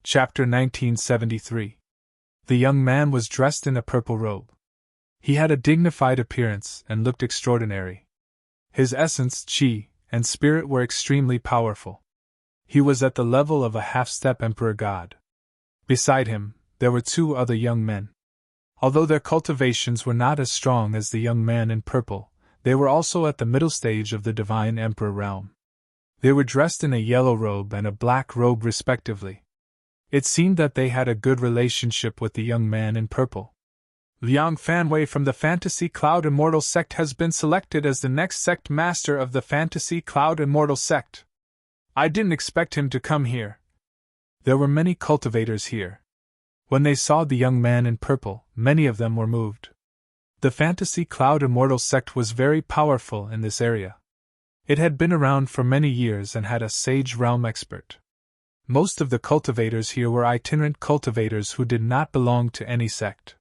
Chapter 1973. The young man was dressed in a purple robe. He had a dignified appearance and looked extraordinary. His essence, chi, and spirit were extremely powerful. He was at the level of a half-step emperor god. Beside him, there were two other young men. Although their cultivations were not as strong as the young man in purple, they were also at the middle stage of the divine emperor realm. They were dressed in a yellow robe and a black robe respectively. It seemed that they had a good relationship with the young man in purple. Liang Fanwei from the Fantasy Cloud Immortal Sect has been selected as the next sect master of the Fantasy Cloud Immortal Sect. I didn't expect him to come here. There were many cultivators here. When they saw the young man in purple, many of them were moved. The Fantasy Cloud Immortal Sect was very powerful in this area. It had been around for many years and had a sage realm expert. Most of the cultivators here were itinerant cultivators who did not belong to any sect.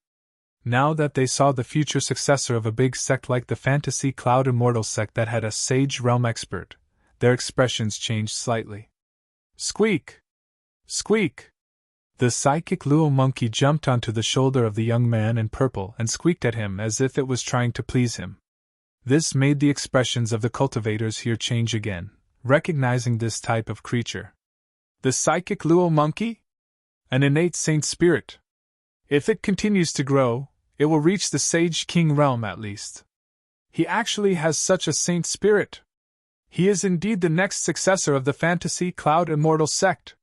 Now that they saw the future successor of a big sect like the Fantasy Cloud Immortal Sect that had a sage realm expert, their expressions changed slightly. Squeak! Squeak! The psychic Luo monkey jumped onto the shoulder of the young man in purple and squeaked at him as if it was trying to please him. This made the expressions of the cultivators here change again, recognizing this type of creature. The psychic Luo monkey? An innate saint spirit. If it continues to grow, it will reach the Sage King realm at least. He actually has such a saint spirit. He is indeed the next successor of the Fantasy Cloud Immortal Sect.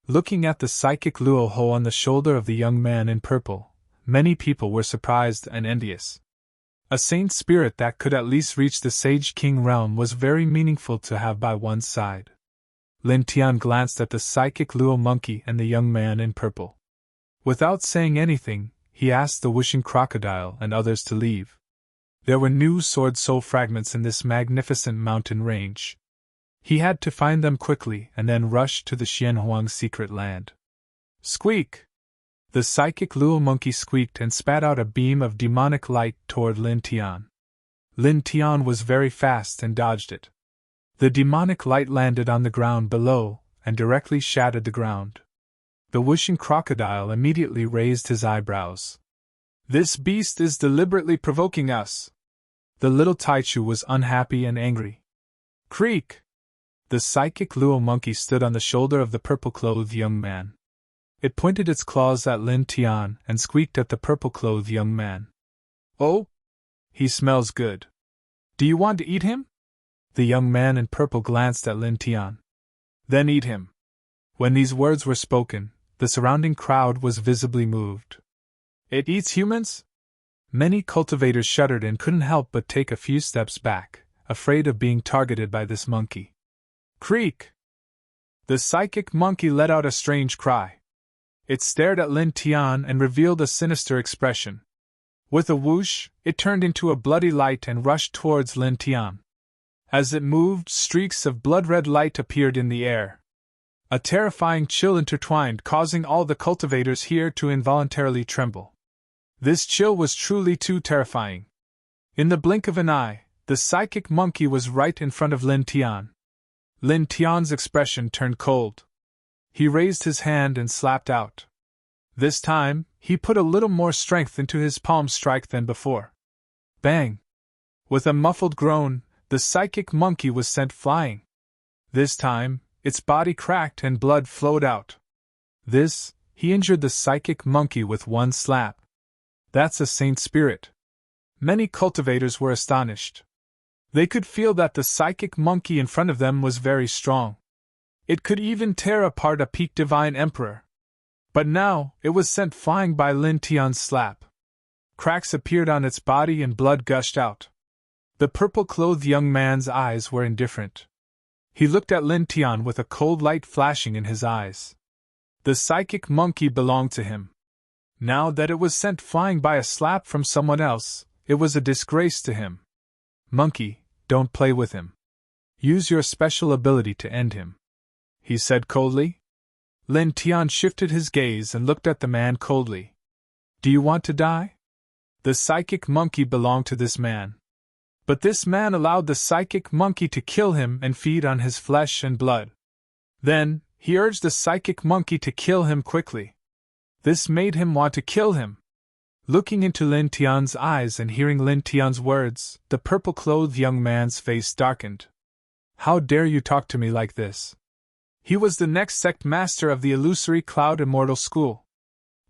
Looking at the psychic Luo Ho on the shoulder of the young man in purple, many people were surprised and envious. A saint spirit that could at least reach the Sage King realm was very meaningful to have by one's side. Lin Tian glanced at the psychic Luo monkey and the young man in purple. Without saying anything, he asked the wishing crocodile and others to leave. There were new sword soul fragments in this magnificent mountain range. He had to find them quickly and then rush to the Xianhuang secret land. Squeak! The psychic Luo monkey squeaked and spat out a beam of demonic light toward Lin Tian. Lin Tian was very fast and dodged it. The demonic light landed on the ground below and directly shattered the ground. The wishing crocodile immediately raised his eyebrows. This beast is deliberately provoking us. The little Taichu was unhappy and angry. Creak! The psychic Luo monkey stood on the shoulder of the purple-clothed young man. It pointed its claws at Lin Tian and squeaked at the purple-clothed young man. Oh? He smells good. Do you want to eat him? The young man in purple glanced at Lin Tian. Then eat him. When these words were spoken, the surrounding crowd was visibly moved. It eats humans? Many cultivators shuddered and couldn't help but take a few steps back, afraid of being targeted by this monkey. Creak! The psychic monkey let out a strange cry. It stared at Lin Tian and revealed a sinister expression. With a whoosh, it turned into a bloody light and rushed towards Lin Tian. As it moved, streaks of blood-red light appeared in the air. A terrifying chill intertwined, causing all the cultivators here to involuntarily tremble. This chill was truly too terrifying. In the blink of an eye, the psychic monkey was right in front of Lin Tian. Lin Tian's expression turned cold. He raised his hand and slapped out. This time, he put a little more strength into his palm strike than before. Bang! With a muffled groan, the psychic monkey was sent flying. This time, its body cracked and blood flowed out. He injured the psychic monkey with one slap. That's a saint spirit. Many cultivators were astonished. They could feel that the psychic monkey in front of them was very strong. It could even tear apart a peak divine emperor. But now, it was sent flying by Lin Tian's slap. Cracks appeared on its body and blood gushed out. The purple-clothed young man's eyes were indifferent. He looked at Lin Tian with a cold light flashing in his eyes. The psychic monkey belonged to him. Now that it was sent flying by a slap from someone else, it was a disgrace to him. Monkey, don't play with him. Use your special ability to end him, he said coldly. Lin Tian shifted his gaze and looked at the man coldly. Do you want to die? The psychic monkey belonged to this man. But this man allowed the psychic monkey to kill him and feed on his flesh and blood. Then, He urged the psychic monkey to kill him quickly. This made him want to kill him. Looking into Lin Tian's eyes and hearing Lin Tian's words, the purple-clothed young man's face darkened. How dare you talk to me like this? He was the next sect master of the illusory Cloud Immortal School.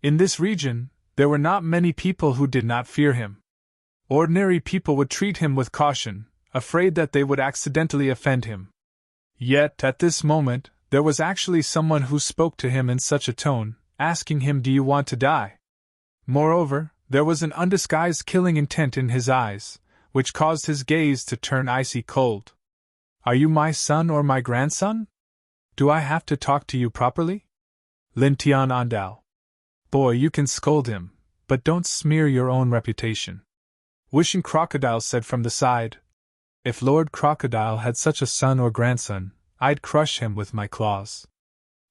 In this region, there were not many people who did not fear him. Ordinary people would treat him with caution, afraid that they would accidentally offend him. Yet, at this moment, there was actually someone who spoke to him in such a tone, asking him, "Do you want to die?" Moreover, there was an undisguised killing intent in his eyes, which caused his gaze to turn icy cold. "Are you my son or my grandson? Do I have to talk to you properly?" Lin Tian Andal. Boy, you can scold him, but don't smear your own reputation. Wishing Crocodile said from the side, "If Lord Crocodile had such a son or grandson, I'd crush him with my claws."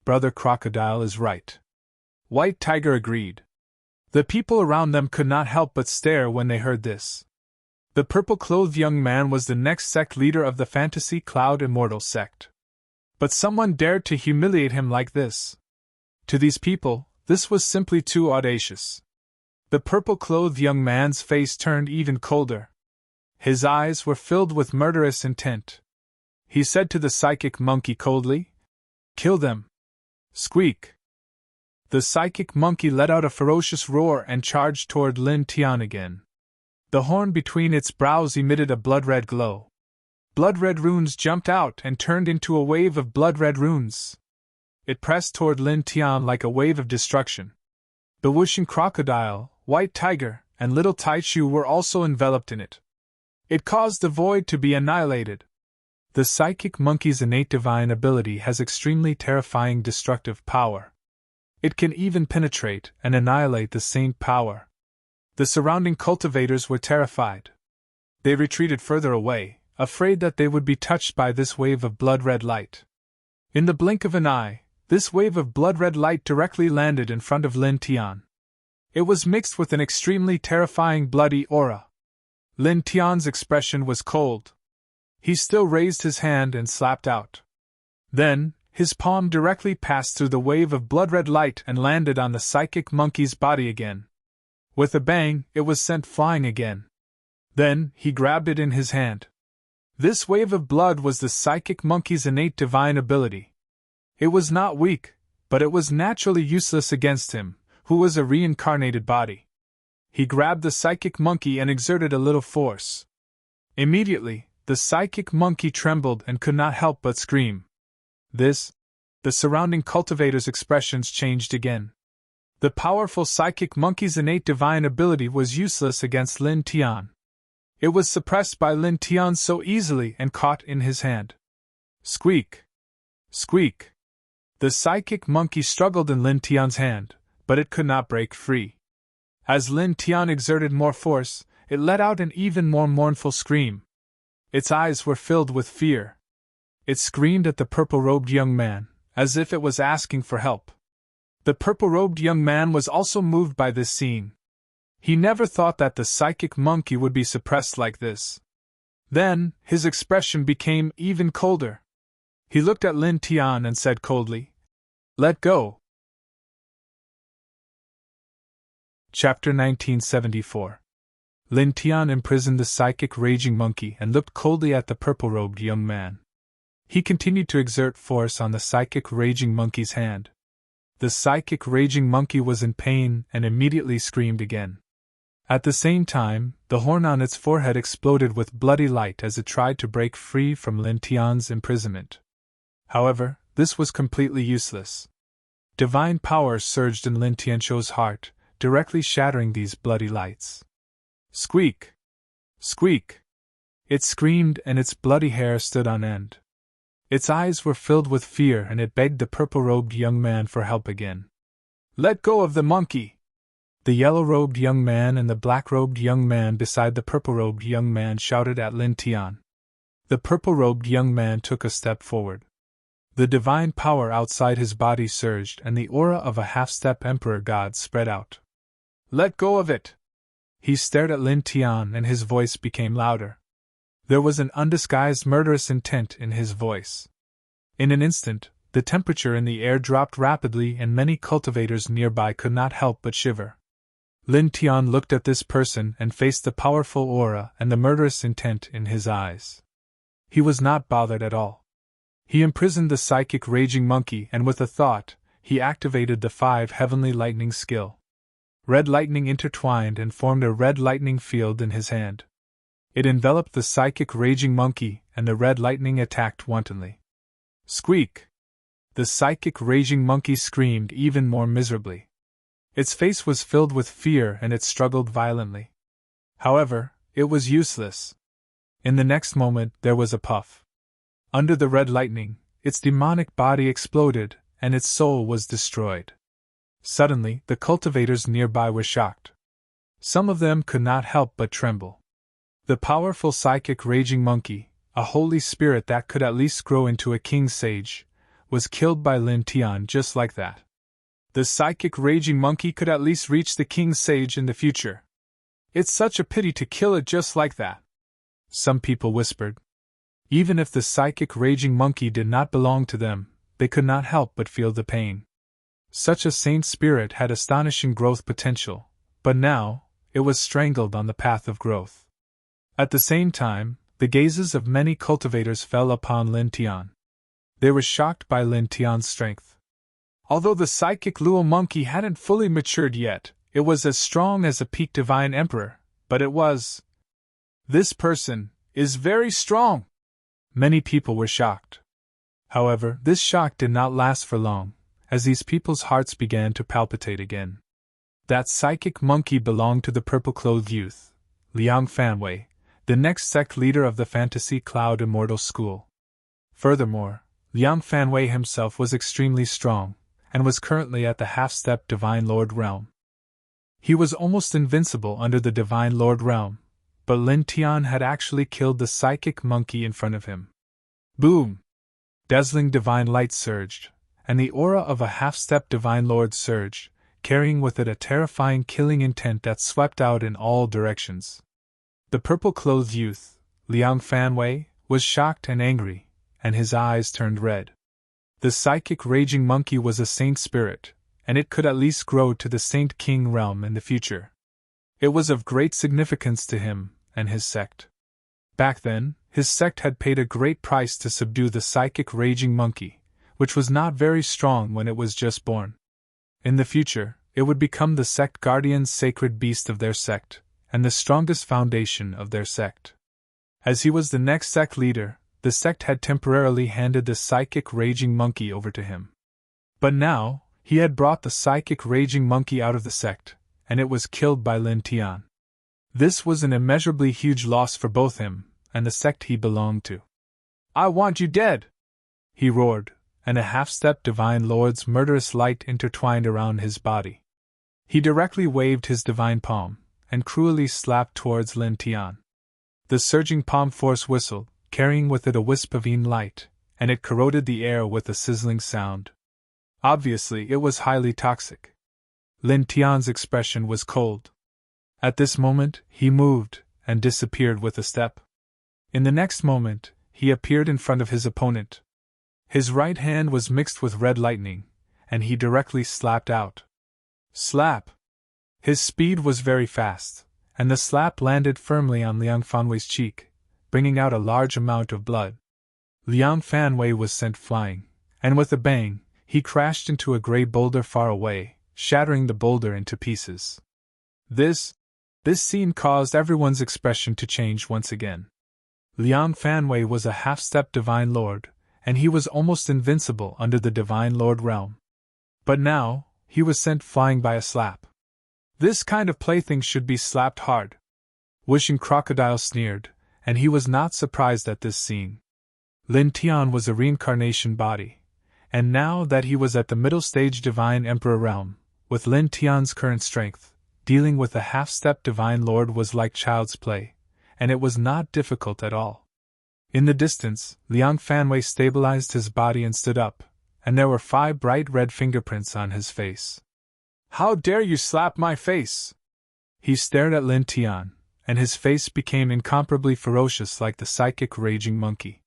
Brother Crocodile is right. White Tiger agreed. The people around them could not help but stare when they heard this. The purple-clothed young man was the next sect leader of the Fantasy Cloud Immortal sect. But someone dared to humiliate him like this. To these people, this was simply too audacious. The purple-clothed young man's face turned even colder. His eyes were filled with murderous intent. He said to the psychic monkey coldly, "Kill them." Squeak! The psychic monkey let out a ferocious roar and charged toward Lin Tian again. The horn between its brows emitted a blood-red glow. Blood-red runes jumped out and turned into a wave of blood-red runes. It pressed toward Lin Tian like a wave of destruction. The whooshing crocodile, white tiger, and little Taichu were also enveloped in it. It caused the void to be annihilated. The psychic monkey's innate divine ability has extremely terrifying destructive power. It can even penetrate and annihilate the saint power. The surrounding cultivators were terrified. They retreated further away, afraid that they would be touched by this wave of blood-red light. In the blink of an eye, this wave of blood-red light directly landed in front of Lin Tian. It was mixed with an extremely terrifying bloody aura. Lin Tian's expression was cold. He still raised his hand and slapped out. Then, his palm directly passed through the wave of blood-red light and landed on the psychic monkey's body again. With a bang, it was sent flying again. Then, he grabbed it in his hand. This wave of blood was the psychic monkey's innate divine ability. It was not weak, but it was naturally useless against him, who was a reincarnated body. He grabbed the psychic monkey and exerted a little force. Immediately, the psychic monkey trembled and could not help but scream. The surrounding cultivators' expressions changed again. The powerful psychic monkey's innate divine ability was useless against Lin Tian. It was suppressed by Lin Tian so easily and caught in his hand. Squeak! Squeak! The psychic monkey struggled in Lin Tian's hand, but it could not break free. As Lin Tian exerted more force, it let out an even more mournful scream. Its eyes were filled with fear. It screamed at the purple-robed young man, as if it was asking for help. The purple-robed young man was also moved by this scene. He never thought that the psychic monkey would be suppressed like this. Then, his expression became even colder. He looked at Lin Tian and said coldly, "Let go." Chapter 1974. Lin Tian imprisoned the psychic raging monkey and looked coldly at the purple-robed young man. He continued to exert force on the psychic raging monkey's hand. The psychic raging monkey was in pain and immediately screamed again. At the same time, the horn on its forehead exploded with bloody light as it tried to break free from Lin Tian's imprisonment. However, this was completely useless. Divine power surged in Lin Tianqiu's heart, directly shattering these bloody lights. Squeak! Squeak! It screamed and its bloody hair stood on end. Its eyes were filled with fear and it begged the purple-robed young man for help again. "Let go of the monkey!" The yellow-robed young man and the black-robed young man beside the purple-robed young man shouted at Lin Tian. The purple-robed young man took a step forward. The divine power outside his body surged and the aura of a half-step emperor god spread out. "Let go of it!" He stared at Lin Tian and his voice became louder. There was an undisguised murderous intent in his voice. In an instant, the temperature in the air dropped rapidly and many cultivators nearby could not help but shiver. Lin Tian looked at this person and faced the powerful aura and the murderous intent in his eyes. He was not bothered at all. He imprisoned the psychic raging monkey and with a thought, he activated the 5 heavenly lightning skill. Red lightning intertwined and formed a red lightning field in his hand. It enveloped the psychic raging monkey and the red lightning attacked wantonly. Squeak! The psychic raging monkey screamed even more miserably. Its face was filled with fear and it struggled violently. However, it was useless. In the next moment there was a puff. Under the red lightning, its demonic body exploded and its soul was destroyed. Suddenly, the cultivators nearby were shocked. Some of them could not help but tremble. The powerful psychic raging monkey, a holy spirit that could at least grow into a king sage, was killed by Lin Tian just like that. The psychic raging monkey could at least reach the king sage in the future. It's such a pity to kill it just like that, some people whispered. Even if the psychic raging monkey did not belong to them, they could not help but feel the pain. Such a saint spirit had astonishing growth potential, but now, it was strangled on the path of growth. At the same time, the gazes of many cultivators fell upon Lin Tian. They were shocked by Lin Tian's strength. Although the psychic Luo monkey hadn't fully matured yet, it was as strong as a peak divine emperor, but it was. This person is very strong. Many people were shocked. However, this shock did not last for long, as these people's hearts began to palpitate again. That psychic monkey belonged to the purple-clothed youth, Liang Fanwei, the next sect leader of the Fantasy Cloud Immortal School. Furthermore, Liang Fanwei himself was extremely strong, and was currently at the half-step Divine Lord realm. He was almost invincible under the Divine Lord realm, but Lin Tian had actually killed the psychic monkey in front of him. Boom! Dazzling divine light surged, and the aura of a half-step Divine Lord surged, carrying with it a terrifying killing intent that swept out in all directions. The purple-clothed youth, Liang Fanwei, was shocked and angry, and his eyes turned red. The psychic raging monkey was a saint spirit, and it could at least grow to the Saint King realm in the future. It was of great significance to him and his sect. Back then, his sect had paid a great price to subdue the psychic raging monkey, which was not very strong when it was just born. In the future, it would become the sect guardian's sacred beast of their sect, and the strongest foundation of their sect. As he was the next sect leader, the sect had temporarily handed the psychic raging monkey over to him. But now, he had brought the psychic raging monkey out of the sect, and it was killed by Lin Tian. This was an immeasurably huge loss for both him and the sect he belonged to. "I want you dead!" he roared, and a half-step Divine Lord's murderous light intertwined around his body. He directly waved his divine palm, and cruelly slapped towards Lin Tian. The surging palm force whistled, carrying with it a wisp of light, and it corroded the air with a sizzling sound. Obviously, it was highly toxic. Lin Tian's expression was cold. At this moment, he moved, and disappeared with a step. In the next moment, he appeared in front of his opponent. His right hand was mixed with red lightning, and he directly slapped out. Slap! His speed was very fast, and the slap landed firmly on Liang Fanwei's cheek, bringing out a large amount of blood. Liang Fanwei was sent flying, and with a bang, he crashed into a gray boulder far away, shattering the boulder into pieces. This scene caused everyone's expression to change once again. Liang Fanwei was a half-step Divine Lord, and he was almost invincible under the Divine Lord realm. But now, he was sent flying by a slap. This kind of plaything should be slapped hard. Wishing Crocodile sneered, and he was not surprised at this scene. Lin Tian was a reincarnation body, and now that he was at the middle stage Divine Emperor realm, with Lin Tian's current strength, dealing with a half-step Divine Lord was like child's play, and it was not difficult at all. In the distance, Liang Fanwei stabilized his body and stood up, and there were 5 bright red fingerprints on his face. "How dare you slap my face?" He stared at Lin Tian, and his face became incomparably ferocious like the psychic raging monkey.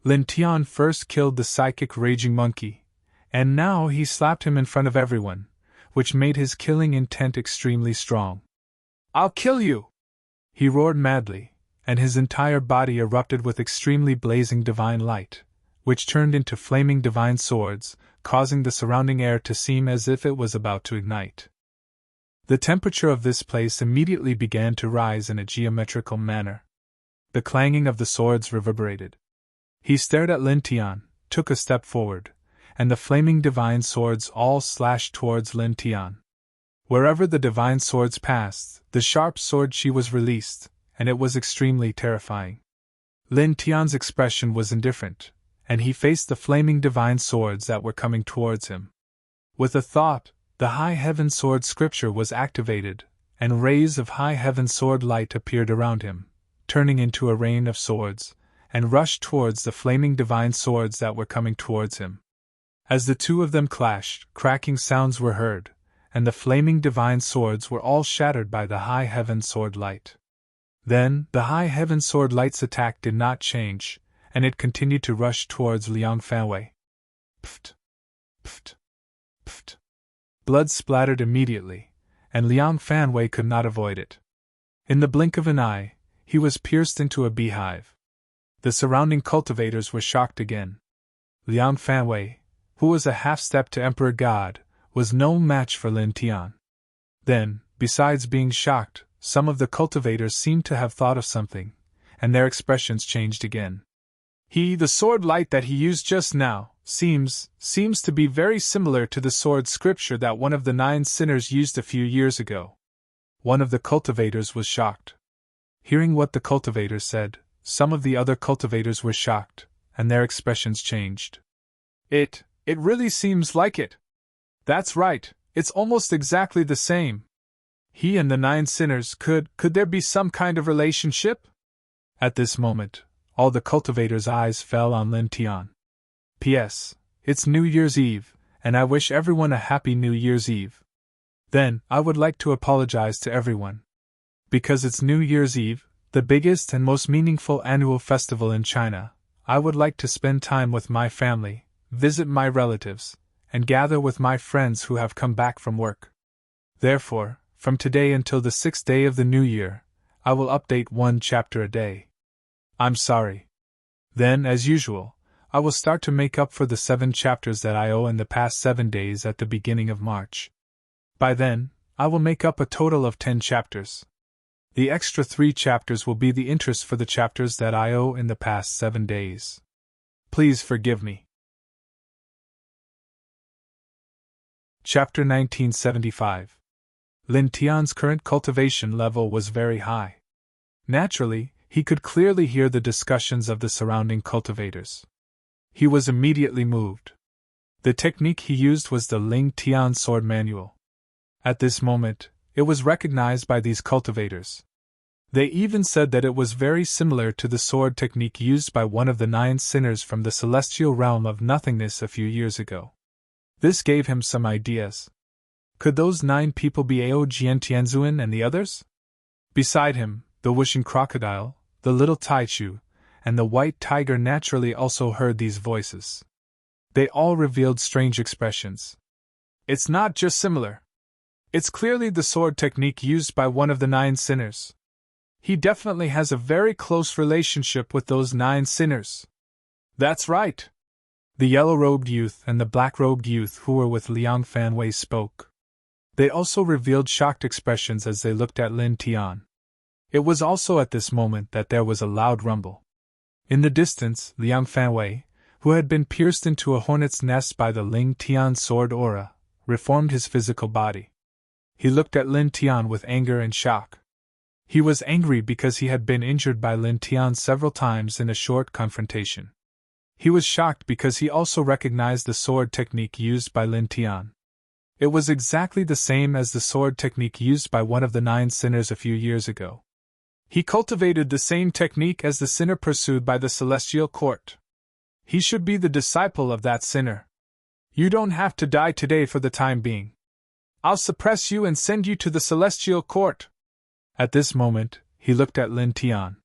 Lin Tian first killed the psychic raging monkey, And now he slapped him in front of everyone, which made his killing intent extremely strong. "I'll kill you!" he roared madly, and his entire body erupted with extremely blazing divine light, which turned into flaming divine swords, causing the surrounding air to seem as if it was about to ignite. The temperature of this place immediately began to rise in a geometrical manner. The clanging of the swords reverberated. He stared at Lin Tian, took a step forward, and the flaming divine swords all slashed towards Lin Tian. Wherever the divine swords passed, the sharp sword chi was released, and it was extremely terrifying. Lin Tian's expression was indifferent, and he faced the flaming divine swords that were coming towards him. With a thought, the High Heaven Sword scripture was activated, and rays of High Heaven Sword light appeared around him, turning into a rain of swords, and rushed towards the flaming divine swords that were coming towards him. As the two of them clashed, cracking sounds were heard, and the flaming divine swords were all shattered by the High Heaven Sword light. Then, the High Heaven Sword light's attack did not change, and it continued to rush towards Liang Fanwei. Pft! Pft! Pft! Blood splattered immediately, and Liang Fanwei could not avoid it. In the blink of an eye, he was pierced into a beehive. The surrounding cultivators were shocked again. Liang Fanwei, who was a half-step to Emperor God, was no match for Lin Tian. Then, besides being shocked, some of the cultivators seemed to have thought of something, and their expressions changed again. The sword light that he used just now, seems to be very similar to the sword scripture that one of the 9 sinners used a few years ago. One of the cultivators was shocked. Hearing what the cultivators said, some of the other cultivators were shocked, and their expressions changed. It really seems like it. That's right, it's almost exactly the same. He and the 9 sinners, could there be some kind of relationship? At this moment, all the cultivators' eyes fell on Lin Tian. P.S. It's New Year's Eve, and I wish everyone a happy New Year's Eve. Then, I would like to apologize to everyone. Because it's New Year's Eve, the biggest and most meaningful annual festival in China, I would like to spend time with my family, visit my relatives, and gather with my friends who have come back from work. Therefore, from today until the 6th day of the new year, I will update 1 chapter a day. I'm sorry. Then, as usual, I will start to make up for the 7 chapters that I owe in the past 7 days at the beginning of March. By then, I will make up a total of 10 chapters. The extra 3 chapters will be the interest for the chapters that I owe in the past 7 days. Please forgive me. Chapter 1975. Lin Tian's current cultivation level was very high. Naturally, he could clearly hear the discussions of the surrounding cultivators. He was immediately moved. The technique he used was the Ling Tian sword manual. At this moment, it was recognized by these cultivators. They even said that it was very similar to the sword technique used by one of the 9 sinners from the celestial realm of nothingness a few years ago. This gave him some ideas. Could those 9 people be Ao Jiantianzuan and the others? Beside him, the Wuxing crocodile, the little Taichu, and the white tiger naturally also heard these voices. They all revealed strange expressions. It's not just similar. It's clearly the sword technique used by one of the 9 sinners. He definitely has a very close relationship with those 9 sinners. That's right. The yellow-robed youth and the black-robed youth who were with Liang Fanwei spoke. They also revealed shocked expressions as they looked at Lin Tian. It was also at this moment that there was a loud rumble. In the distance, Liang Fanwei, who had been pierced into a hornet's nest by the Ling Tian sword aura, reformed his physical body. He looked at Lin Tian with anger and shock. He was angry because he had been injured by Lin Tian several times in a short confrontation. He was shocked because he also recognized the sword technique used by Lin Tian. It was exactly the same as the sword technique used by one of the 9 sinners a few years ago. He cultivated the same technique as the sinner pursued by the celestial court. He should be the disciple of that sinner. You don't have to die today for the time being. I'll suppress you and send you to the celestial court. At this moment, he looked at Lin Tian.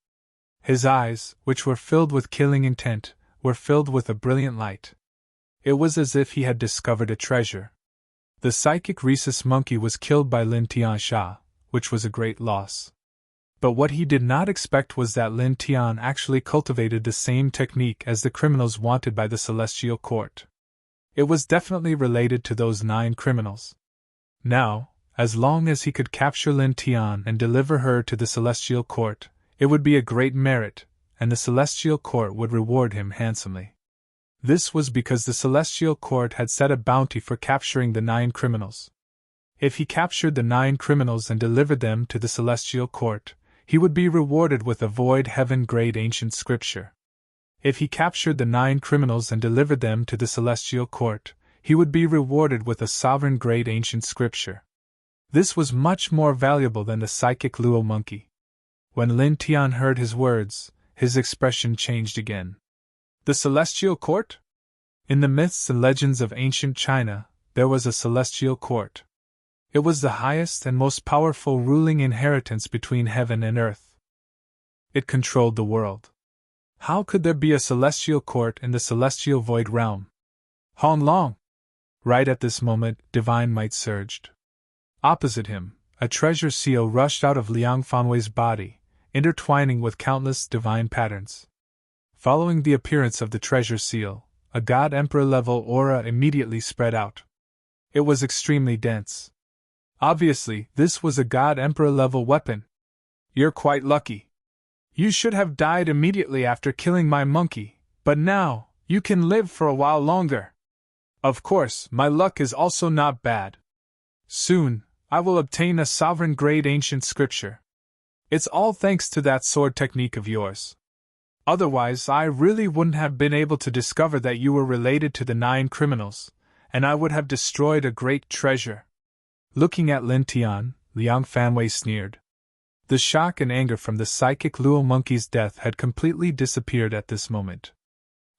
His eyes, which were filled with killing intent, were filled with a brilliant light. It was as if he had discovered a treasure. The psychic rhesus monkey was killed by Lin Tiansha, which was a great loss. But what he did not expect was that Lin Tian actually cultivated the same technique as the criminals wanted by the Celestial Court. It was definitely related to those 9 criminals. Now, as long as he could capture Lin Tian and deliver her to the Celestial Court, it would be a great merit, and the Celestial Court would reward him handsomely. This was because the Celestial Court had set a bounty for capturing the 9 criminals. If he captured the 9 criminals and delivered them to the Celestial Court, he would be rewarded with a void heaven-grade ancient scripture. If he captured the 9 criminals and delivered them to the Celestial Court, he would be rewarded with a sovereign-grade ancient scripture. This was much more valuable than the psychic Luo monkey. When Lin Tian heard his words, his expression changed again. The Celestial Court? In the myths and legends of ancient China, there was a Celestial Court. It was the highest and most powerful ruling inheritance between heaven and earth. It controlled the world. How could there be a Celestial Court in the Celestial Void Realm? Hong Long! Right at this moment, divine might surged. Opposite him, a treasure seal rushed out of Liang Fanwei's body, intertwining with countless divine patterns. Following the appearance of the treasure seal, a God Emperor-level aura immediately spread out. It was extremely dense. Obviously, this was a God Emperor-level weapon. You're quite lucky. You should have died immediately after killing my monkey, but now, you can live for a while longer. Of course, my luck is also not bad. Soon, I will obtain a sovereign-grade ancient scripture. It's all thanks to that sword technique of yours. Otherwise, I really wouldn't have been able to discover that you were related to the 9 criminals, and I would have destroyed a great treasure. Looking at Lin Tian, Liang Fanwei sneered. The shock and anger from the psychic Luo monkey's death had completely disappeared at this moment.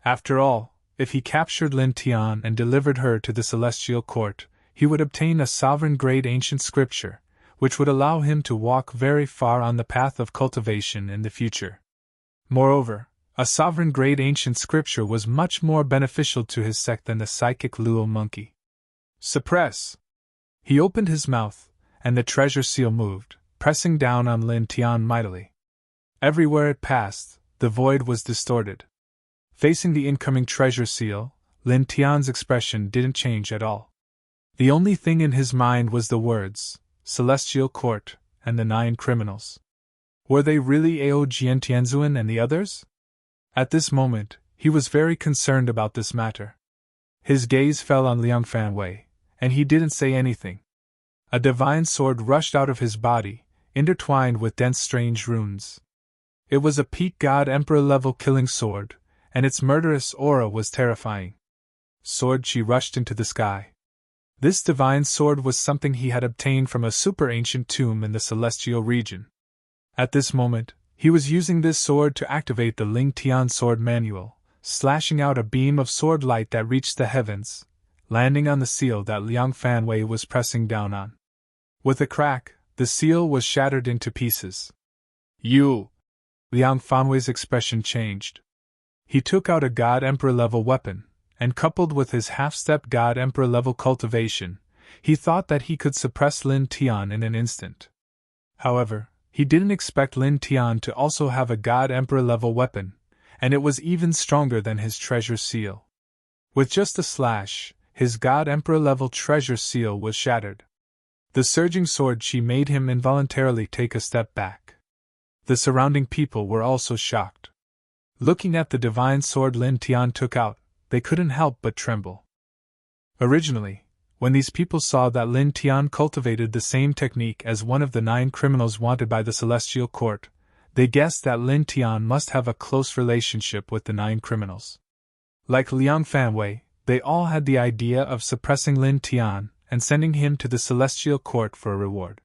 After all, if he captured Lin Tian and delivered her to the Celestial Court, he would obtain a sovereign-grade ancient scripture, which would allow him to walk very far on the path of cultivation in the future. Moreover, a sovereign-grade ancient scripture was much more beneficial to his sect than the psychic Luo monkey. Suppress! He opened his mouth, and the treasure seal moved, pressing down on Lin Tian mightily. Everywhere it passed, the void was distorted. Facing the incoming treasure seal, Lin Tian's expression didn't change at all. The only thing in his mind was the words, Celestial Court, and the 9 criminals. Were they really Ao Jiantianzuan and the others? At this moment, he was very concerned about this matter. His gaze fell on Liang Fanwei, and he didn't say anything. A divine sword rushed out of his body, intertwined with dense strange runes. It was a peak God Emperor-level killing sword, and its murderous aura was terrifying. Sword Chi rushed into the sky. This divine sword was something he had obtained from a super-ancient tomb in the celestial region. At this moment, he was using this sword to activate the Ling Tian sword manual, slashing out a beam of sword light that reached the heavens, landing on the seal that Liang Fanwei was pressing down on. With a crack, the seal was shattered into pieces. You! Liang Fanwei's expression changed. He took out a God Emperor-level weapon, and coupled with his half-step God Emperor-level cultivation, he thought that he could suppress Lin Tian in an instant. However, he didn't expect Lin Tian to also have a God Emperor-level weapon, and it was even stronger than his treasure seal. With just a slash, his God Emperor-level treasure seal was shattered. The surging sword Chi made him involuntarily take a step back. The surrounding people were also shocked. Looking at the divine sword Lin Tian took out, they couldn't help but tremble. Originally, when these people saw that Lin Tian cultivated the same technique as one of the 9 criminals wanted by the Celestial Court, they guessed that Lin Tian must have a close relationship with the 9 criminals. Like Liang Fanwei, they all had the idea of suppressing Lin Tian and sending him to the Celestial Court for a reward.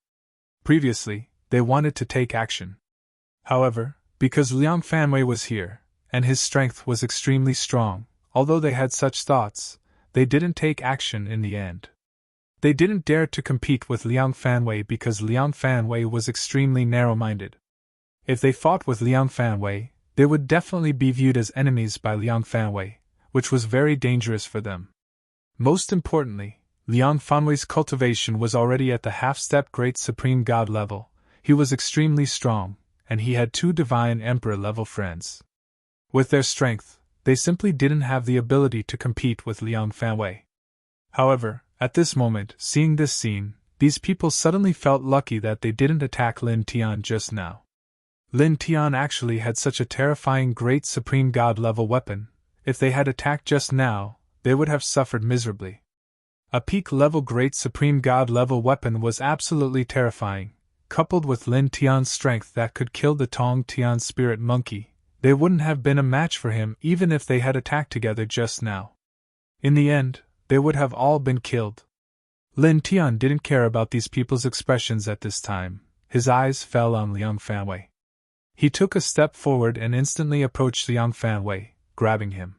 Previously, they wanted to take action. However, because Liang Fanwei was here, and his strength was extremely strong, although they had such thoughts, they didn't take action in the end. They didn't dare to compete with Liang Fanwei because Liang Fanwei was extremely narrow-minded. If they fought with Liang Fanwei, they would definitely be viewed as enemies by Liang Fanwei, which was very dangerous for them. Most importantly, Liang Fanwei's cultivation was already at the half-step Great Supreme God level. He was extremely strong, and he had 2 Divine Emperor-level friends. With their strength, they simply didn't have the ability to compete with Liang Fanwei. However, at this moment, seeing this scene, these people suddenly felt lucky that they didn't attack Lin Tian just now. Lin Tian actually had such a terrifying Great Supreme God level weapon. If they had attacked just now, they would have suffered miserably. A peak-level Great Supreme God level weapon was absolutely terrifying. Coupled with Lin Tian's strength that could kill the Tong Tian spirit monkey, they wouldn't have been a match for him even if they had attacked together just now. In the end, they would have all been killed. Lin Tian didn't care about these people's expressions at this time. His eyes fell on Liang Fanwei. He took a step forward and instantly approached Liang Fanwei, grabbing him.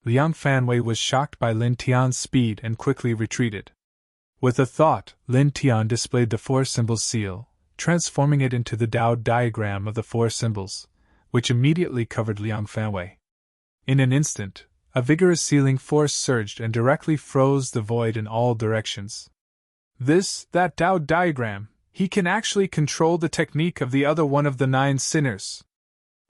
Liang Fanwei was shocked by Lin Tian's speed and quickly retreated. With a thought, Lin Tian displayed the 4 symbols seal, transforming it into the Tao diagram of the 4 symbols, which immediately covered Liang Fanwei. In an instant, a vigorous sealing force surged and directly froze the void in all directions. That Tao diagram, he can actually control the technique of the other one of the 9 sinners.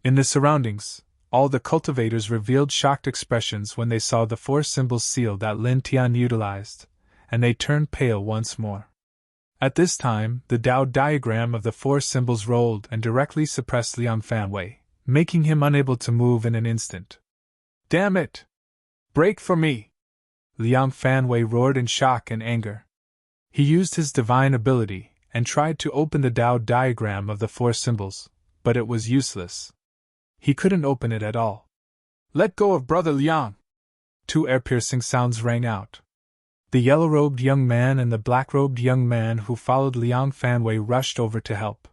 In the surroundings, all the cultivators revealed shocked expressions when they saw the 4 symbols seal that Lin Tian utilized, and they turned pale once more. At this time, the Tao diagram of the 4 symbols rolled and directly suppressed Liang Fanwei, making him unable to move in an instant. Damn it! Break for me! Liang Fanwei roared in shock and anger. He used his divine ability and tried to open the Tao diagram of the 4 symbols, but it was useless. He couldn't open it at all. Let go of Brother Liang! 2 ear-piercing sounds rang out. The yellow-robed young man and the black-robed young man who followed Liang Fanwei rushed over to help.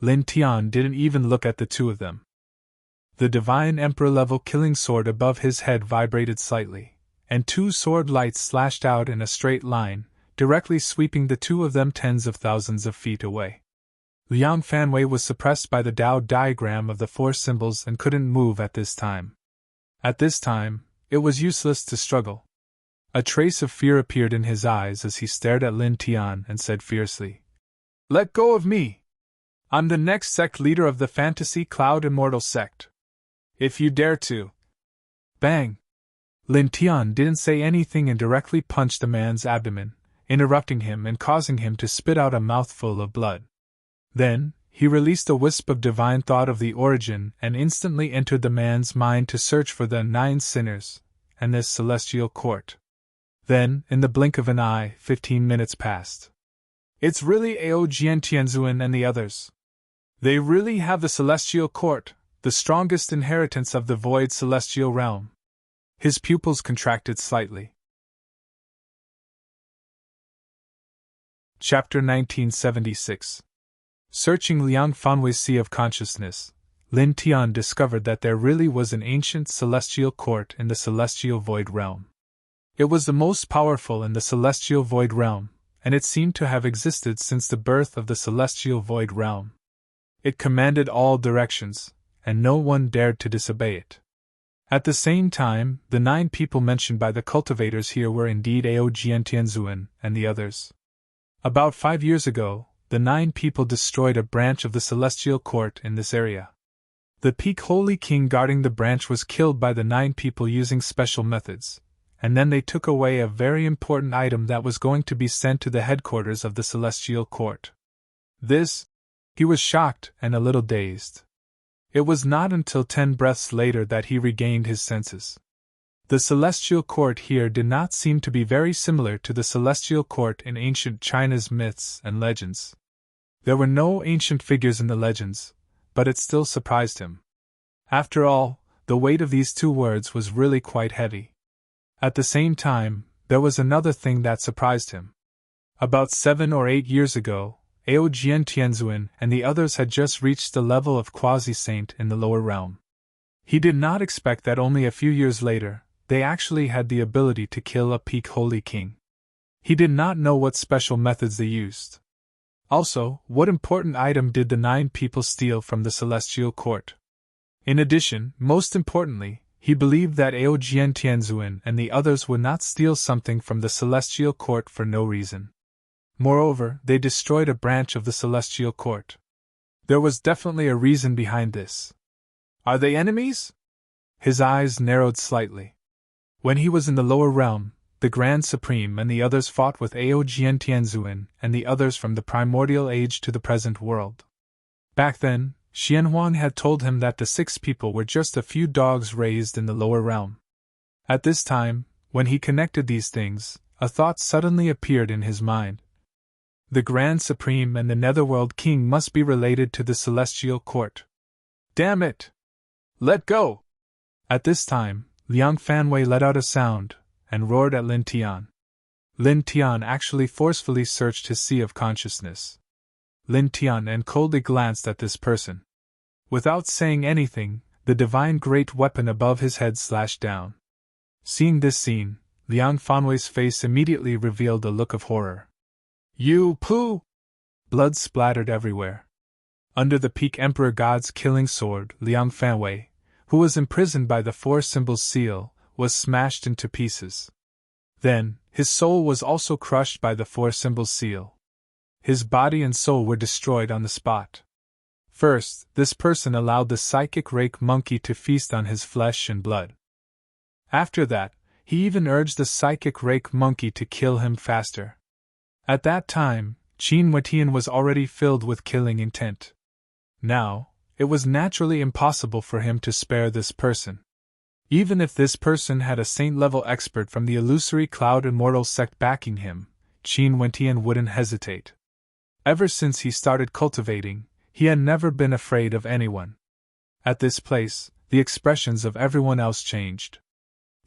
Lin Tian didn't even look at the 2 of them. The Divine Emperor-level killing sword above his head vibrated slightly, and 2 sword lights slashed out in a straight line, directly sweeping the 2 of them tens of thousands of feet away. Liang Fanwei was suppressed by the Tao diagram of the 4 symbols and couldn't move at this time. At this time, it was useless to struggle. A trace of fear appeared in his eyes as he stared at Lin Tian and said fiercely, "Let go of me! I'm the next sect leader of the Fantasy Cloud Immortal sect. If you dare to..." Bang! Lin Tian didn't say anything and directly punched the man's abdomen, interrupting him and causing him to spit out a mouthful of blood. Then, he released a wisp of divine thought of the origin and instantly entered the man's mind to search for the 9 sinners and this celestial court. Then, in the blink of an eye, 15 minutes passed. It's really Ao Jiantianzuan and the others. They really have the celestial court, the strongest inheritance of the void celestial realm. His pupils contracted slightly. Chapter 1976. Searching Liang Fanwei's sea of consciousness, Lin Tian discovered that there really was an ancient celestial court in the celestial void realm. It was the most powerful in the celestial void realm, and it seemed to have existed since the birth of the celestial void realm. It commanded all directions, and no one dared to disobey it. At the same time, the 9 people mentioned by the cultivators here were indeed Ao Jiantianzuan and the others. About 5 years ago, the 9 people destroyed a branch of the celestial court in this area. The peak holy king guarding the branch was killed by the 9 people using special methods, and then they took away a very important item that was going to be sent to the headquarters of the celestial court. He was shocked and a little dazed. It was not until 10 breaths later that he regained his senses. The celestial court here did not seem to be very similar to the celestial court in ancient China's myths and legends. There were no ancient figures in the legends, but it still surprised him. After all, the weight of these 2 words was really quite heavy. At the same time, there was another thing that surprised him. About 7 or 8 years ago, Ao Jiantianzuan and the others had just reached the level of quasi-saint in the lower realm. He did not expect that only a few years later, they actually had the ability to kill a peak holy king. He did not know what special methods they used. Also, what important item did the 9 people steal from the celestial court? In addition, most importantly, he believed that Aojian Tianzuan and the others would not steal something from the Celestial Court for no reason. Moreover, they destroyed a branch of the Celestial Court. There was definitely a reason behind this. Are they enemies? His eyes narrowed slightly. When he was in the lower realm, the Grand Supreme and the others fought with Aojian Tianzuan and the others from the primordial age to the present world. Back then, Xianhuang had told him that the 6 people were just a few dogs raised in the lower realm. At this time, when he connected these things, a thought suddenly appeared in his mind. The Grand Supreme and the Netherworld King must be related to the Celestial Court. Damn it! Let go! At this time, Liang Fanwei let out a sound and roared at Lin Tian. Lin Tian actually forcefully searched his sea of consciousness. Lin Tian and coldly glanced at this person. Without saying anything, the divine great weapon above his head slashed down. Seeing this scene, Liang Fanwei's face immediately revealed a look of horror. You pooh! Blood splattered everywhere. Under the Peak Emperor God's killing sword, Liang Fanwei, who was imprisoned by the 4 symbols seal, was smashed into pieces. Then, his soul was also crushed by the 4 symbols seal. His body and soul were destroyed on the spot. First, this person allowed the psychic rake monkey to feast on his flesh and blood. After that, he even urged the psychic rake monkey to kill him faster. At that time, Qin Wetian was already filled with killing intent. Now, it was naturally impossible for him to spare this person. Even if this person had a saint-level expert from the illusory Cloud Immortal sect backing him, Qin Wetian wouldn't hesitate. Ever since he started cultivating, he had never been afraid of anyone. At this place, the expressions of everyone else changed.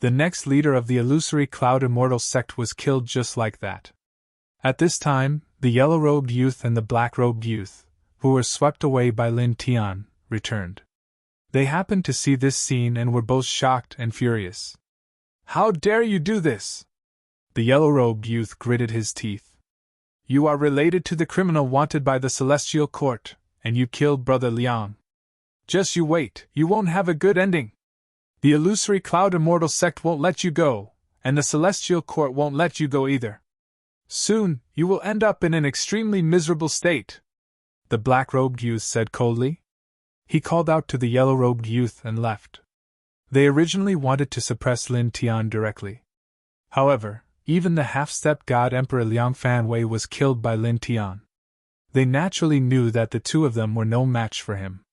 The next leader of the illusory Cloud Immortal sect was killed just like that. At this time, the yellow-robed youth and the black-robed youth, who were swept away by Lin Tian, returned. They happened to see this scene and were both shocked and furious. How dare you do this? The yellow-robed youth gritted his teeth. You are related to the criminal wanted by the Celestial Court, and you killed Brother Liang. Just you wait, you won't have a good ending. The illusory Cloud Immortal sect won't let you go, and the Celestial Court won't let you go either. Soon, you will end up in an extremely miserable state, the black-robed youth said coldly. He called out to the yellow-robed youth and left. They originally wanted to suppress Lin Tian directly. However, even the half-stepped god Emperor Liang Fanwei was killed by Lin Tian. They naturally knew that the 2 of them were no match for him.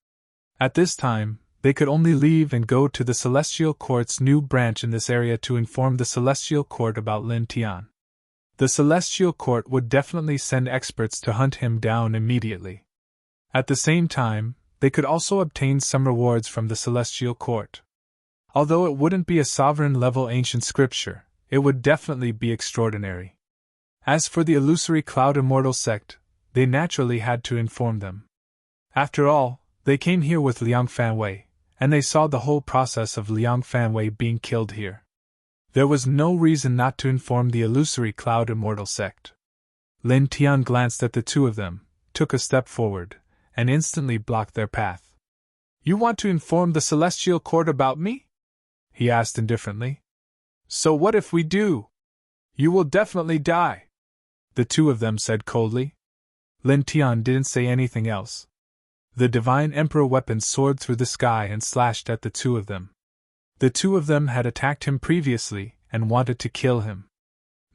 At this time, they could only leave and go to the Celestial Court's new branch in this area to inform the Celestial Court about Lin Tian. The Celestial Court would definitely send experts to hunt him down immediately. At the same time, they could also obtain some rewards from the Celestial Court. Although it wouldn't be a sovereign-level ancient scripture, it would definitely be extraordinary. As for the illusory Cloud Immortal sect, they naturally had to inform them. After all, they came here with Liang Fanwei, and they saw the whole process of Liang Fanwei being killed here. There was no reason not to inform the illusory Cloud Immortal sect. Lin Tian glanced at the 2 of them, took a step forward, and instantly blocked their path. You want to inform the Celestial Court about me? He asked indifferently. So what if we do? You will definitely die, the 2 of them said coldly. Lin Tian didn't say anything else. The Divine Emperor weapon soared through the sky and slashed at the 2 of them. The 2 of them had attacked him previously and wanted to kill him.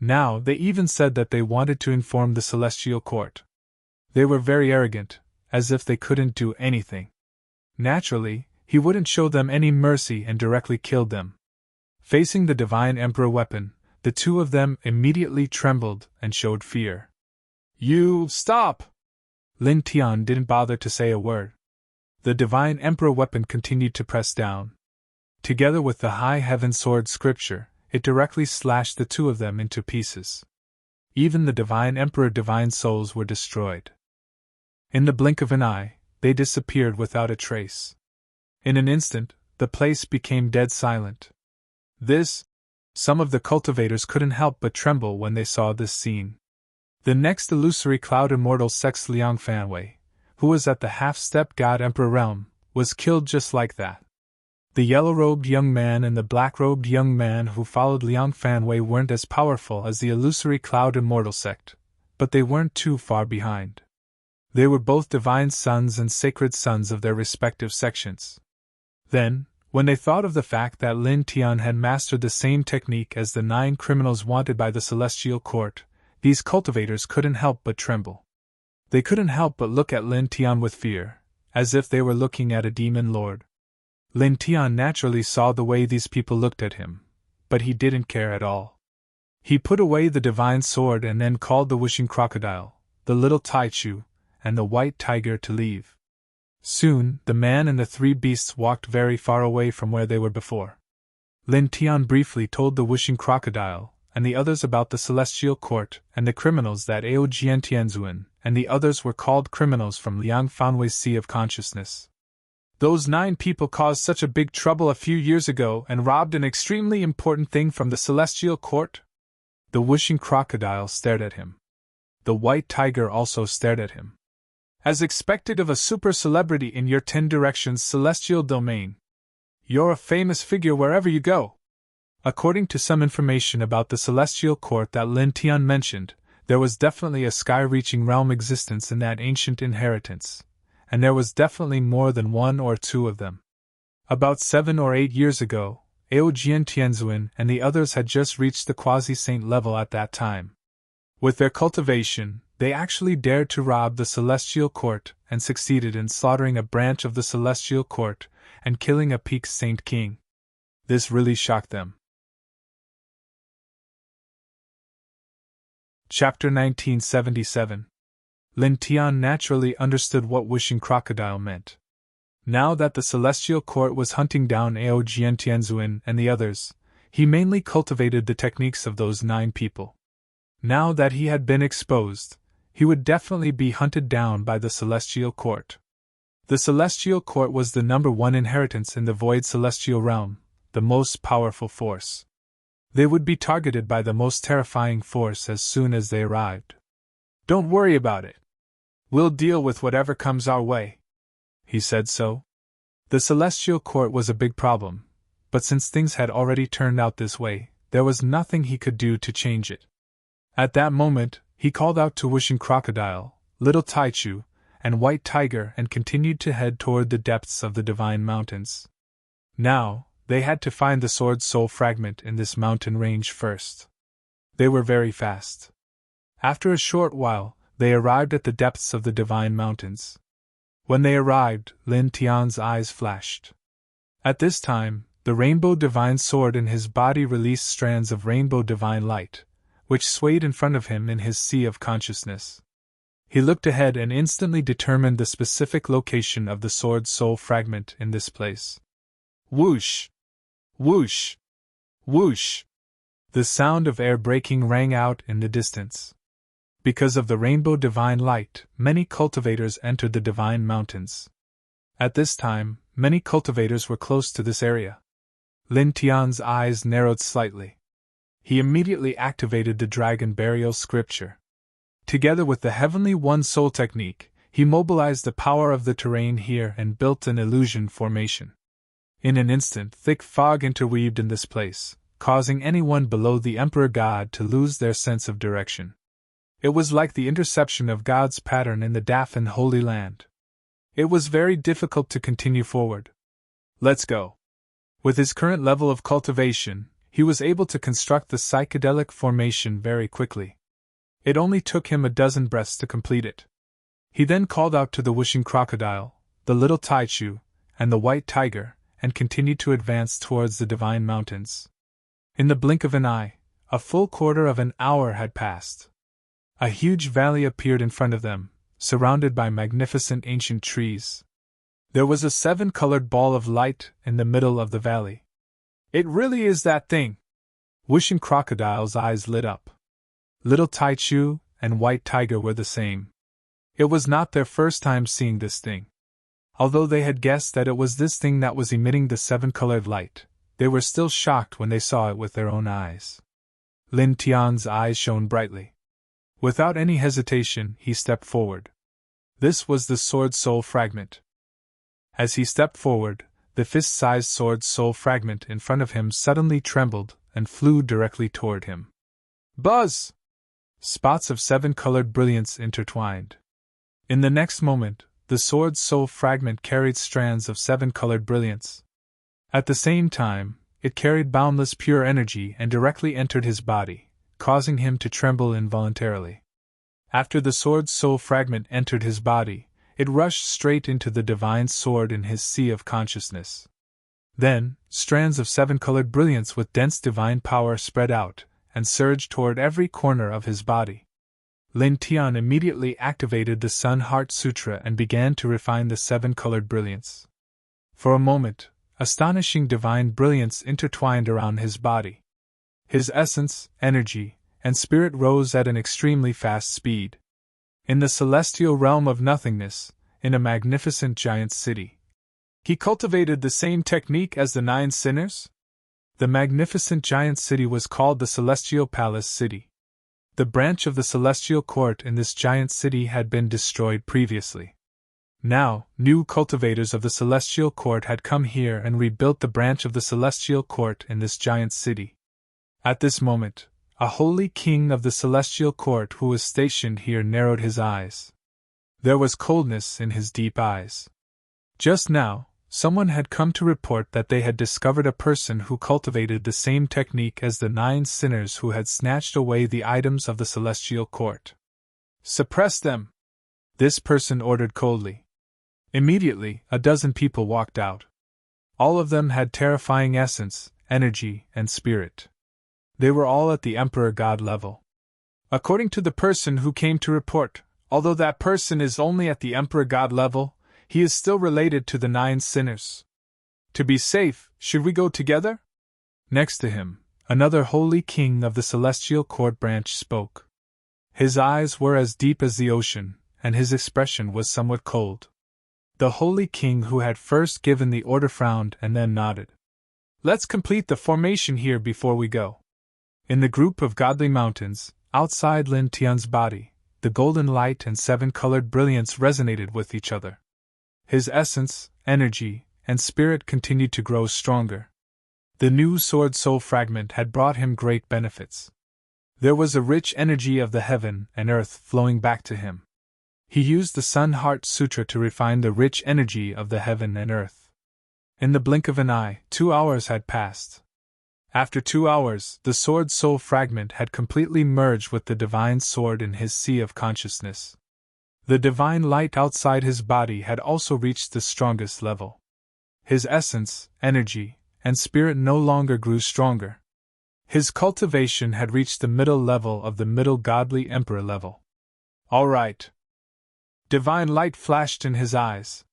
Now they even said that they wanted to inform the Celestial Court. They were very arrogant, as if they couldn't do anything. Naturally, he wouldn't show them any mercy and directly killed them. Facing the Divine Emperor weapon, the 2 of them immediately trembled and showed fear. You stop! Lin Tian didn't bother to say a word. The Divine Emperor weapon continued to press down. Together with the High Heaven Sword scripture, it directly slashed the 2 of them into pieces. Even the Divine Emperor Divine Souls were destroyed. In the blink of an eye, they disappeared without a trace. In an instant, the place became dead silent. Some of the cultivators couldn't help but tremble when they saw this scene. The next illusory Cloud Immortal sect's Liang Fanwei, who was at the half-step god Emperor realm, was killed just like that. The yellow-robed young man and the black-robed young man who followed Liang Fanwei weren't as powerful as the illusory Cloud Immortal sect, but they weren't too far behind. They were both divine sons and sacred sons of their respective sections. Then, when they thought of the fact that Lin Tian had mastered the same technique as the 9 criminals wanted by the Celestial Court, these cultivators couldn't help but tremble. They couldn't help but look at Lin Tian with fear, as if they were looking at a demon lord. Lin Tian naturally saw the way these people looked at him, but he didn't care at all. He put away the divine sword and then called the wishing crocodile, the little Taichu, and the white tiger to leave. Soon, the man and the 3 beasts walked very far away from where they were before. Lin Tian briefly told the wishing crocodile and the others about the Celestial Court and the criminals that Aojian Tianzuan and the others were called criminals from Liang Fanwei's Sea of Consciousness. Those 9 people caused such a big trouble a few years ago and robbed an extremely important thing from the Celestial Court? The wishing crocodile stared at him. The white tiger also stared at him. As expected of a super celebrity in your 10 Directions celestial domain. You're a famous figure wherever you go. According to some information about the Celestial Court that Lin Tian mentioned, there was definitely a sky-reaching realm existence in that ancient inheritance, and there was definitely more than 1 or 2 of them. About 7 or 8 years ago, Aojian Tianzuan and the others had just reached the quasi-saint level at that time. With their cultivation, they actually dared to rob the Celestial Court and succeeded in slaughtering a branch of the Celestial Court and killing a peak saint king. This really shocked them. Chapter 1977. Lin Tian naturally understood what wishing crocodile meant. Now that the Celestial Court was hunting down Aojian Tianzuan and the others, he mainly cultivated the techniques of those 9 people. Now that he had been exposed, he would definitely be hunted down by the Celestial Court. The Celestial Court was the number 1 inheritance in the Void Celestial Realm, the most powerful force. They would be targeted by the most terrifying force as soon as they arrived. Don't worry about it. We'll deal with whatever comes our way. He said so. The Celestial Court was a big problem, but since things had already turned out this way, there was nothing he could do to change it. At that moment, he called out to Wishing Crocodile, Little Taichu, and White Tiger and continued to head toward the depths of the Divine Mountains. Now, they had to find the Sword Soul fragment in this mountain range first. They were very fast. After a short while, they arrived at the depths of the Divine Mountains. When they arrived, Lin Tian's eyes flashed. At this time, the Rainbow Divine Sword in his body released strands of Rainbow Divine Light, which swayed in front of him in his sea of consciousness. He looked ahead and instantly determined the specific location of the Sword Soul fragment in this place. Whoosh! Whoosh! Whoosh! The sound of air breaking rang out in the distance. Because of the Rainbow Divine Light, many cultivators entered the Divine Mountains. At this time, many cultivators were close to this area. Lin Tian's eyes narrowed slightly. He immediately activated the Dragon Burial Scripture. Together with the Heavenly One Soul technique, he mobilized the power of the terrain here and built an illusion formation. In an instant, thick fog interweaved in this place, causing anyone below the Emperor God to lose their sense of direction. It was like the interception of God's pattern in the Dafan Holy Land. It was very difficult to continue forward. Let's go. With his current level of cultivation, he was able to construct the psychedelic formation very quickly. It only took him a dozen breaths to complete it. He then called out to the Wishing Crocodile, the Little Taichu, and the White Tiger, and continued to advance towards the Divine Mountains. In the blink of an eye, a full quarter of an hour had passed. A huge valley appeared in front of them, surrounded by magnificent ancient trees. There was a 7-colored ball of light in the middle of the valley. It really is that thing! Wishing Crocodile's eyes lit up. Little Taichu and White Tiger were the same. It was not their first time seeing this thing. Although they had guessed that it was this thing that was emitting the 7-colored light, they were still shocked when they saw it with their own eyes. Lin Tian's eyes shone brightly. Without any hesitation, he stepped forward. This was the Sword Soul fragment. As he stepped forward, the fist-sized sword soul fragment in front of him suddenly trembled and flew directly toward him. Buzz! Spots of seven-colored brilliance intertwined. In the next moment, the sword's soul fragment carried strands of seven-colored brilliance. At the same time, it carried boundless pure energy and directly entered his body, causing him to tremble involuntarily. After the sword's soul fragment entered his body, it rushed straight into the divine sword in his sea of consciousness. Then, strands of seven-colored brilliance with dense divine power spread out and surged toward every corner of his body. Lin Tian immediately activated the Sun Heart Sutra and began to refine the seven-colored brilliance. For a moment, astonishing divine brilliance intertwined around his body. His essence, energy, and spirit rose at an extremely fast speed. In the celestial realm of nothingness, in a magnificent giant city, he cultivated the same technique as the 9 sinners? The magnificent giant city was called the Celestial Palace City. The branch of the Celestial Court in this giant city had been destroyed previously. Now, new cultivators of the Celestial Court had come here and rebuilt the branch of the Celestial Court in this giant city. At this moment, a holy king of the Celestial Court who was stationed here narrowed his eyes. There was coldness in his deep eyes. Just now, someone had come to report that they had discovered a person who cultivated the same technique as the 9 sinners who had snatched away the items of the Celestial Court. Suppress them! This person ordered coldly. Immediately, a dozen people walked out. All of them had terrifying essence, energy, and spirit. They were all at the Emperor God level. According to the person who came to report, although that person is only at the Emperor God level, he is still related to the 9 sinners. To be safe, should we go together? Next to him, another holy king of the Celestial Court branch spoke. His eyes were as deep as the ocean, and his expression was somewhat cold. The holy king who had first given the order frowned and then nodded. Let's complete the formation here before we go. In the group of godly mountains, outside Lin Tian's body, the golden light and seven-colored brilliance resonated with each other. His essence, energy, and spirit continued to grow stronger. The new sword soul fragment had brought him great benefits. There was a rich energy of the heaven and earth flowing back to him. He used the Sun Heart Sutra to refine the rich energy of the heaven and earth. In the blink of an eye, 2 hours had passed. After 2 hours, the sword soul fragment had completely merged with the divine sword in his sea of consciousness. The divine light outside his body had also reached the strongest level. His essence, energy, and spirit no longer grew stronger. His cultivation had reached the middle level of the middle godly emperor level. All right. Divine light flashed in his eyes.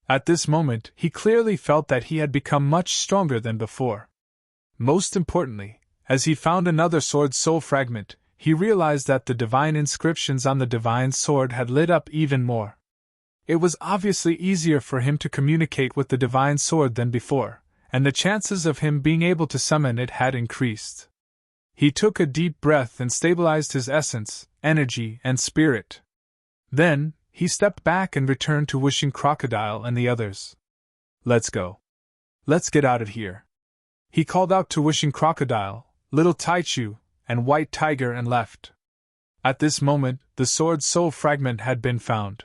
At this moment, he clearly felt that he had become much stronger than before. Most importantly, as he found another sword soul fragment, he realized that the divine inscriptions on the divine sword had lit up even more. It was obviously easier for him to communicate with the divine sword than before, and the chances of him being able to summon it had increased. He took a deep breath and stabilized his essence, energy, and spirit. Then, he stepped back and returned to Wishing Crocodile and the others. Let's go. Let's get out of here. He called out to Wishing Crocodile, Little Taichu, and White Tiger and left. At this moment, the sword soul fragment had been found.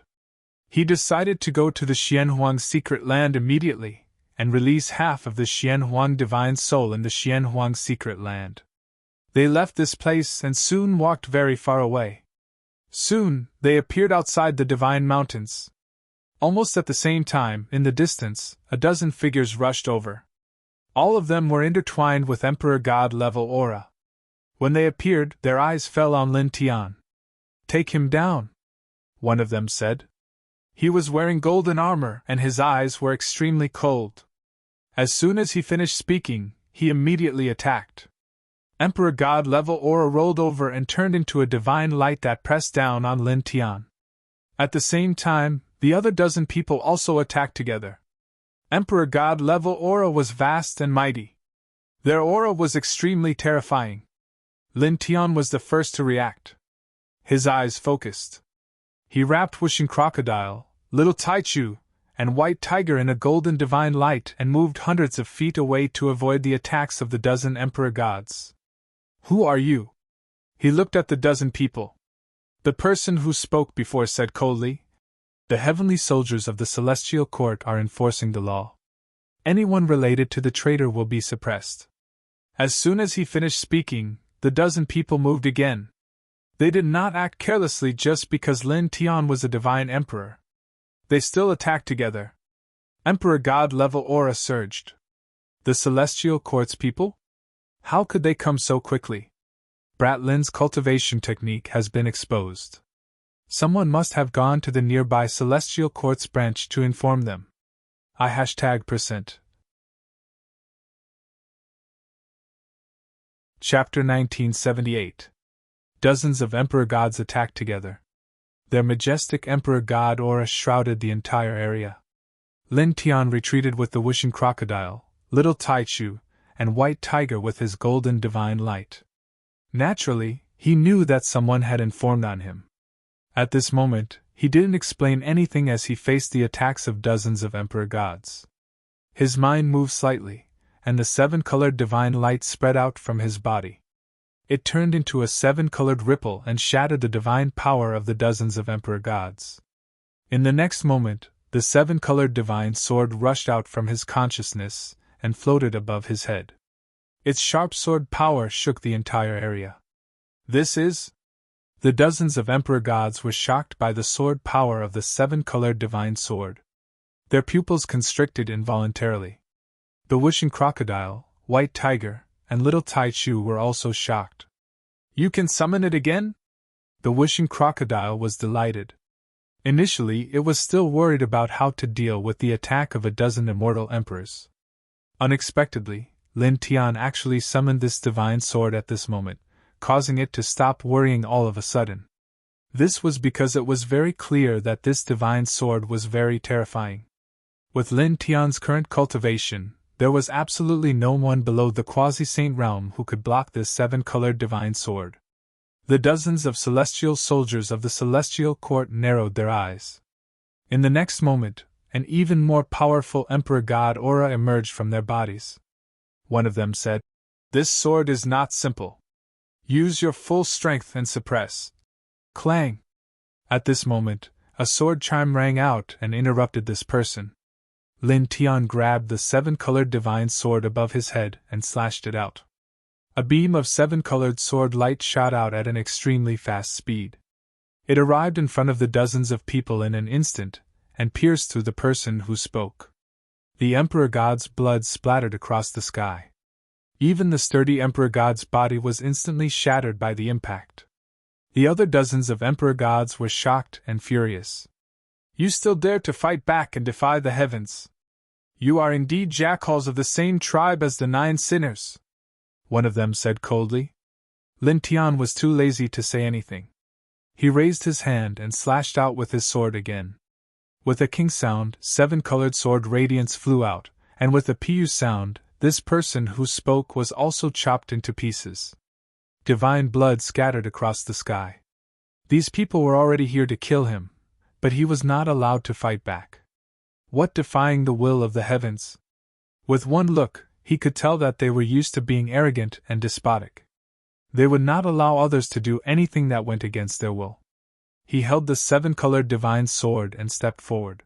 He decided to go to the Xianhuang secret land immediately, and release half of the Xianhuang divine soul in the Xianhuang secret land. They left this place and soon walked very far away. Soon, they appeared outside the divine mountains. Almost at the same time, in the distance, a dozen figures rushed over. All of them were intertwined with Emperor God-level aura. When they appeared, their eyes fell on Lin Tian. Take him down, one of them said. He was wearing golden armor and his eyes were extremely cold. As soon as he finished speaking, he immediately attacked. Emperor God-level aura rolled over and turned into a divine light that pressed down on Lin Tian. At the same time, the other dozen people also attacked together. Emperor God-level aura was vast and mighty. Their aura was extremely terrifying. Lin Tian was the first to react. His eyes focused. He wrapped Wishing Crocodile, Little Taichu, and white tiger in a golden divine light and moved hundreds of feet away to avoid the attacks of the dozen emperor gods. Who are you? He looked at the dozen people. The person who spoke before said coldly, the heavenly soldiers of the celestial court are enforcing the law. Anyone related to the traitor will be suppressed. As soon as he finished speaking, the dozen people moved again. They did not act carelessly just because Lin Tian was a divine emperor. They still attacked together. Emperor God-level aura surged. The celestial court's people? How could they come so quickly? Brat Lin's cultivation technique has been exposed. Someone must have gone to the nearby celestial court's branch to inform them. %. Chapter 1978. Dozens of emperor gods attacked together. Their majestic emperor god aura shrouded the entire area. Lin Tian retreated with the wishing crocodile, little Taichu, and white tiger with his golden divine light. Naturally, he knew that someone had informed on him. At this moment, he didn't explain anything as he faced the attacks of dozens of emperor gods. His mind moved slightly, and the seven-colored divine light spread out from his body. It turned into a seven-colored ripple and shattered the divine power of the dozens of emperor gods. In the next moment, the seven-colored divine sword rushed out from his consciousness and floated above his head. Its sharp sword power shook the entire area. This is... The dozens of emperor gods were shocked by the sword power of the seven-colored divine sword. Their pupils constricted involuntarily. The wishing crocodile, white tiger, and little Taichu were also shocked. You can summon it again? The wishing crocodile was delighted. Initially, it was still worried about how to deal with the attack of a dozen immortal emperors. Unexpectedly, Lin Tian actually summoned this divine sword at this moment, causing it to stop worrying all of a sudden. This was because it was very clear that this divine sword was very terrifying. With Lin Tian's current cultivation, there was absolutely no one below the quasi-saint realm who could block this seven-colored divine sword. The dozens of celestial soldiers of the celestial court narrowed their eyes. In the next moment, an even more powerful emperor god aura emerged from their bodies. One of them said, "This sword is not simple. Use your full strength and suppress." Clang! At this moment, a sword chime rang out and interrupted this person. Lin Tian grabbed the seven-colored divine sword above his head and slashed it out. A beam of seven-colored sword light shot out at an extremely fast speed. It arrived in front of the dozens of people in an instant, and pierced through the person who spoke. The emperor god's blood splattered across the sky. Even the sturdy emperor god's body was instantly shattered by the impact. The other dozens of emperor gods were shocked and furious. You still dare to fight back and defy the heavens? You are indeed jackals of the same tribe as the 9 sinners, one of them said coldly. Lin Tian was too lazy to say anything. He raised his hand and slashed out with his sword again. With a king sound, seven-colored sword radiance flew out, and with a piu sound, this person who spoke was also chopped into pieces. Divine blood scattered across the sky. These people were already here to kill him, but he was not allowed to fight back. What defying the will of the heavens? With one look, he could tell that they were used to being arrogant and despotic. They would not allow others to do anything that went against their will. He held the seven-colored divine sword and stepped forward.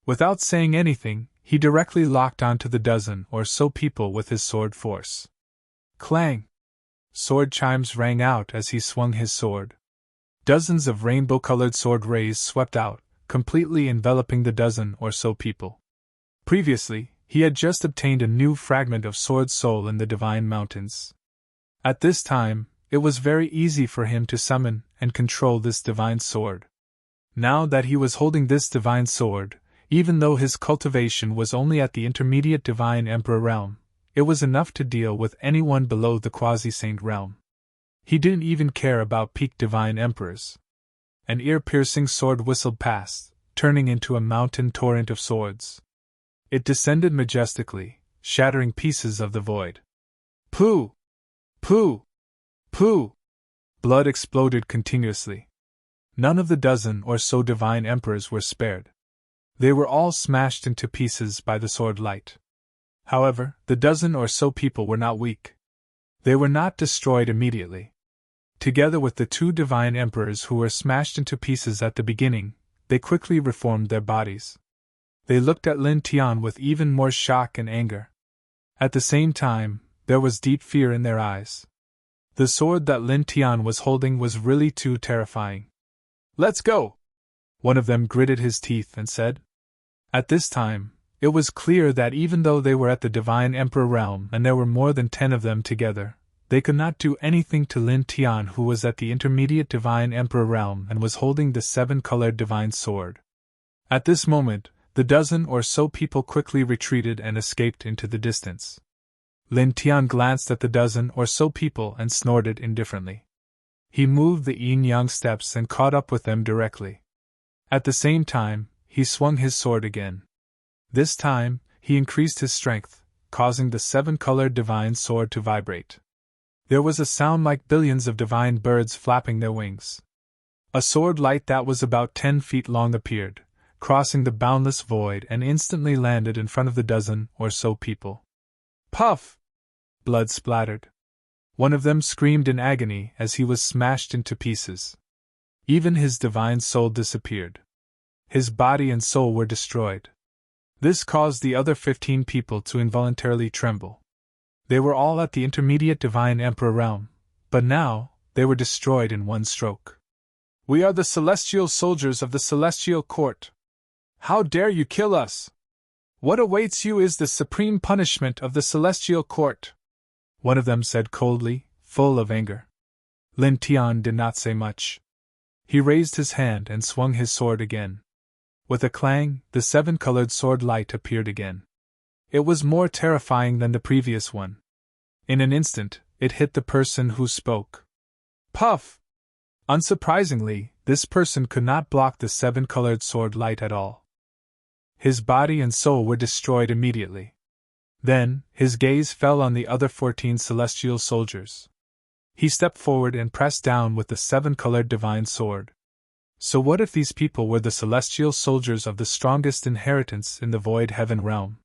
Without saying anything, he directly locked onto the dozen or so people with his sword force. Clang! Sword chimes rang out as he swung his sword. Dozens of rainbow-colored sword rays swept out, completely enveloping the dozen or so people. Previously, he had just obtained a new fragment of sword soul in the divine mountains. At this time, it was very easy for him to summon and control this divine sword. Now that he was holding this divine sword, even though his cultivation was only at the intermediate divine emperor realm, it was enough to deal with anyone below the quasi-saint realm. He didn't even care about peak divine emperors. An ear-piercing sword whistled past, turning into a mountain torrent of swords. It descended majestically, shattering pieces of the void. Pooh! Pooh! Pooh! Blood exploded continuously. None of the dozen or so divine emperors were spared. They were all smashed into pieces by the sword light. However, the dozen or so people were not weak. They were not destroyed immediately. Together with the two divine emperors who were smashed into pieces at the beginning, they quickly reformed their bodies. They looked at Lin Tian with even more shock and anger. At the same time, there was deep fear in their eyes. The sword that Lin Tian was holding was really too terrifying. "Let's go!" One of them gritted his teeth and said. At this time, it was clear that even though they were at the Divine Emperor realm and there were more than 10 of them together, they could not do anything to Lin Tian, who was at the intermediate Divine Emperor realm and was holding the 7-colored divine sword. At this moment, the dozen or so people quickly retreated and escaped into the distance. Lin Tian glanced at the dozen or so people and snorted indifferently. He moved the yin-yang steps and caught up with them directly. At the same time, he swung his sword again. This time, he increased his strength, causing the 7-colored divine sword to vibrate. There was a sound like billions of divine birds flapping their wings. A sword light that was about 10 feet long appeared, crossing the boundless void, and instantly landed in front of the dozen or so people. Puff! Blood splattered. One of them screamed in agony as he was smashed into pieces. Even his divine soul disappeared. His body and soul were destroyed. This caused the other 15 people to involuntarily tremble. They were all at the intermediate Divine Emperor realm, but now, they were destroyed in one stroke. "We are the celestial soldiers of the celestial court. How dare you kill us? What awaits you is the supreme punishment of the celestial court," one of them said coldly, full of anger. Lin Tian did not say much. He raised his hand and swung his sword again. With a clang, the 7-colored sword light appeared again. It was more terrifying than the previous one. In an instant, it hit the person who spoke. Puff! Unsurprisingly, this person could not block the 7-colored sword light at all. His body and soul were destroyed immediately. Then, his gaze fell on the other 14 celestial soldiers. He stepped forward and pressed down with the 7-colored divine sword. So what if these people were the celestial soldiers of the strongest inheritance in the void heaven realm?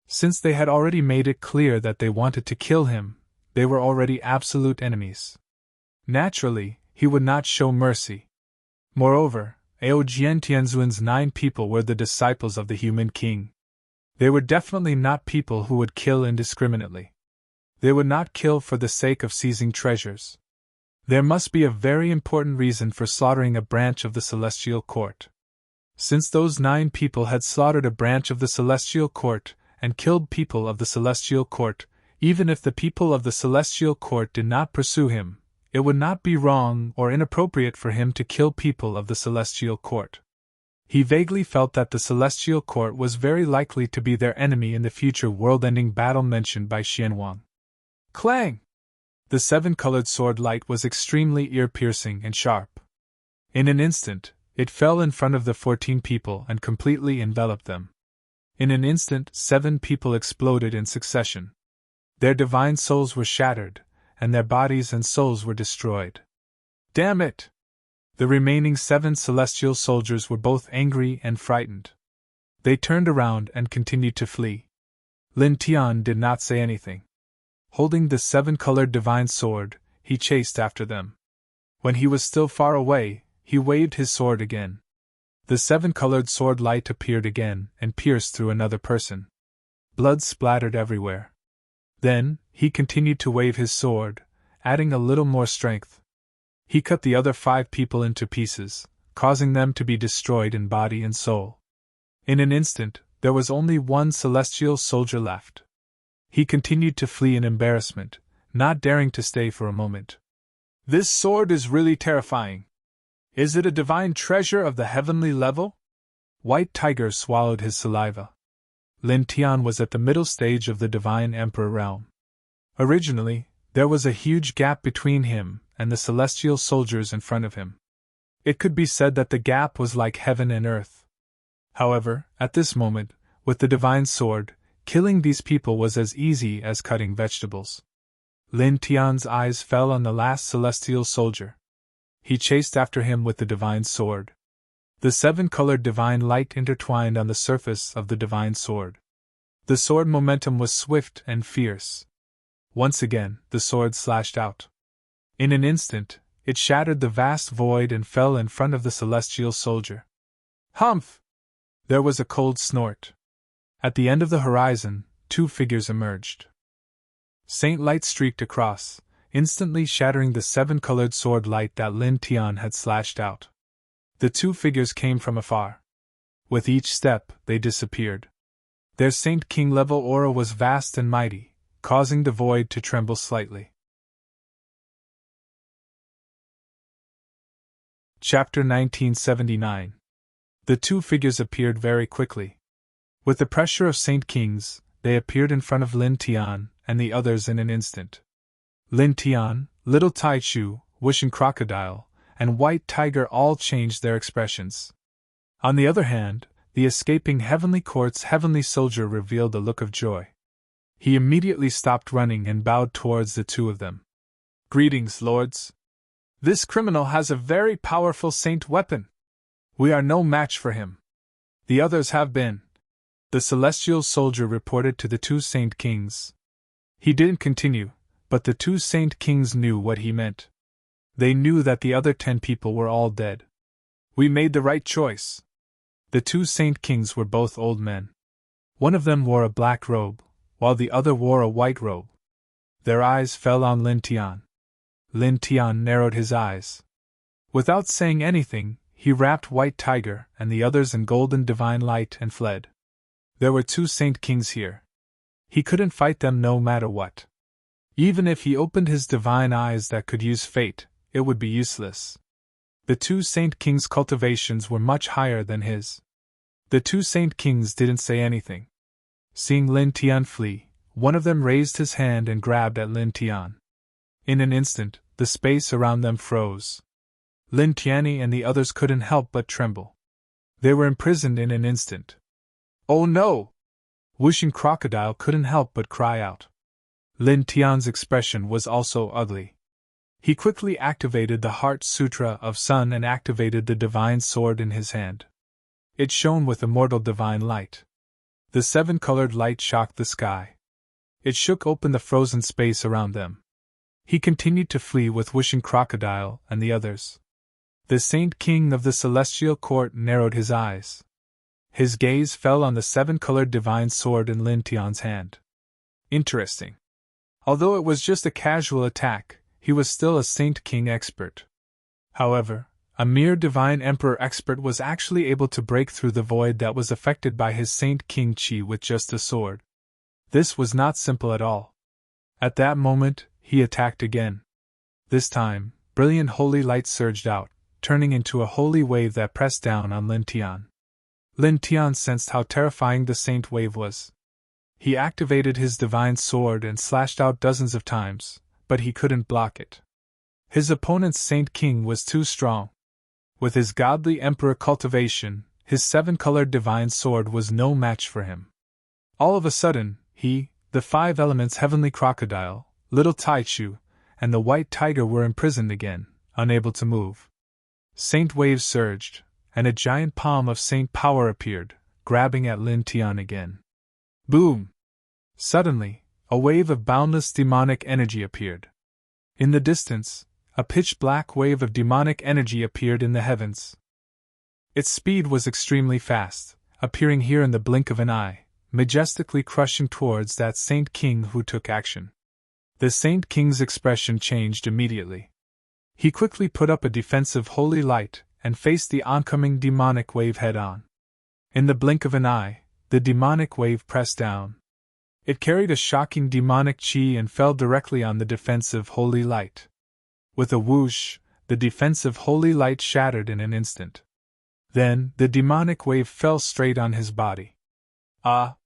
Since they had already made it clear that they wanted to kill him, they were already absolute enemies. Naturally, he would not show mercy. Moreover, Ao Jian Tianzuan's 9 people were the disciples of the human king. They were definitely not people who would kill indiscriminately. They would not kill for the sake of seizing treasures. There must be a very important reason for slaughtering a branch of the celestial court. Since those 9 people had slaughtered a branch of the celestial court and killed people of the celestial court, even if the people of the celestial court did not pursue him, it would not be wrong or inappropriate for him to kill people of the celestial court. He vaguely felt that the celestial court was very likely to be their enemy in the future world-ending battle mentioned by Xianwang. Clang! The 7-colored sword light was extremely ear-piercing and sharp. In an instant, it fell in front of the 14 people and completely enveloped them. In an instant, 7 people exploded in succession. Their divine souls were shattered, and their bodies and souls were destroyed. Damn it! The remaining 7 celestial soldiers were both angry and frightened. They turned around and continued to flee. Lin Tian did not say anything. Holding the 7-colored divine sword, he chased after them. When he was still far away, he waved his sword again. The 7-colored sword light appeared again and pierced through another person. Blood splattered everywhere. Then, he continued to wave his sword, adding a little more strength. He cut the other 5 people into pieces, causing them to be destroyed in body and soul. In an instant, there was only 1 celestial soldier left. He continued to flee in embarrassment, not daring to stay for a moment. This sword is really terrifying. Is it a divine treasure of the heavenly level? White Tiger swallowed his saliva. Lin Tian was at the middle stage of the Divine Emperor realm. Originally, there was a huge gap between him and the celestial soldiers in front of him. It could be said that the gap was like heaven and earth. However, at this moment, with the divine sword, killing these people was as easy as cutting vegetables. Lin Tian's eyes fell on the last celestial soldier. He chased after him with the divine sword. The seven-colored divine light intertwined on the surface of the divine sword. The sword momentum was swift and fierce. Once again, the sword slashed out. In an instant, it shattered the vast void and fell in front of the celestial soldier. Humph! There was a cold snort. At the end of the horizon, two figures emerged. Saint Light streaked across, instantly shattering the seven-colored sword light that Lin Tian had slashed out. The two figures came from afar. With each step, they disappeared. Their Saint King-level aura was vast and mighty, causing the void to tremble slightly. Chapter 1979. The two figures appeared very quickly. With the pressure of Saint Kings, they appeared in front of Lin Tian and the others in an instant. Lin Tian, Little Tai Chu, Wishing Crocodile, and White Tiger all changed their expressions. On the other hand, the escaping Heavenly Court's heavenly soldier revealed a look of joy. He immediately stopped running and bowed towards the two of them. Greetings, lords. This criminal has a very powerful saint weapon. We are no match for him. The others have been. The celestial soldier reported to the two Saint Kings. He didn't continue, but the two Saint Kings knew what he meant. They knew that the other 10 people were all dead. We made the right choice. The two Saint Kings were both old men. One of them wore a black robe, while the other wore a white robe. Their eyes fell on Lin Tian. Lin Tian narrowed his eyes. Without saying anything, he wrapped White Tiger and the others in golden divine light and fled. There were two Saint Kings here. He couldn't fight them no matter what. Even if he opened his divine eyes that could use fate, it would be useless. The two Saint Kings' cultivations were much higher than his. The two Saint Kings didn't say anything. Seeing Lin Tian flee, one of them raised his hand and grabbed at Lin Tian. In an instant, the space around them froze. Lin Tianyi and the others couldn't help but tremble. They were imprisoned in an instant. Oh no! Wishing Crocodile couldn't help but cry out. Lin Tian's expression was also ugly. He quickly activated the Heart Sutra of Sun and activated the divine sword in his hand. It shone with immortal divine light. The seven-colored light shocked the sky. It shook open the frozen space around them. He continued to flee with Wishing Crocodile and the others. The Saint King of the Celestial Court narrowed his eyes. His gaze fell on the seven-colored divine sword in Lin Tian's hand. Interesting. Although it was just a casual attack, he was still a Saint King expert. However, a mere divine emperor expert was actually able to break through the void that was affected by his Saint King chi with just a sword. This was not simple at all. At that moment, he attacked again. This time, brilliant holy light surged out, turning into a holy wave that pressed down on Lin Tian. Lin Tian sensed how terrifying the saint wave was. He activated his divine sword and slashed out dozens of times, but he couldn't block it. His opponent's Saint King was too strong. With his godly emperor cultivation, his seven-colored divine sword was no match for him. All of a sudden, he, the 5 elements Heavenly Crocodile, Little Tai Chu, and the White Tiger were imprisoned again, unable to move. Saint waves surged, and a giant palm of Saint Power appeared, grabbing at Lin Tian again. Boom! Suddenly, a wave of boundless demonic energy appeared. In the distance, a pitch-black wave of demonic energy appeared in the heavens. Its speed was extremely fast, appearing here in the blink of an eye, majestically crushing towards that Saint King who took action. The Saint King's expression changed immediately. He quickly put up a defensive holy light and faced the oncoming demonic wave head-on. In the blink of an eye, the demonic wave pressed down. It carried a shocking demonic chi and fell directly on the defensive holy light. With a whoosh, the defensive holy light shattered in an instant. Then, the demonic wave fell straight on his body. Ah!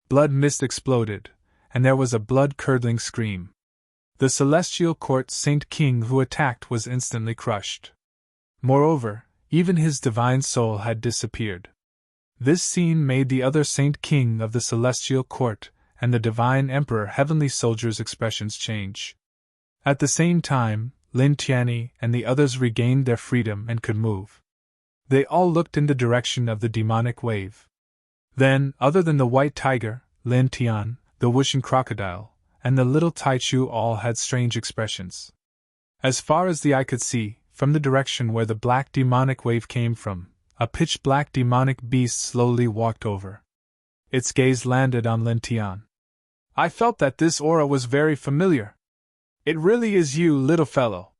Blood mist exploded, and there was a blood-curdling scream. The Celestial Court Saint King who attacked was instantly crushed. Moreover, even his divine soul had disappeared. This scene made the other Saint King of the Celestial Court and the Divine Emperor Heavenly Soldier's expressions change. At the same time, Lin Tianyi and the others regained their freedom and could move. They all looked in the direction of the demonic wave. Then, other than the white tiger, Lin Tian, the whooshing crocodile, and the little Taichu, all had strange expressions. As far as the eye could see, from the direction where the black demonic wave came from, a pitch-black demonic beast slowly walked over. Its gaze landed on Lin Tian. I felt that this aura was very familiar. It really is you, little fellow.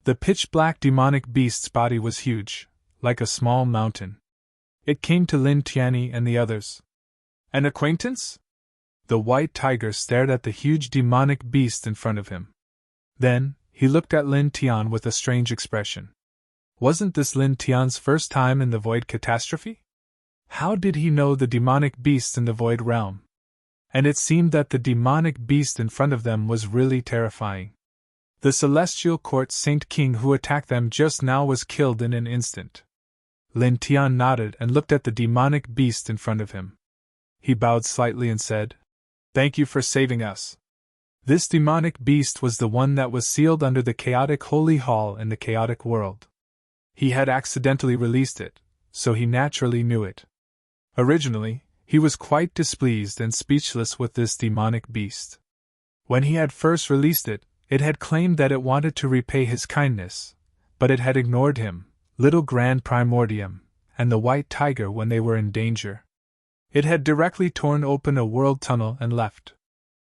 The pitch-black demonic beast's body was huge, like a small mountain. It came to Lin Tianyi and the others. An acquaintance? The white tiger stared at the huge demonic beast in front of him. Then, he looked at Lin Tian with a strange expression. Wasn't this Lin Tian's first time in the void catastrophe? How did he know the demonic beast in the void realm? And it seemed that the demonic beast in front of them was really terrifying. The celestial court Saint King who attacked them just now was killed in an instant. Lin Tian nodded and looked at the demonic beast in front of him. He bowed slightly and said, "Thank you for saving us." This demonic beast was the one that was sealed under the chaotic holy hall in the chaotic world. He had accidentally released it, so he naturally knew it. Originally, he was quite displeased and speechless with this demonic beast. When he had first released it, it had claimed that it wanted to repay his kindness, but it had ignored him, Little Grand Primordium, and the White Tiger when they were in danger. It had directly torn open a world tunnel and left.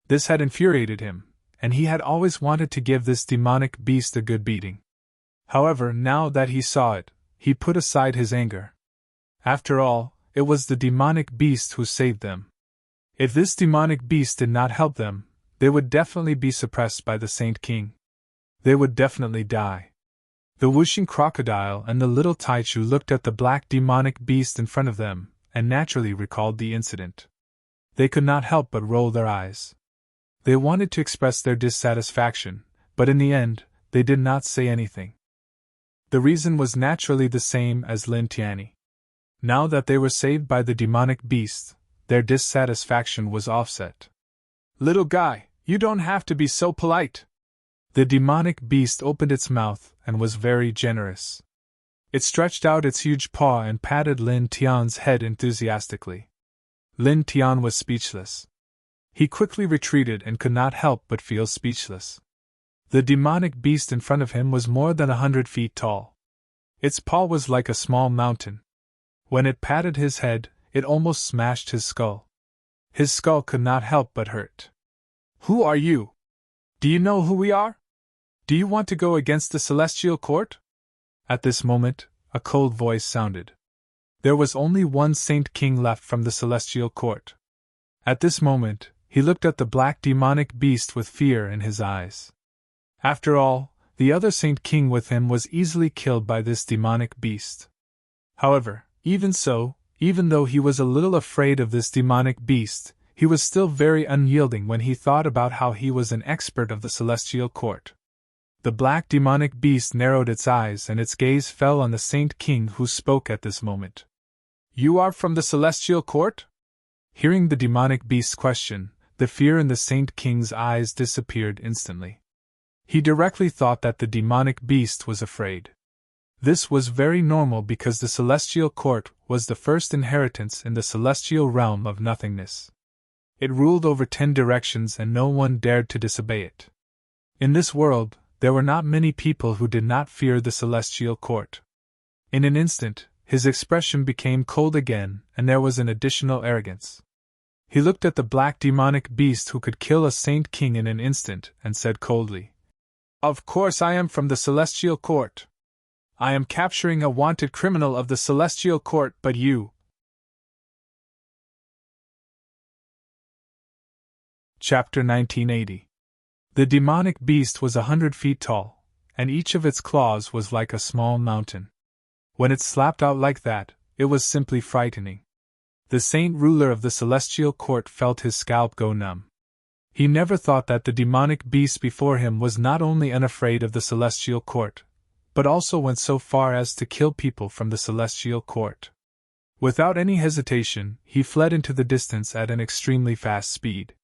This had infuriated him, and he had always wanted to give this demonic beast a good beating. However, now that he saw it, he put aside his anger. After all, it was the demonic beast who saved them. If this demonic beast did not help them, they would definitely be suppressed by the Saint King. They would definitely die. The whooshing crocodile and the little Taichu looked at the black demonic beast in front of them, and naturally recalled the incident. They could not help but roll their eyes. They wanted to express their dissatisfaction, but in the end, they did not say anything. The reason was naturally the same as Lin Tianyi. Now that they were saved by the demonic beast, their dissatisfaction was offset. "Little guy, you don't have to be so polite." The demonic beast opened its mouth and was very generous. It stretched out its huge paw and patted Lin Tian's head enthusiastically. Lin Tian was speechless. He quickly retreated and could not help but feel speechless. The demonic beast in front of him was more than 100 feet tall. Its paw was like a small mountain. When it patted his head, it almost smashed his skull. His skull could not help but hurt. "Who are you? Do you know who we are? Do you want to go against the Celestial Court?" At this moment, a cold voice sounded. There was only one Saint King left from the Celestial Court. At this moment, he looked at the black demonic beast with fear in his eyes. After all, the other Saint King with him was easily killed by this demonic beast. However, even so, even though he was a little afraid of this demonic beast, he was still very unyielding when he thought about how he was an expert of the Celestial Court. The black demonic beast narrowed its eyes and its gaze fell on the Saint King who spoke at this moment. "You are from the Celestial Court?" Hearing the demonic beast's question, the fear in the Saint King's eyes disappeared instantly. He directly thought that the demonic beast was afraid. This was very normal because the Celestial Court was the first inheritance in the celestial realm of nothingness. It ruled over 10 directions and no one dared to disobey it. In this world, there were not many people who did not fear the Celestial Court. In an instant, his expression became cold again and there was an additional arrogance. He looked at the black demonic beast who could kill a Saint King in an instant and said coldly, "Of course I am from the Celestial Court. I am capturing a wanted criminal of the Celestial Court, but you..." Chapter 1980. The demonic beast was 100 feet tall, and each of its claws was like a small mountain. When it slapped out like that, it was simply frightening. The saint ruler of the Celestial Court felt his scalp go numb. He never thought that the demonic beast before him was not only unafraid of the Celestial Court, but also went so far as to kill people from the Celestial Court. Without any hesitation, he fled into the distance at an extremely fast speed.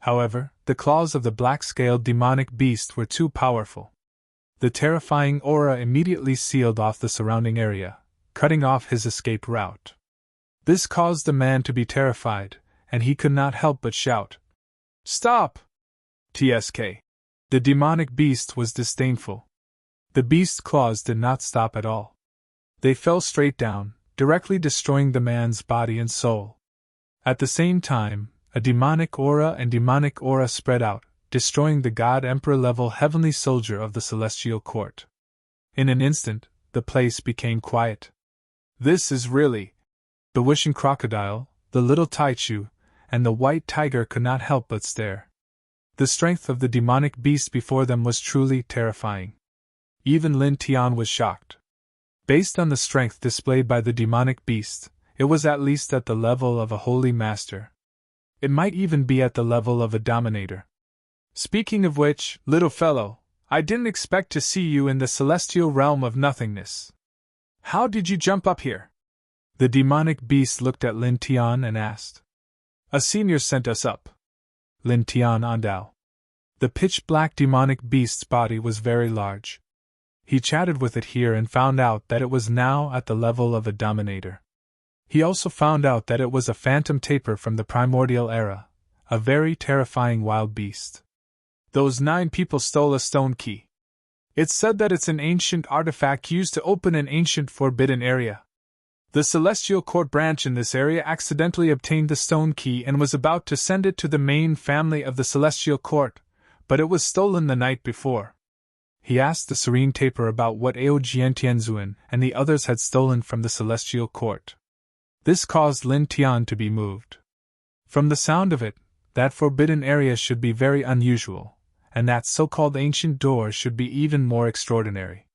However, the claws of the black-scaled demonic beast were too powerful. The terrifying aura immediately sealed off the surrounding area, cutting off his escape route. This caused the man to be terrified, and he could not help but shout, "Stop! TSK!" The demonic beast was disdainful. The beast's claws did not stop at all. They fell straight down, directly destroying the man's body and soul. At the same time, a demonic aura spread out, destroying the God-Emperor-level heavenly soldier of the celestial court. In an instant, the place became quiet. "This is really..." The wishing crocodile, the little Taichu, and the white tiger could not help but stare. The strength of the demonic beast before them was truly terrifying. Even Lin Tian was shocked. Based on the strength displayed by the demonic beast, it was at least at the level of a holy master. It might even be at the level of a dominator. "Speaking of which, little fellow, I didn't expect to see you in the celestial realm of nothingness. How did you jump up here?" The demonic beast looked at Lin Tian and asked. "A senior sent us up." Lin Tian Andao. The pitch-black demonic beast's body was very large. He chatted with it here and found out that it was now at the level of a dominator. He also found out that it was a phantom tapir from the primordial era, a very terrifying wild beast. "Those 9 people stole a stone key. It's said that it's an ancient artifact used to open an ancient forbidden area. The Celestial Court branch in this area accidentally obtained the stone key and was about to send it to the main family of the Celestial Court, but it was stolen the night before." He asked the serene tapir about what Aojiantianzuan and the others had stolen from the Celestial Court. This caused Lin Tian to be moved. From the sound of it, that forbidden area should be very unusual, and that so-called ancient door should be even more extraordinary.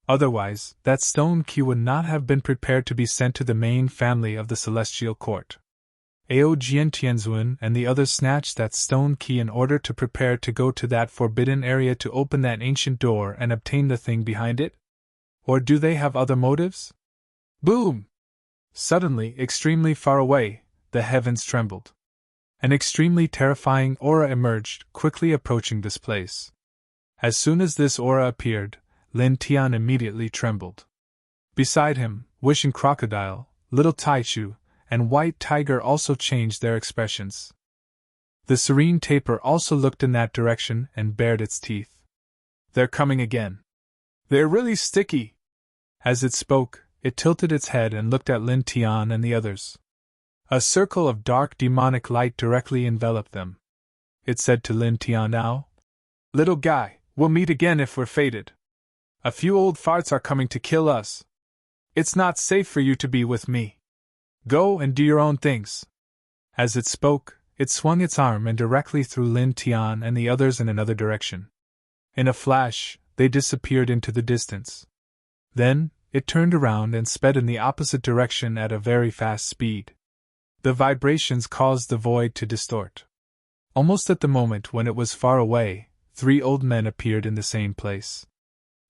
Otherwise, that stone key would not have been prepared to be sent to the main family of the Celestial Court. Aojiantianzuan and the others snatched that stone key in order to prepare to go to that forbidden area to open that ancient door and obtain the thing behind it? Or do they have other motives? Boom! Suddenly, extremely far away, the heavens trembled. An extremely terrifying aura emerged, quickly approaching this place. As soon as this aura appeared, Lin Tian immediately trembled. Beside him, Wishing Crocodile, Little Taichu, and White Tiger also changed their expressions. The serene tapir also looked in that direction and bared its teeth. "They're coming again. They're really sticky." As it spoke, it tilted its head and looked at Lin Tian and the others. A circle of dark demonic light directly enveloped them. It said to Lin Tian, "Now, little guy, we'll meet again if we're fated. A few old farts are coming to kill us. It's not safe for you to be with me. Go and do your own things." As it spoke, it swung its arm and directly threw Lin Tian and the others in another direction. In a flash, they disappeared into the distance. Then, it turned around and sped in the opposite direction at a very fast speed. The vibrations caused the void to distort. Almost at the moment when it was far away, 3 old men appeared in the same place.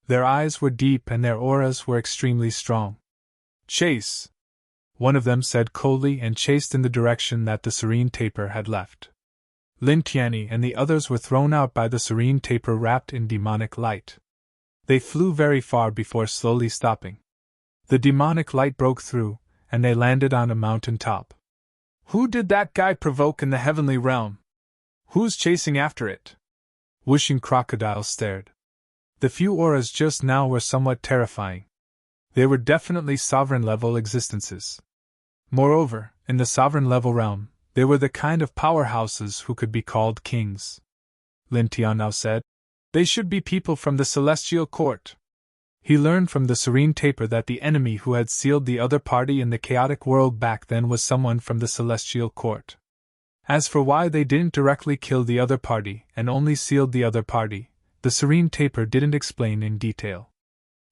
Their eyes were deep and their auras were extremely strong. "Chase!" one of them said coldly and chased in the direction that the serene tapir had left. Lin Tianyi and the others were thrown out by the serene tapir wrapped in demonic light. They flew very far before slowly stopping. The demonic light broke through, and they landed on a mountain top. "Who did that guy provoke in the heavenly realm? Who's chasing after it?" Wishing Crocodile stared. The few auras just now were somewhat terrifying. They were definitely sovereign-level existences. Moreover, in the sovereign-level realm, they were the kind of powerhouses who could be called kings. Lin Tian now said, "They should be people from the Celestial Court." He learned from the serene tapir that the enemy who had sealed the other party in the chaotic world back then was someone from the Celestial Court. As for why they didn't directly kill the other party and only sealed the other party, the serene tapir didn't explain in detail.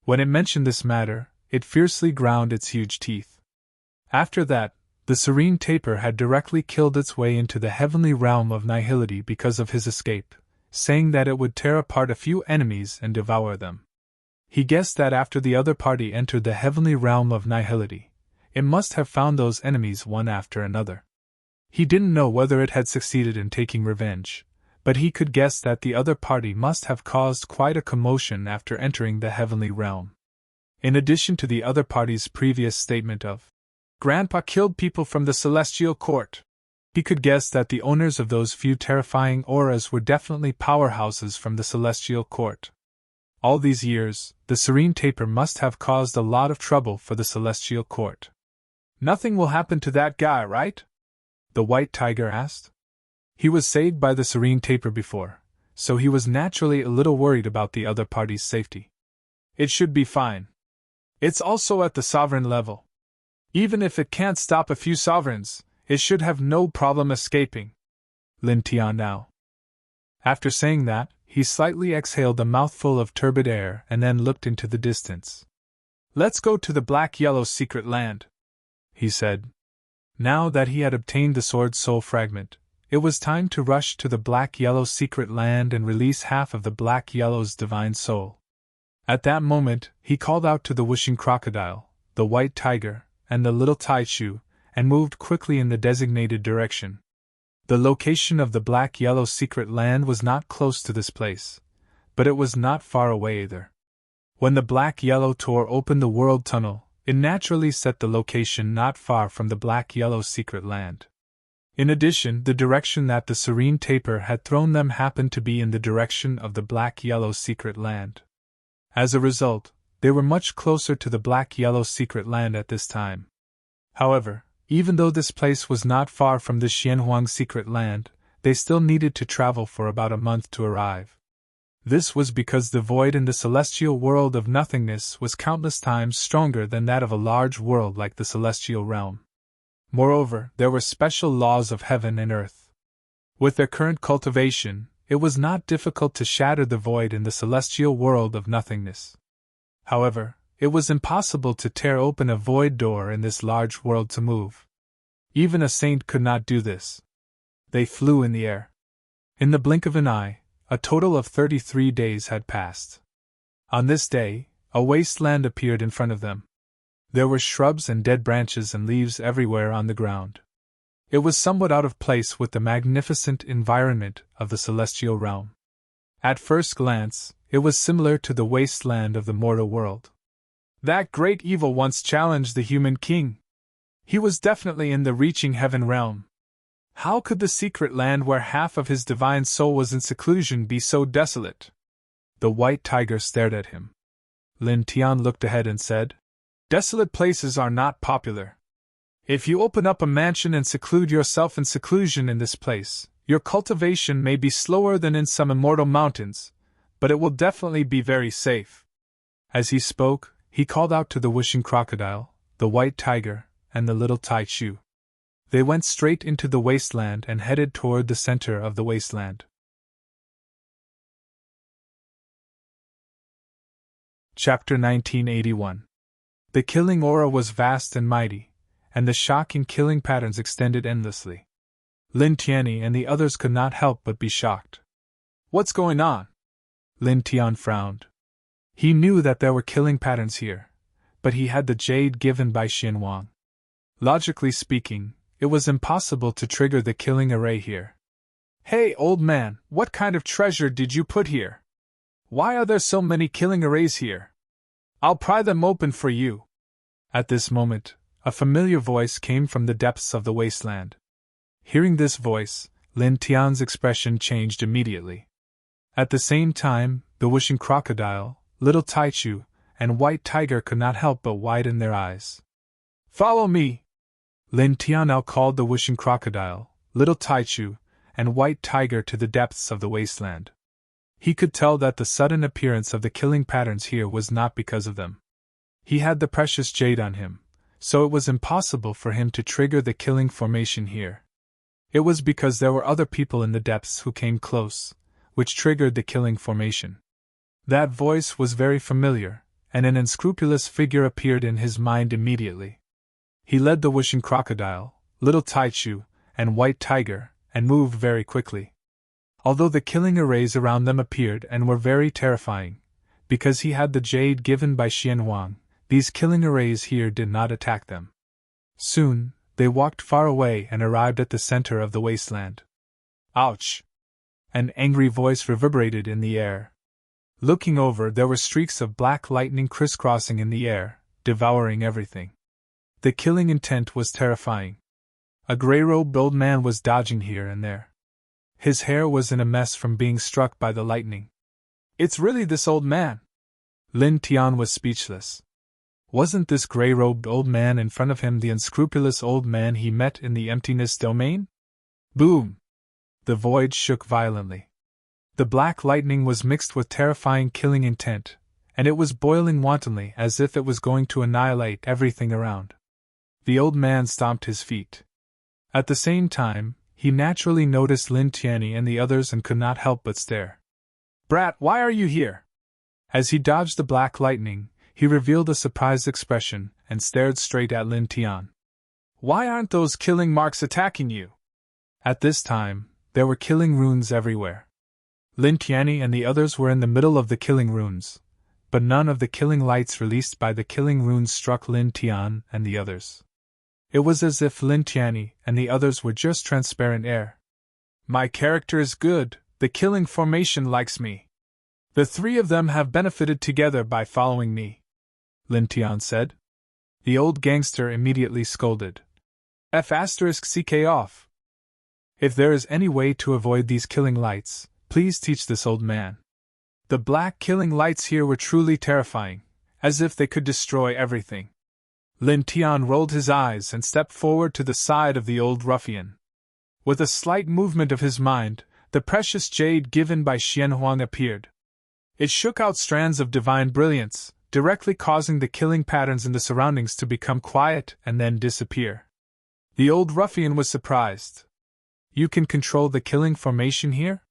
When it mentioned this matter, it fiercely ground its huge teeth. After that, the serene tapir had directly killed its way into the heavenly realm of nihility because of his escape, saying that it would tear apart a few enemies and devour them. He guessed that after the other party entered the heavenly realm of nihility, it must have found those enemies one after another. He didn't know whether it had succeeded in taking revenge, but he could guess that the other party must have caused quite a commotion after entering the heavenly realm. In addition to the other party's previous statement of, "Grandpa killed people from the celestial court," he could guess that the owners of those few terrifying auras were definitely powerhouses from the celestial court. All these years, the serene taper must have caused a lot of trouble for the celestial court. "Nothing will happen to that guy, right?" the white tiger asked. He was saved by the serene taper before, so he was naturally a little worried about the other party's safety. "It should be fine. It's also at the sovereign level. Even if it can't stop a few sovereigns, it should have no problem escaping." Lin Tian now. After saying that, he slightly exhaled a mouthful of turbid air and then looked into the distance. "Let's go to the black-yellow secret land," he said. Now that he had obtained the sword soul fragment, it was time to rush to the black-yellow secret land and release half of the black-yellow's divine soul. At that moment, he called out to the whooshing crocodile, the white tiger, and the little Taichu, and moved quickly in the designated direction. The location of the black-yellow secret land was not close to this place, but it was not far away either. When the black-yellow tore open the world tunnel, it naturally set the location not far from the black-yellow secret land. In addition, the direction that the serene taper had thrown them happened to be in the direction of the black-yellow secret land. As a result, they were much closer to the black-yellow secret land at this time. However, even though this place was not far from the Xianhuang secret land, they still needed to travel for about a month to arrive. This was because the void in the celestial world of nothingness was countless times stronger than that of a large world like the celestial realm. Moreover, there were special laws of heaven and earth. With their current cultivation, it was not difficult to shatter the void in the celestial world of nothingness. However, it was impossible to tear open a void door in this large world to move. Even a saint could not do this. They flew in the air. In the blink of an eye, a total of 33 days had passed. On this day, a wasteland appeared in front of them. There were shrubs and dead branches and leaves everywhere on the ground. It was somewhat out of place with the magnificent environment of the celestial realm. At first glance, it was similar to the wasteland of the mortal world. That great evil once challenged the human king. He was definitely in the reaching heaven realm. How could the secret land where half of his divine soul was in seclusion be so desolate? The white tiger stared at him. Lin Tian looked ahead and said, "Desolate places are not popular. If you open up a mansion and seclude yourself in seclusion in this place, your cultivation may be slower than in some immortal mountains, but it will definitely be very safe." As he spoke, he called out to the whooshing crocodile, the white tiger, and the little Taichu. They went straight into the wasteland and headed toward the center of the wasteland. Chapter 1981. The killing aura was vast and mighty, and the shocking killing patterns extended endlessly. Lin Tianyi and the others could not help but be shocked. "What's going on?" Lin Tian frowned. He knew that there were killing patterns here, but he had the jade given by Xianhuang. Logically speaking, it was impossible to trigger the killing array here. "Hey, old man, what kind of treasure did you put here? Why are there so many killing arrays here? I'll pry them open for you." At this moment, a familiar voice came from the depths of the wasteland. Hearing this voice, Lin Tian's expression changed immediately. At the same time, the whooshing crocodile, little Taichu, and white tiger could not help but widen their eyes. "Follow me!" Lin Tian now called the whooshing crocodile, little Taichu, and white tiger to the depths of the wasteland. He could tell that the sudden appearance of the killing patterns here was not because of them. He had the precious jade on him, so it was impossible for him to trigger the killing formation here. It was because there were other people in the depths who came close, which triggered the killing formation. That voice was very familiar, and an unscrupulous figure appeared in his mind immediately. He led the whooshing crocodile, little Taichu, and white tiger, and moved very quickly. Although the killing arrays around them appeared and were very terrifying, because he had the jade given by Xianhuang, these killing arrays here did not attack them. Soon, they walked far away and arrived at the center of the wasteland. "Ouch!" An angry voice reverberated in the air. Looking over, there were streaks of black lightning crisscrossing in the air, devouring everything. The killing intent was terrifying. A gray-robed old man was dodging here and there. His hair was in a mess from being struck by the lightning. It's really this old man. Lin Tian was speechless. Wasn't this gray-robed old man in front of him the unscrupulous old man he met in the emptiness domain? Boom! The void shook violently. The black lightning was mixed with terrifying killing intent, and it was boiling wantonly as if it was going to annihilate everything around. The old man stomped his feet. At the same time, he naturally noticed Lin Tianyi and the others and could not help but stare. "Brat, why are you here?" As he dodged the black lightning, he revealed a surprised expression and stared straight at Lin Tian. "Why aren't those killing marks attacking you?" At this time, there were killing runes everywhere. Lin Tianyi and the others were in the middle of the killing runes, but none of the killing lights released by the killing runes struck Lin Tian and the others. It was as if Lin Tianyi and the others were just transparent air. "My character is good, the killing formation likes me. The three of them have benefited together by following me," Lin Tian said. The old gangster immediately scolded. F***ck off. If there is any way to avoid these killing lights, please teach this old man. The black killing lights here were truly terrifying, as if they could destroy everything. Lin Tian rolled his eyes and stepped forward to the side of the old ruffian. With a slight movement of his mind, the precious jade given by Xian Huang appeared. It shook out strands of divine brilliance, directly causing the killing patterns in the surroundings to become quiet and then disappear. The old ruffian was surprised. "You can control the killing formation here?"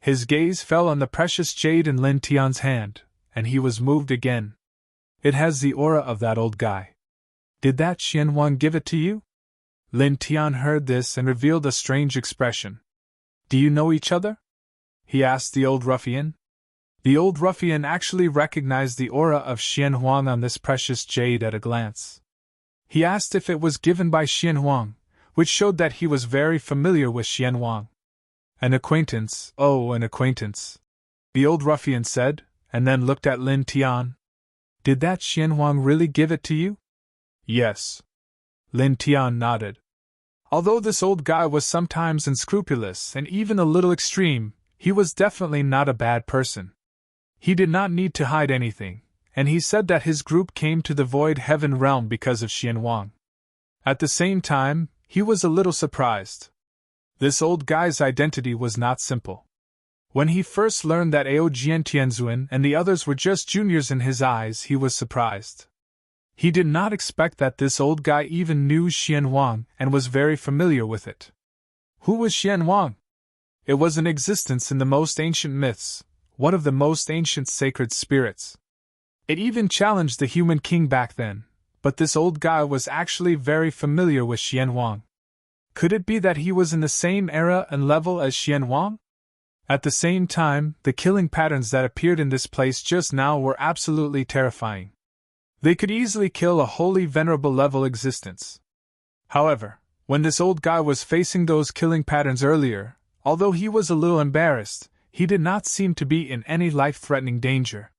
His gaze fell on the precious jade in Lin Tian's hand, and he was moved again. "It has the aura of that old guy. Did that Xian Huang give it to you?" Lin Tian heard this and revealed a strange expression. "Do you know each other?" he asked the old ruffian. The old ruffian actually recognized the aura of Xian Huang on this precious jade at a glance. He asked if it was given by Xian Huang, which showed that he was very familiar with Xian Huang. "An acquaintance, oh, an acquaintance," the old ruffian said, and then looked at Lin Tian. "Did that Xian Huang really give it to you?" "Yes." Lin Tian nodded. Although this old guy was sometimes unscrupulous and even a little extreme, he was definitely not a bad person. He did not need to hide anything, and he said that his group came to the Void Heaven realm because of Xian Huang. At the same time, he was a little surprised. This old guy's identity was not simple. When he first learned that Ao Jiantianzuan and the others were just juniors in his eyes, he was surprised. He did not expect that this old guy even knew Xian Huang and was very familiar with it. Who was Xian Huang? It was an existence in the most ancient myths, one of the most ancient sacred spirits. It even challenged the human king back then, but this old guy was actually very familiar with Xian Huang. Could it be that he was in the same era and level as Xian Huang? At the same time, the killing patterns that appeared in this place just now were absolutely terrifying. They could easily kill a wholly venerable level existence. However, when this old guy was facing those killing patterns earlier, although he was a little embarrassed, he did not seem to be in any life-threatening danger.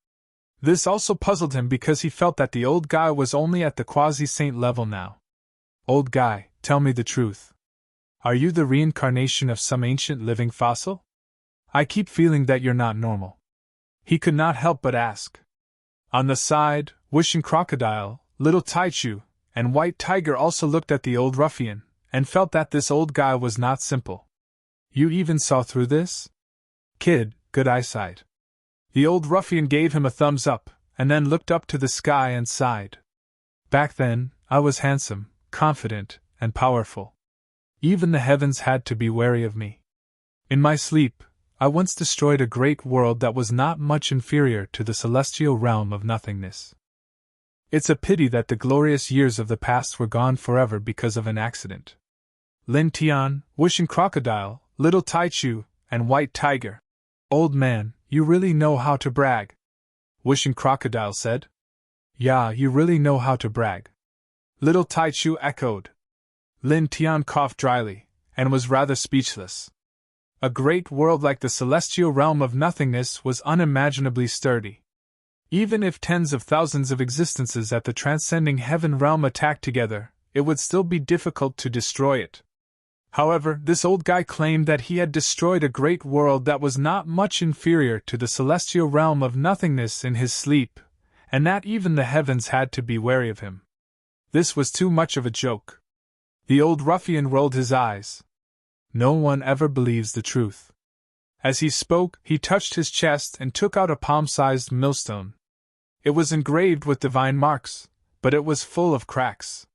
This also puzzled him because he felt that the old guy was only at the quasi-saint level now. "Old guy, tell me the truth. Are you the reincarnation of some ancient living fossil? I keep feeling that you're not normal." He could not help but ask. On the side, Wishing Crocodile, Little Taichu, and White Tiger also looked at the old ruffian, and felt that this old guy was not simple. "You even saw through this? Kid, good eyesight." The old ruffian gave him a thumbs up, and then looked up to the sky and sighed. "Back then, I was handsome, confident, and powerful. Even the heavens had to be wary of me. In my sleep, I once destroyed a great world that was not much inferior to the celestial realm of nothingness. It's a pity that the glorious years of the past were gone forever because of an accident." Lin Tian, Wishing Crocodile, Little Taichu, and White Tiger. "Old man, you really know how to brag," Wishing Crocodile said. "Yeah, you really know how to brag," Little Taichu echoed. Lin Tian coughed dryly, and was rather speechless. a great world like the celestial realm of nothingness was unimaginably sturdy. Even if tens of thousands of existences at the transcending heaven realm attacked together, it would still be difficult to destroy it. However, this old guy claimed that he had destroyed a great world that was not much inferior to the celestial realm of nothingness in his sleep, and that even the heavens had to be wary of him. This was too much of a joke. The old ruffian rolled his eyes. No one ever believes the truth. As he spoke, he touched his chest and took out a palm-sized millstone. It was engraved with divine marks, but it was full of cracks.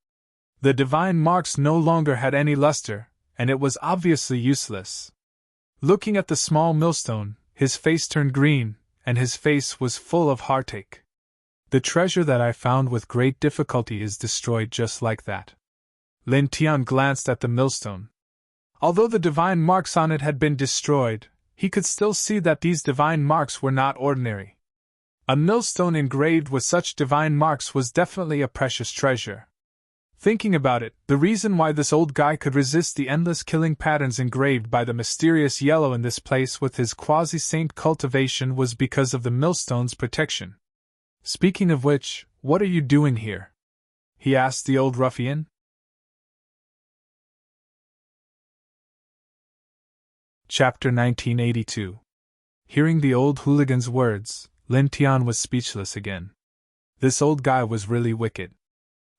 The divine marks no longer had any luster, and it was obviously useless. Looking at the small millstone, his face turned green, and his face was full of heartache. The treasure that I found with great difficulty is destroyed just like that. Lin Tian glanced at the millstone. Although the divine marks on it had bin destroyed, he could still see that these divine marks were not ordinary. A millstone engraved with such divine marks was definitely a precious treasure. Thinking about it, the reason why this old guy could resist the endless killing patterns engraved by the mysterious yellow in this place with his quasi-saint cultivation was because of the millstone's protection. Speaking of which, what are you doing here? He asked the old ruffian. Chapter 1982. Hearing the old hooligan's words, Lin Tian was speechless again. This old guy was really wicked.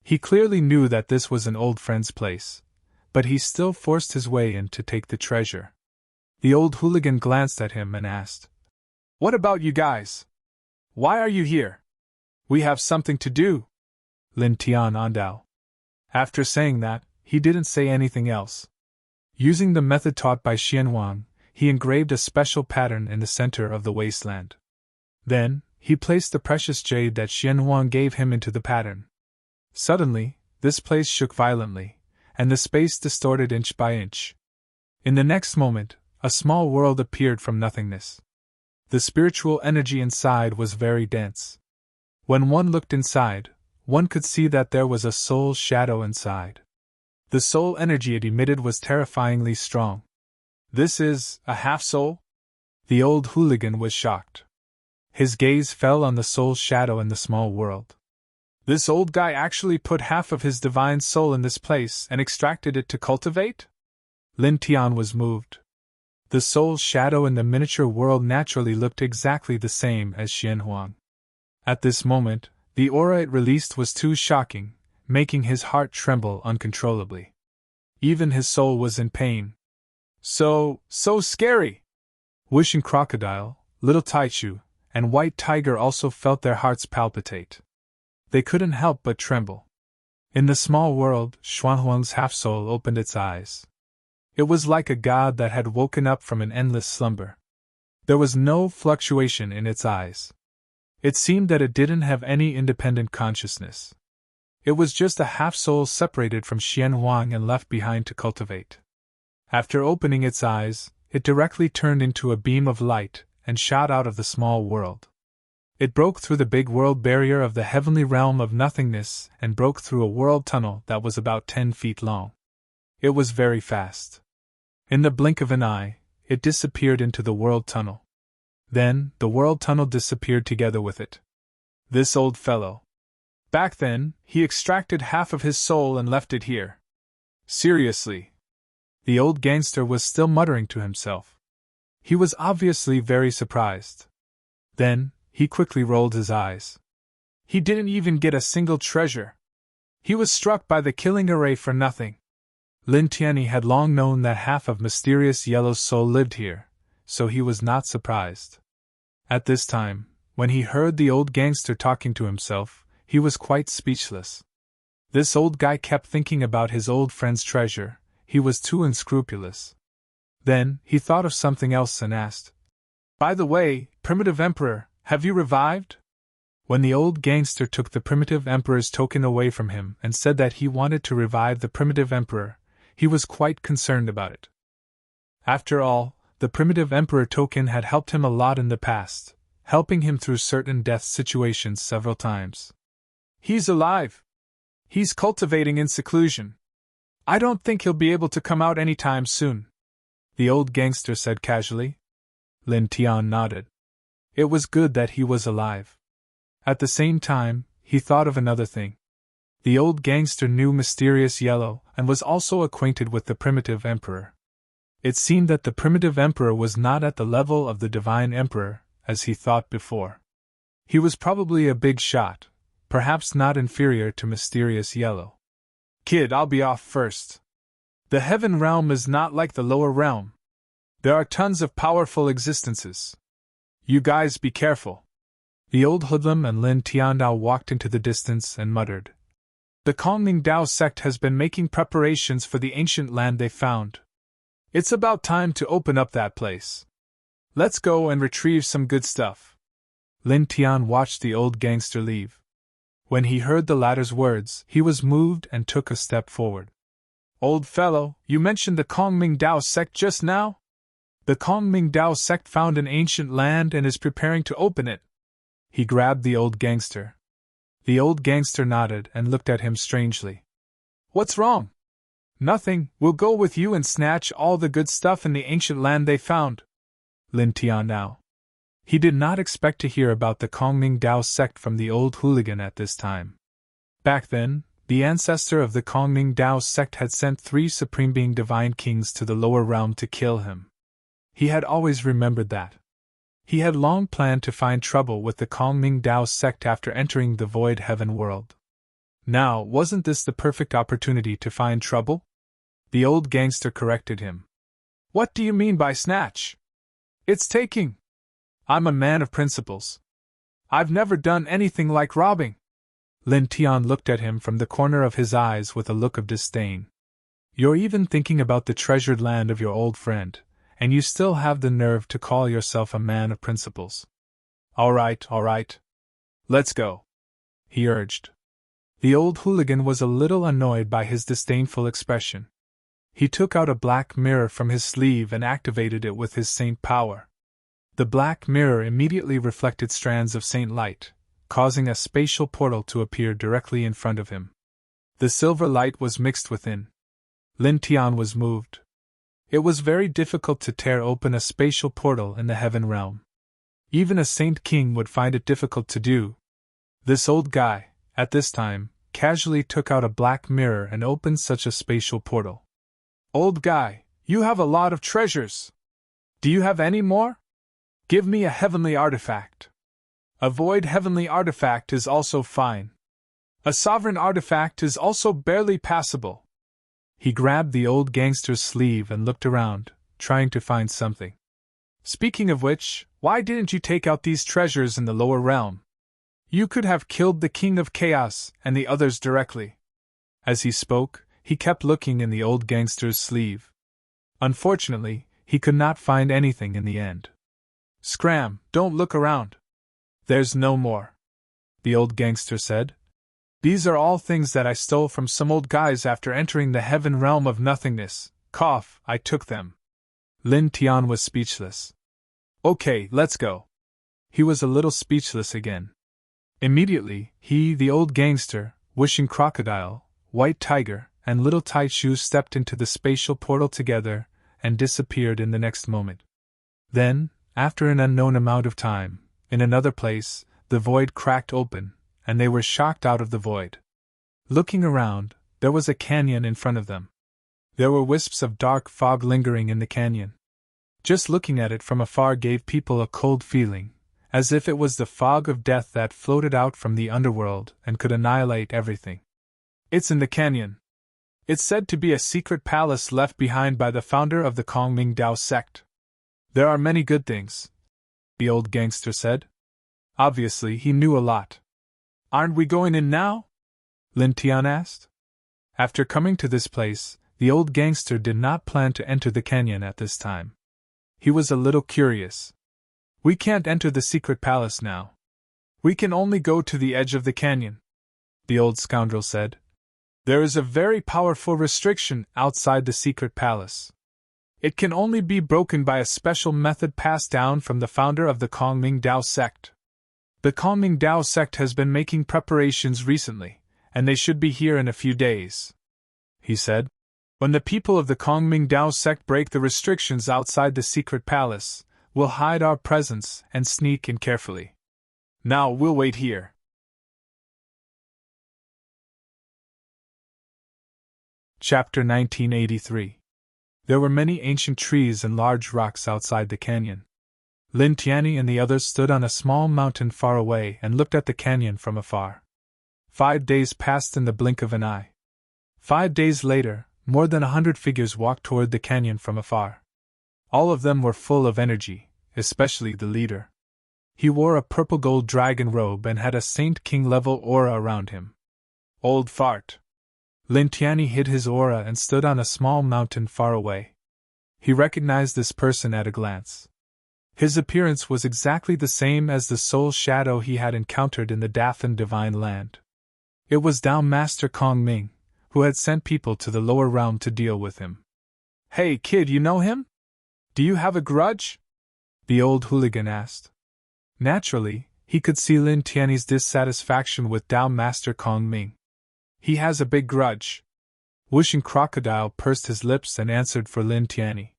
He clearly knew that this was an old friend's place, but he still forced his way in to take the treasure. The old hooligan glanced at him and asked, "What about you guys? Why are you here?" "We have something to do," Lin Tian andao. After saying that, he didn't say anything else. Using the method taught by Xianhuang, he engraved a special pattern in the center of the wasteland. Then, he placed the precious jade that Xianhuang gave him into the pattern. Suddenly, this place shook violently, and the space distorted inch by inch. In the next moment, a small world appeared from nothingness. The spiritual energy inside was very dense. When one looked inside, one could see that there was a soul shadow inside. The soul energy it emitted was terrifyingly strong. "This is a half-soul?" The old hooligan was shocked. His gaze fell on the soul shadow in the small world. This old guy actually put half of his divine soul in this place and extracted it to cultivate? Lin Tian was moved. The soul shadow in the miniature world naturally looked exactly the same as Xianhuang. At this moment, the aura it released was too shocking, making his heart tremble uncontrollably. Even his soul was in pain. So scary! Wishing Crocodile, Little Taichu, and White Tiger also felt their hearts palpitate. They couldn't help but tremble. In the small world, Xuanhuang's half-soul opened its eyes. It was like a god that had woken up from an endless slumber. There was no fluctuation in its eyes. It seemed that it didn't have any independent consciousness. It was just a half-soul separated from Xianhuang and left behind to cultivate. After opening its eyes, it directly turned into a beam of light and shot out of the small world. It broke through the big world barrier of the heavenly realm of nothingness and broke through a world tunnel that was about 10 feet long. It was very fast. In the blink of an eye, it disappeared into the world tunnel. Then, the world tunnel disappeared together with it. This old fellow. Back then, he extracted half of his soul and left it here. Seriously. The old gangster was still muttering to himself. He was obviously very surprised. Then, he quickly rolled his eyes. He didn't even get a single treasure. He was struck by the killing array for nothing. Lin Tianyi had long known that half of mysterious Yellow's soul lived here, so he was not surprised. At this time, when he heard the old gangster talking to himself, he was quite speechless. This old guy kept thinking about his old friend's treasure. He was too unscrupulous. Then, he thought of something else and asked, "By the way, Primitive Emperor, have you revived?" When the old gangster took the Primitive Emperor's token away from him and said that he wanted to revive the Primitive Emperor, he was quite concerned about it. After all, the Primitive Emperor token had helped him a lot in the past, helping him through certain death situations several times. "He's alive. He's cultivating in seclusion. I don't think he'll be able to come out anytime soon." the old gangster said casually. Lin Tian nodded. It was good that he was alive. At the same time, he thought of another thing. The old gangster knew Mysterious Yellow and was also acquainted with the primitive emperor. It seemed that the primitive emperor was not at the level of the divine emperor, as he thought before. He was probably a big shot, perhaps not inferior to Mysterious Yellow. Kid, I'll be off first. The heaven realm is not like the lower realm. There are tons of powerful existences. You guys be careful. The old hoodlum and Lin Tiandao walked into the distance and muttered. The Kongming Dao sect has been making preparations for the ancient land they found. It's about time to open up that place. Let's go and retrieve some good stuff. Lin Tian watched the old gangster leave. When he heard the latter's words, he was moved and took a step forward. Old fellow, you mentioned the Kongming Dao sect just now? The Kongming Dao sect found an ancient land and is preparing to open it. He grabbed the old gangster. The old gangster nodded and looked at him strangely. What's wrong? Nothing, we'll go with you and snatch all the good stuff in the ancient land they found. Lin Tian now. He did not expect to hear about the Kongming Dao sect from the old hooligan at this time. Back then, the ancestor of the Kongming Dao sect had sent 3 Supreme Being Divine Kings to the lower realm to kill him. He had always remembered that. He had long planned to find trouble with the Kongming Dao sect after entering the Void Heaven world. Now, wasn't this the perfect opportunity to find trouble? The old gangster corrected him. What do you mean by snatch? It's taking. I'm a man of principles. I've never done anything like robbing. Lin Tian looked at him from the corner of his eyes with a look of disdain. You're even thinking about the treasured land of your old friend, and you still have the nerve to call yourself a man of principles. All right. Let's go, he urged. The old hooligan was a little annoyed by his disdainful expression. He took out a black mirror from his sleeve and activated it with his saint power. The black mirror immediately reflected strands of saint light, causing a spatial portal to appear directly in front of him. The silver light was mixed within. Lin Tian was moved. It was very difficult to tear open a spatial portal in the heaven realm. Even a saint king would find it difficult to do. This old guy, at this time, casually took out a black mirror and opened such a spatial portal. Old guy, you have a lot of treasures. Do you have any more? Give me a heavenly artifact. A void heavenly artifact is also fine. A sovereign artifact is also barely passable. He grabbed the old gangster's sleeve and looked around, trying to find something. Speaking of which, why didn't you take out these treasures in the lower realm? You could have killed the King of Chaos and the others directly. As he spoke, he kept looking in the old gangster's sleeve. Unfortunately, he could not find anything in the end. Scram, don't look around. There's no more, the old gangster said. These are all things that I stole from some old guys after entering the heaven realm of nothingness. Cough, I took them. Lin Tian was speechless. Okay, let's go. He was a little speechless again. Immediately, he, the old gangster, Wishing Crocodile, White Tiger, and Little Tight Shoes stepped into the spatial portal together and disappeared in the next moment. Then, after an unknown amount of time, in another place, the void cracked open, and they were shocked out of the void. Looking around, there was a canyon in front of them. There were wisps of dark fog lingering in the canyon. Just looking at it from afar gave people a cold feeling, as if it was the fog of death that floated out from the underworld and could annihilate everything. It's in the canyon. It's said to be a secret palace left behind by the founder of the Kongming Dao sect. There are many good things, the old gangster said. Obviously, he knew a lot. Aren't we going in now? Lin Tian asked. After coming to this place, the old gangster did not plan to enter the canyon at this time. He was a little curious. We can't enter the secret palace now. We can only go to the edge of the canyon, the old scoundrel said. There is a very powerful restriction outside the secret palace. It can only be broken by a special method passed down from the founder of the Kongming Dao sect. The Kongming Dao sect has been making preparations recently, and they should be here in a few days, he said. When the people of the Kongming Dao sect break the restrictions outside the secret palace, we'll hide our presence and sneak in carefully. Now we'll wait here. Chapter 1983. There were many ancient trees and large rocks outside the canyon. Lin Tianyi and the others stood on a small mountain far away and looked at the canyon from afar. 5 days passed in the blink of an eye. 5 days later, more than 100 figures walked toward the canyon from afar. All of them were full of energy, especially the leader. He wore a purple-gold dragon robe and had a Saint King-level aura around him. Old fart. Lin Tianyi hid his aura and stood on a small mountain far away. He recognized this person at a glance. His appearance was exactly the same as the soul shadow he had encountered in the Dathan Divine Land. It was Dao Master Kongming, who had sent people to the lower realm to deal with him. "Hey kid, you know him? Do you have a grudge?" the old hooligan asked. Naturally, he could see Lin Tianyi's dissatisfaction with Dao Master Kongming. "He has a big grudge." Wishing Crocodile pursed his lips and answered for Lin Tianyi.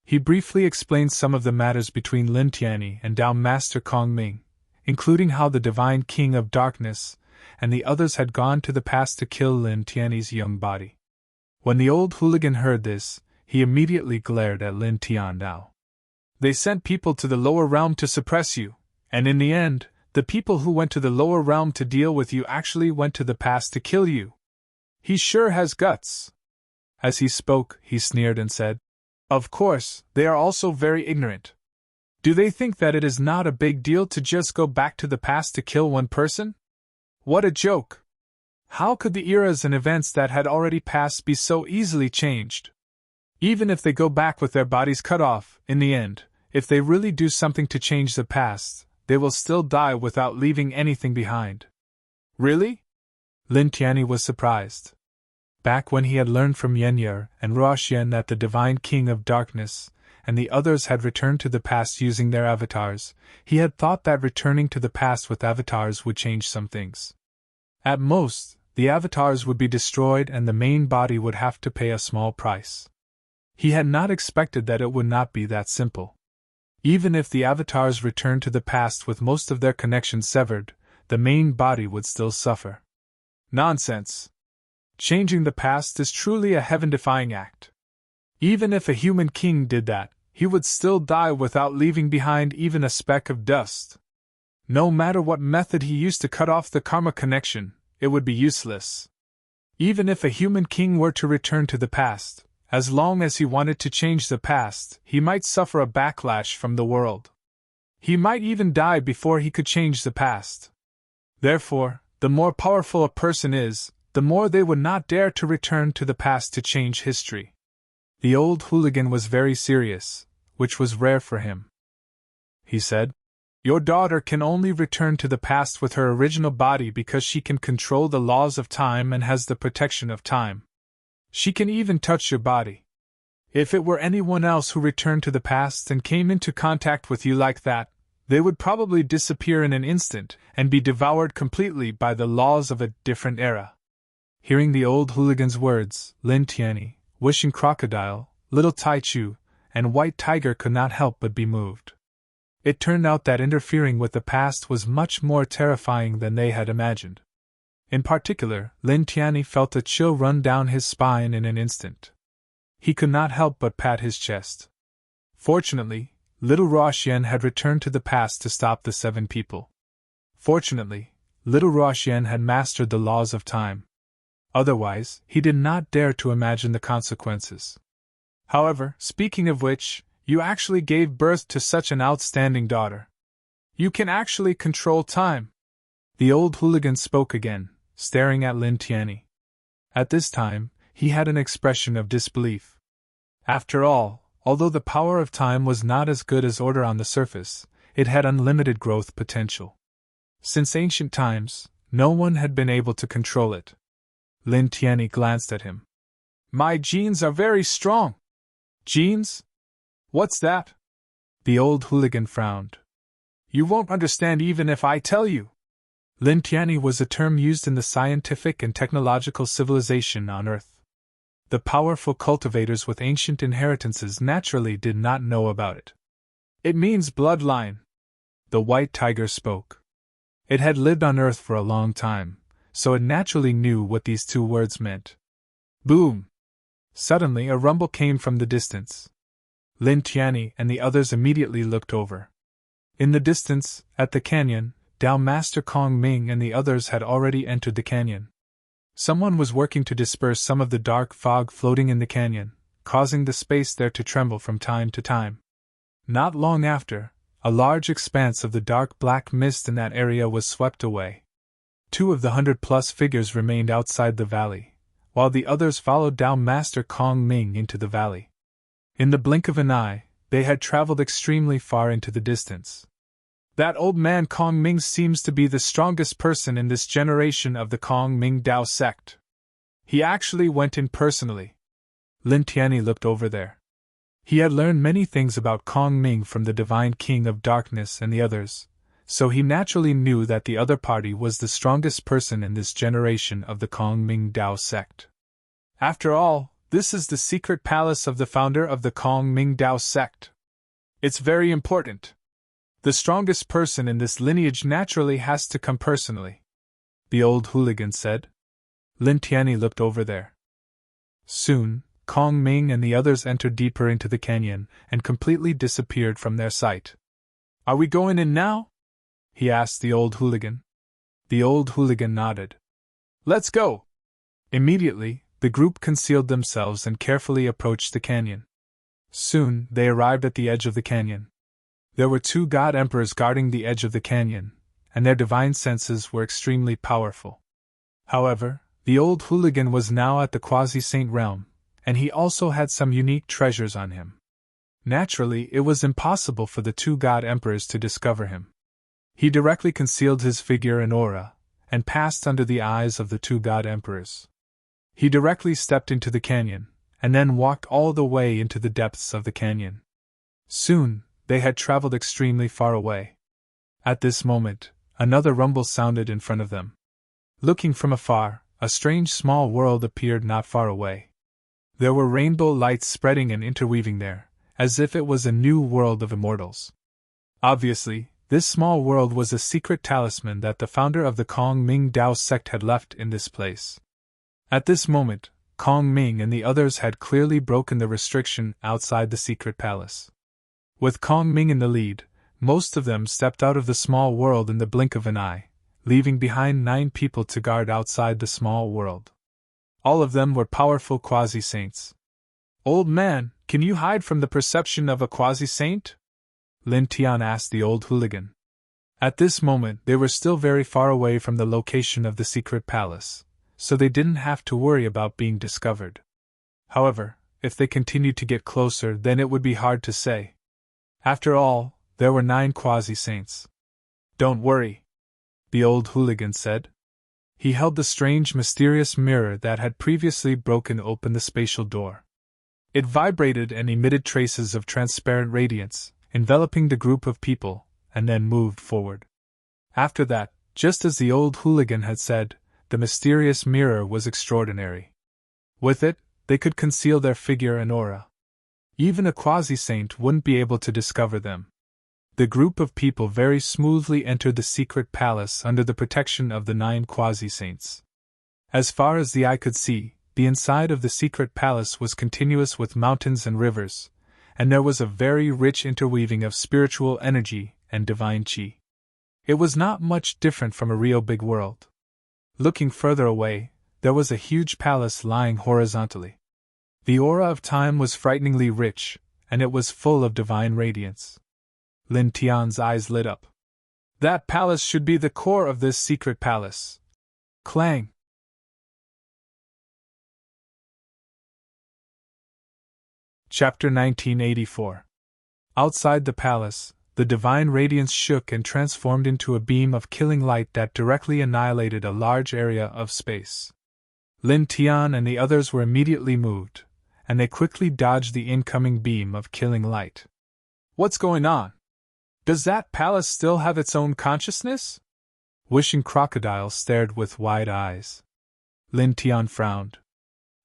He briefly explained some of the matters between Lin Tianyi and Dao Master Kongming, including how the Divine King of Darkness and the others had gone to the past to kill Lin Tianyi's young body. When the old hooligan heard this, he immediately glared at Lin Tiandao. "They sent people to the lower realm to suppress you, and in the end, the people who went to the lower realm to deal with you actually went to the past to kill you. He sure has guts." As he spoke, he sneered and said, "Of course, they are also very ignorant. Do they think that it is not a big deal to just go back to the past to kill one person? What a joke! How could the eras and events that had already passed be so easily changed? Even if they go back with their bodies cut off, in the end, if they really do something to change the past, they will still die without leaving anything behind." "Really?" Lin Tianyi was surprised. Back when he had learned from Yenye and Ruoxian that the Divine King of Darkness and the others had returned to the past using their avatars, he had thought that returning to the past with avatars would change some things. At most, the avatars would be destroyed and the main body would have to pay a small price. He had not expected that it would not be that simple. Even if the avatars returned to the past with most of their connections severed, the main body would still suffer. Nonsense! Changing the past is truly a heaven-defying act. Even if a human king did that, he would still die without leaving behind even a speck of dust. No matter what method he used to cut off the karma connection, it would be useless. Even if a human king were to return to the past, as long as he wanted to change the past, he might suffer a backlash from the world. He might even die before he could change the past. Therefore, the more powerful a person is, the more they would not dare to return to the past to change history. The old hooligan was very serious, which was rare for him. He said, "Your daughter can only return to the past with her original body because she can control the laws of time and has the protection of time. She can even touch your body. If it were anyone else who returned to the past and came into contact with you like that, they would probably disappear in an instant and be devoured completely by the laws of a different era." Hearing the old hooligan's words, Lin Tianyi, Wishing Crocodile, Little Taichu, and White Tiger could not help but be moved. It turned out that interfering with the past was much more terrifying than they had imagined. In particular, Lin Tianyi felt a chill run down his spine in an instant. He could not help but pat his chest. Fortunately, little Ruoxian had returned to the past to stop the 7 people. Fortunately, little Ruoxian had mastered the laws of time. Otherwise, he did not dare to imagine the consequences. However, speaking of which, you actually gave birth to such an outstanding daughter. You can actually control time. The old hooligan spoke again, staring at Lin Tianyi. At this time, he had an expression of disbelief. After all, although the power of time was not as good as order on the surface, it had unlimited growth potential. Since ancient times, no one had been able to control it. Lin Tianyi glanced at him. "My genes are very strong." "Genes? What's that?" The old hooligan frowned. "You won't understand even if I tell you." Lin Tianyi was a term used in the scientific and technological civilization on Earth. The powerful cultivators with ancient inheritances naturally did not know about it. It means bloodline. The white tiger spoke. It had lived on Earth for a long time, so it naturally knew what these two words meant. Boom! Suddenly a rumble came from the distance. Lin Tianyi and the others immediately looked over. In the distance, at the canyon, Dao Master Kong Ming and the others had already entered the canyon. Someone was working to disperse some of the dark fog floating in the canyon, causing the space there to tremble from time to time. Not long after, a large expanse of the dark black mist in that area was swept away. 2 of the 100+ figures remained outside the valley, while the others followed Dao Master Kong Ming into the valley. In the blink of an eye, they had traveled extremely far into the distance. That old man Kong Ming seems to be the strongest person in this generation of the Kong Ming Dao sect. He actually went in personally. Lin Tianyi looked over there. He had learned many things about Kong Ming from the Divine King of Darkness and the others, so he naturally knew that the other party was the strongest person in this generation of the Kong Ming Dao sect. After all, this is the secret palace of the founder of the Kong Ming Dao sect. It's very important. The strongest person in this lineage naturally has to come personally, the old hooligan said. Lin Tianyi looked over there. Soon, Kong Ming and the others entered deeper into the canyon and completely disappeared from their sight. Are we going in now? He asked the old hooligan. The old hooligan nodded. Let's go! Immediately, the group concealed themselves and carefully approached the canyon. Soon, they arrived at the edge of the canyon. There were 2 god emperors guarding the edge of the canyon, and their divine senses were extremely powerful. However, the old hooligan was now at the quasi-saint realm, and he also had some unique treasures on him. Naturally, it was impossible for the 2 god emperors to discover him. He directly concealed his figure and aura, and passed under the eyes of the 2 god emperors. He directly stepped into the canyon, and then walked all the way into the depths of the canyon. Soon, they had traveled extremely far away. At this moment, another rumble sounded in front of them. Looking from afar, a strange small world appeared not far away. There were rainbow lights spreading and interweaving there, as if it was a new world of immortals. Obviously, this small world was a secret talisman that the founder of the Kong Ming Dao sect had left in this place. At this moment, Kong Ming and the others had clearly broken the restriction outside the secret palace. With Kong Ming in the lead, most of them stepped out of the small world in the blink of an eye, leaving behind 9 people to guard outside the small world. All of them were powerful quasi-saints. Old man, can you hide from the perception of a quasi-saint? Lin Tian asked the old hooligan. At this moment they were still very far away from the location of the secret palace, so they didn't have to worry about being discovered. However, if they continued to get closer, then it would be hard to say. After all, there were 9 quasi-saints. Don't worry, the old hooligan said. He held the strange mysterious mirror that had previously broken open the spatial door. It vibrated and emitted traces of transparent radiance, enveloping the group of people, and then moved forward. After that, just as the old hooligan had said, the mysterious mirror was extraordinary. With it, they could conceal their figure and aura. Even a quasi-saint wouldn't be able to discover them. The group of people very smoothly entered the secret palace under the protection of the 9 quasi-saints. As far as the eye could see, the inside of the secret palace was continuous with mountains and rivers, and there was a very rich interweaving of spiritual energy and divine qi. It was not much different from a real big world. Looking further away, there was a huge palace lying horizontally. The aura of time was frighteningly rich, and it was full of divine radiance. Lin Tian's eyes lit up. That palace should be the core of this secret palace. Clang! Chapter 1984. Outside the palace, the divine radiance shook and transformed into a beam of killing light that directly annihilated a large area of space. Lin Tian and the others were immediately moved, and they quickly dodged the incoming beam of killing light. What's going on? Does that palace still have its own consciousness? Wishing Crocodile stared with wide eyes. Lin Tian frowned.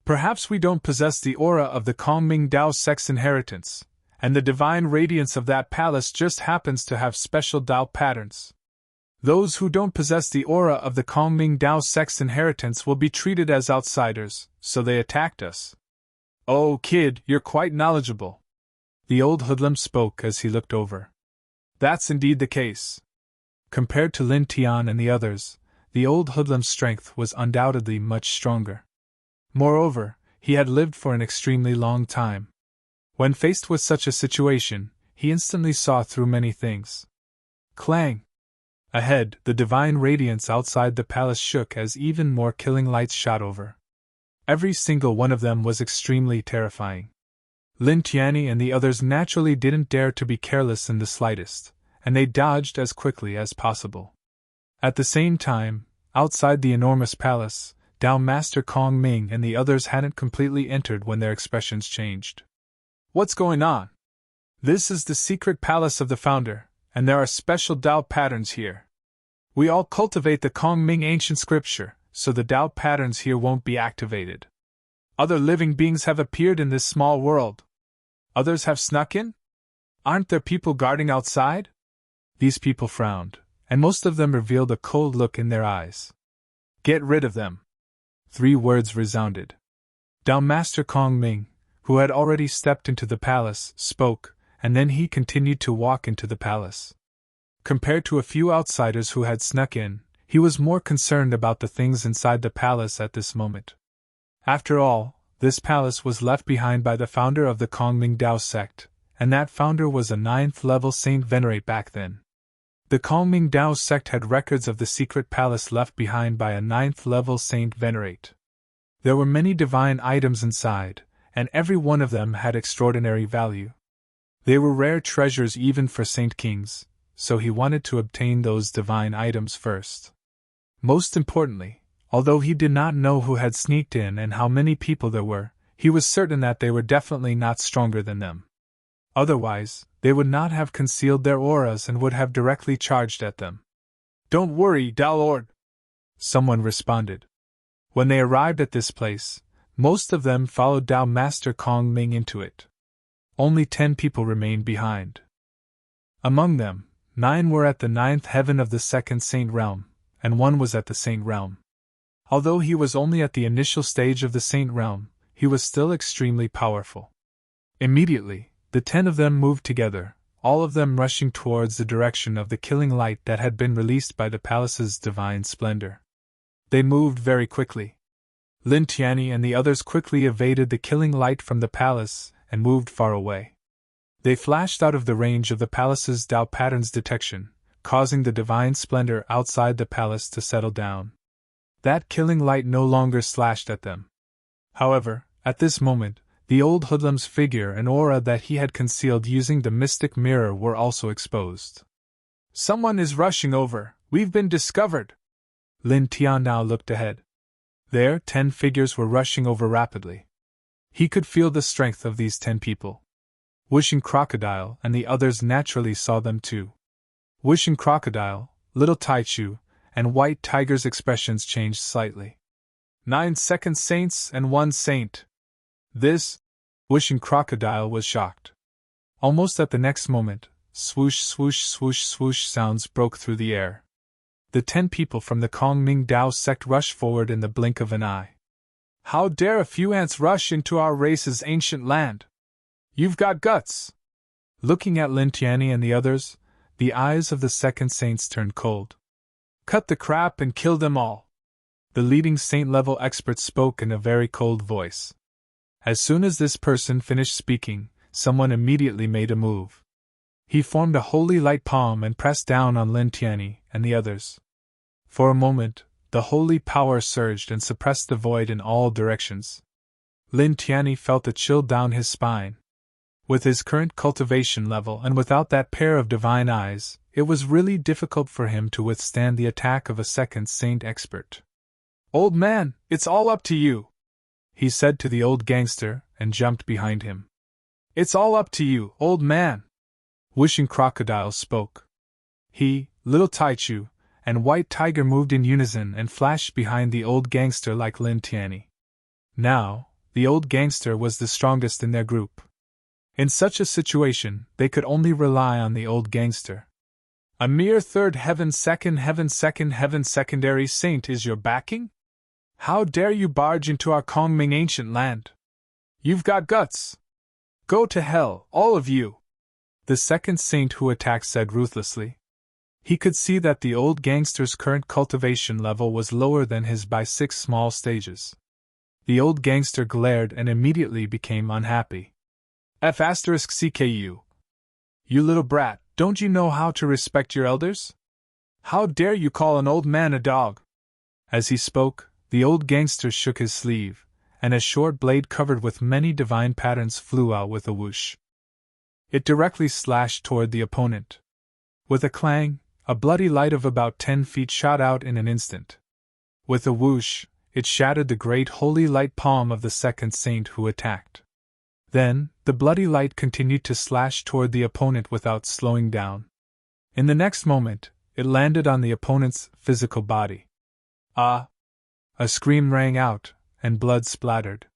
Perhaps we don't possess the aura of the Kongming Dao sect's inheritance, and the divine radiance of that palace just happens to have special Dao patterns. Those who don't possess the aura of the Kongming Dao sect's inheritance will be treated as outsiders, so they attacked us. Oh, kid, you're quite knowledgeable. The old hoodlum spoke as he looked over. That's indeed the case. Compared to Lin Tian and the others, the old hoodlum's strength was undoubtedly much stronger. Moreover, he had lived for an extremely long time. When faced with such a situation, he instantly saw through many things. Clang! Ahead, the divine radiance outside the palace shook as even more killing lights shot over. Every single one of them was extremely terrifying. Lin Tianyi and the others naturally didn't dare to be careless in the slightest, and they dodged as quickly as possible. At the same time, outside the enormous palace, Dao Master Kong Ming and the others hadn't completely entered when their expressions changed. What's going on? This is the secret palace of the founder, and there are special Dao patterns here. We all cultivate the Kong Ming ancient scripture, so the Dao patterns here won't be activated. Other living beings have appeared in this small world. Others have snuck in? Aren't there people guarding outside? These people frowned, and most of them revealed a cold look in their eyes. Get rid of them. 3 words resounded. Dao Master Kong Ming, who had already stepped into the palace, spoke, and then he continued to walk into the palace. Compared to a few outsiders who had snuck in, he was more concerned about the things inside the palace at this moment. After all, this palace was left behind by the founder of the Kongming Dao sect, and that founder was a 9th-level Saint Venerate back then. The Kongming Dao sect had records of the secret palace left behind by a 9th-level Saint Venerate. There were many divine items inside, and every one of them had extraordinary value. They were rare treasures even for Saint Kings, so he wanted to obtain those divine items first. Most importantly, although he did not know who had sneaked in and how many people there were, he was certain that they were definitely not stronger than them. Otherwise, they would not have concealed their auras and would have directly charged at them. Don't worry, Dao Lord, someone responded. When they arrived at this place, most of them followed Dao Master Kong Ming into it. Only 10 people remained behind. Among them, 9 were at the 9th heaven of the 2nd Saint Realm, and 1 was at the Saint Realm. Although he was only at the initial stage of the Saint Realm, he was still extremely powerful. Immediately, the 10 of them moved together, all of them rushing towards the direction of the killing light that had been released by the palace's divine splendor. They moved very quickly. Lin Tianyi and the others quickly evaded the killing light from the palace and moved far away. They flashed out of the range of the palace's Dao patterns detection, causing the divine splendor outside the palace to settle down. That killing light no longer slashed at them. However, at this moment, the old hoodlum's figure and aura that he had concealed using the mystic mirror were also exposed. Someone is rushing over, we've been discovered! Lin Tian now looked ahead. There, 10 figures were rushing over rapidly. He could feel the strength of these 10 people. Wishing Crocodile and the others naturally saw them too. Wishing Crocodile, Little Taichu, and White Tiger's expressions changed slightly. 9 second saints and 1 saint. This? Wishing Crocodile was shocked. Almost at the next moment, swoosh swoosh swoosh swoosh sounds broke through the air. The 10 people from the Kongming Dao sect rushed forward in the blink of an eye. How dare a few ants rush into our race's ancient land? You've got guts! Looking at Lin Tianyi and the others, the eyes of the second saints turned cold. Cut the crap and kill them all! The leading saint-level expert spoke in a very cold voice. As soon as this person finished speaking, someone immediately made a move. He formed a holy light palm and pressed down on Lin Tianyi and the others. For a moment, the holy power surged and suppressed the void in all directions. Lin Tianyi felt a chill down his spine. With his current cultivation level and without that pair of divine eyes, it was really difficult for him to withstand the attack of a second saint expert. Old man, it's all up to you, he said to the old gangster and jumped behind him. It's all up to you, old man. Wishing Crocodile spoke. He, Little Taichu, and White Tiger moved in unison and flashed behind the old gangster like Lin Tianyi. Now, the old gangster was the strongest in their group. In such a situation, they could only rely on the old gangster. A mere third heaven second heaven secondary saint is your backing? How dare you barge into our Kongming ancient land? You've got guts! Go to hell, all of you! The second saint who attacked said ruthlessly. He could see that the old gangster's current cultivation level was lower than his by 6 small stages. The old gangster glared and immediately became unhappy. F***CKU. You little brat, don't you know how to respect your elders? How dare you call an old man a dog? As he spoke, the old gangster shook his sleeve, and a short blade covered with many divine patterns flew out with a whoosh. It directly slashed toward the opponent. With a clang, a bloody light of about 10 feet shot out in an instant. With a whoosh, it shattered the great holy light palm of the second saint who attacked. Then, the bloody light continued to slash toward the opponent without slowing down. In the next moment, it landed on the opponent's physical body. Ah! A scream rang out, and blood splattered.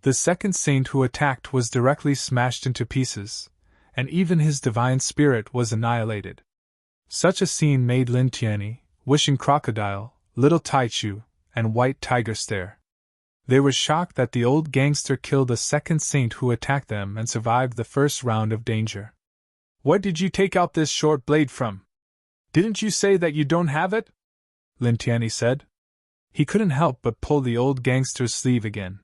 The second saint who attacked was directly smashed into pieces, and even his divine spirit was annihilated. Such a scene made Lin Tianyi, Wishing Crocodile, Little Taichu, and White Tiger stare. They were shocked that the old gangster killed a second saint who attacked them and survived the first round of danger. Where did you take out this short blade from? Didn't you say that you don't have it? Lin Tianyi said. He couldn't help but pull the old gangster's sleeve again.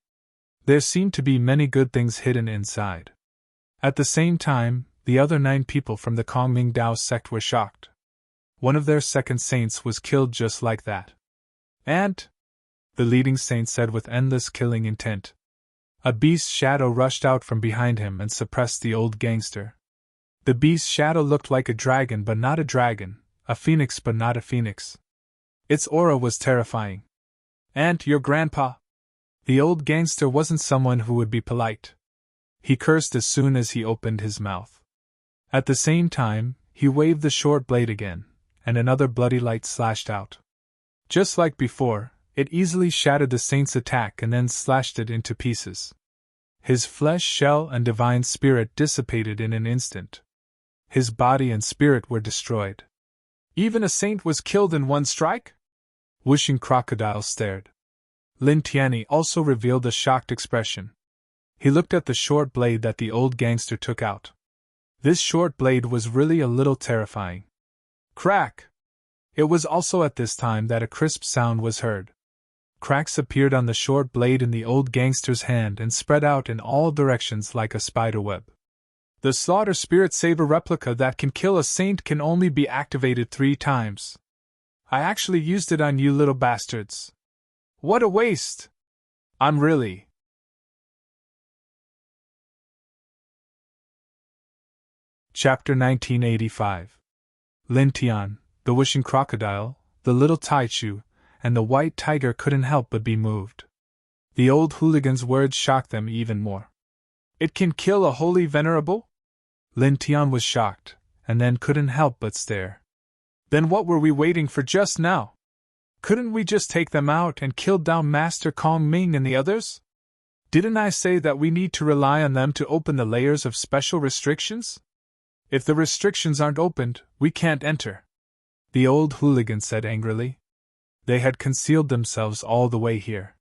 There seemed to be many good things hidden inside. At the same time, the other 9 people from the Kongming Dao sect were shocked. One of their second saints was killed just like that. And? The leading saint said with endless killing intent. A beast's shadow rushed out from behind him and suppressed the old gangster. The beast's shadow looked like a dragon but not a dragon, a phoenix but not a phoenix. Its aura was terrifying. And your grandpa? The old gangster wasn't someone who would be polite. He cursed as soon as he opened his mouth. At the same time, he waved the short blade again, and another bloody light slashed out. Just like before, it easily shattered the saint's attack and then slashed it into pieces. His flesh, shell, and divine spirit dissipated in an instant. His body and spirit were destroyed. Even a saint was killed in one strike? Wishing Crocodile stared. Lin Tianyi also revealed a shocked expression. He looked at the short blade that the old gangster took out. This short blade was really a little terrifying. Crack! It was also at this time that a crisp sound was heard. Cracks appeared on the short blade in the old gangster's hand and spread out in all directions like a spider web. The Slaughter Spirit Saber replica that can kill a saint can only be activated 3 times. I actually used it on you little bastards. What a waste! I'm really... Chapter 1985. Lin Tian, the Wishing Crocodile, the Little Taichu, and the White Tiger couldn't help but be moved. The old hooligan's words shocked them even more. It can kill a holy venerable? Lin Tian was shocked, and then couldn't help but stare. Then what were we waiting for just now? Couldn't we just take them out and kill down Master Kong Ming and the others? Didn't I say that we need to rely on them to open the layers of special restrictions? If the restrictions aren't opened, we can't enter. The old hooligan said angrily. They had concealed themselves all the way here.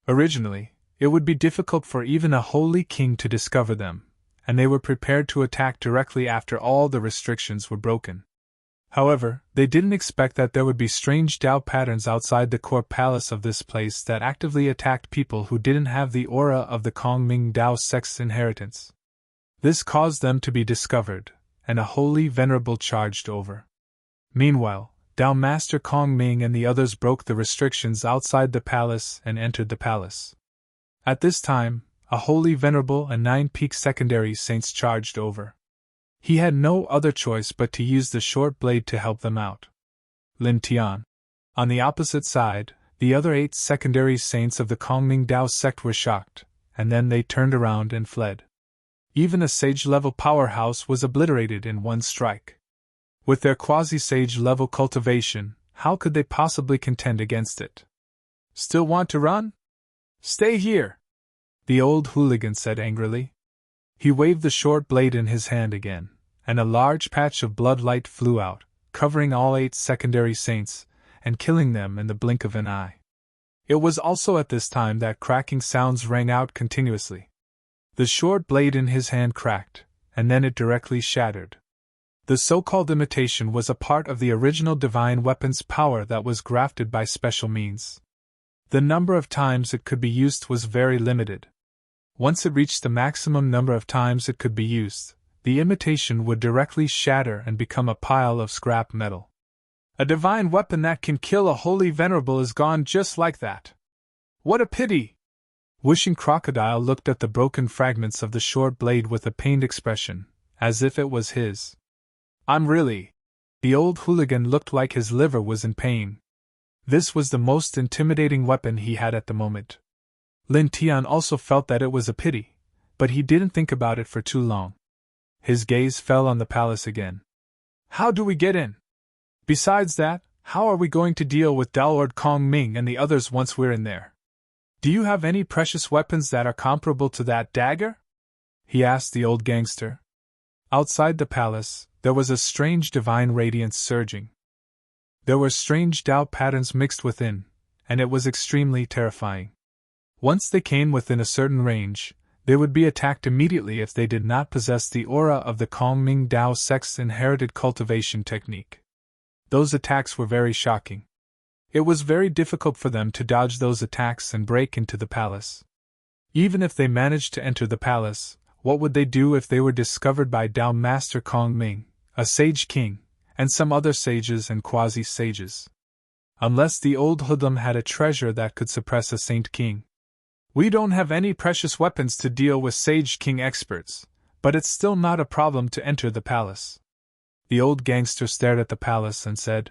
Originally, it would be difficult for even a holy king to discover them, and they were prepared to attack directly after all the restrictions were broken. However, they didn't expect that there would be strange Dao patterns outside the core palace of this place that actively attacked people who didn't have the aura of the Kongming Dao sect's inheritance. This caused them to be discovered, and a holy venerable charged over. Meanwhile, Dao Master Kong Ming and the others broke the restrictions outside the palace and entered the palace. At this time, a holy venerable and 9 peak secondary saints charged over. He had no other choice but to use the short blade to help them out. Lin Tian. On the opposite side, the other 8 secondary saints of the Kongming Dao sect were shocked, and then they turned around and fled. Even a sage-level powerhouse was obliterated in one strike. With their quasi-sage level cultivation, how could they possibly contend against it? Still want to run? Stay here! the old hooligan said angrily. He waved the short blade in his hand again, and a large patch of blood light flew out, covering all 8 secondary saints, and killing them in the blink of an eye. It was also at this time that cracking sounds rang out continuously. The short blade in his hand cracked, and then it directly shattered. The so-called imitation was a part of the original divine weapon's power that was grafted by special means. The number of times it could be used was very limited. Once it reached the maximum number of times it could be used, the imitation would directly shatter and become a pile of scrap metal. A divine weapon that can kill a holy venerable is gone just like that. What a pity! Wishing Crocodile looked at the broken fragments of the short blade with a pained expression, as if it was his. I'm really. The old hooligan looked like his liver was in pain. This was the most intimidating weapon he had at the moment. Lin Tian also felt that it was a pity, but he didn't think about it for too long. His gaze fell on the palace again. How do we get in? Besides that, how are we going to deal with Lord Kong Ming and the others once we're in there? Do you have any precious weapons that are comparable to that dagger? He asked the old gangster. Outside the palace, there was a strange divine radiance surging. There were strange Tao patterns mixed within, and it was extremely terrifying. Once they came within a certain range, they would be attacked immediately if they did not possess the aura of the Kongming Tao sect's inherited cultivation technique. Those attacks were very shocking. It was very difficult for them to dodge those attacks and break into the palace. Even if they managed to enter the palace, what would they do if they were discovered by Tao Master Kongming, a sage king, and some other sages and quasi-sages? Unless the old hoodlum had a treasure that could suppress a saint king. We don't have any precious weapons to deal with Sage King experts, but it's still not a problem to enter the palace. The old gangster stared at the palace and said,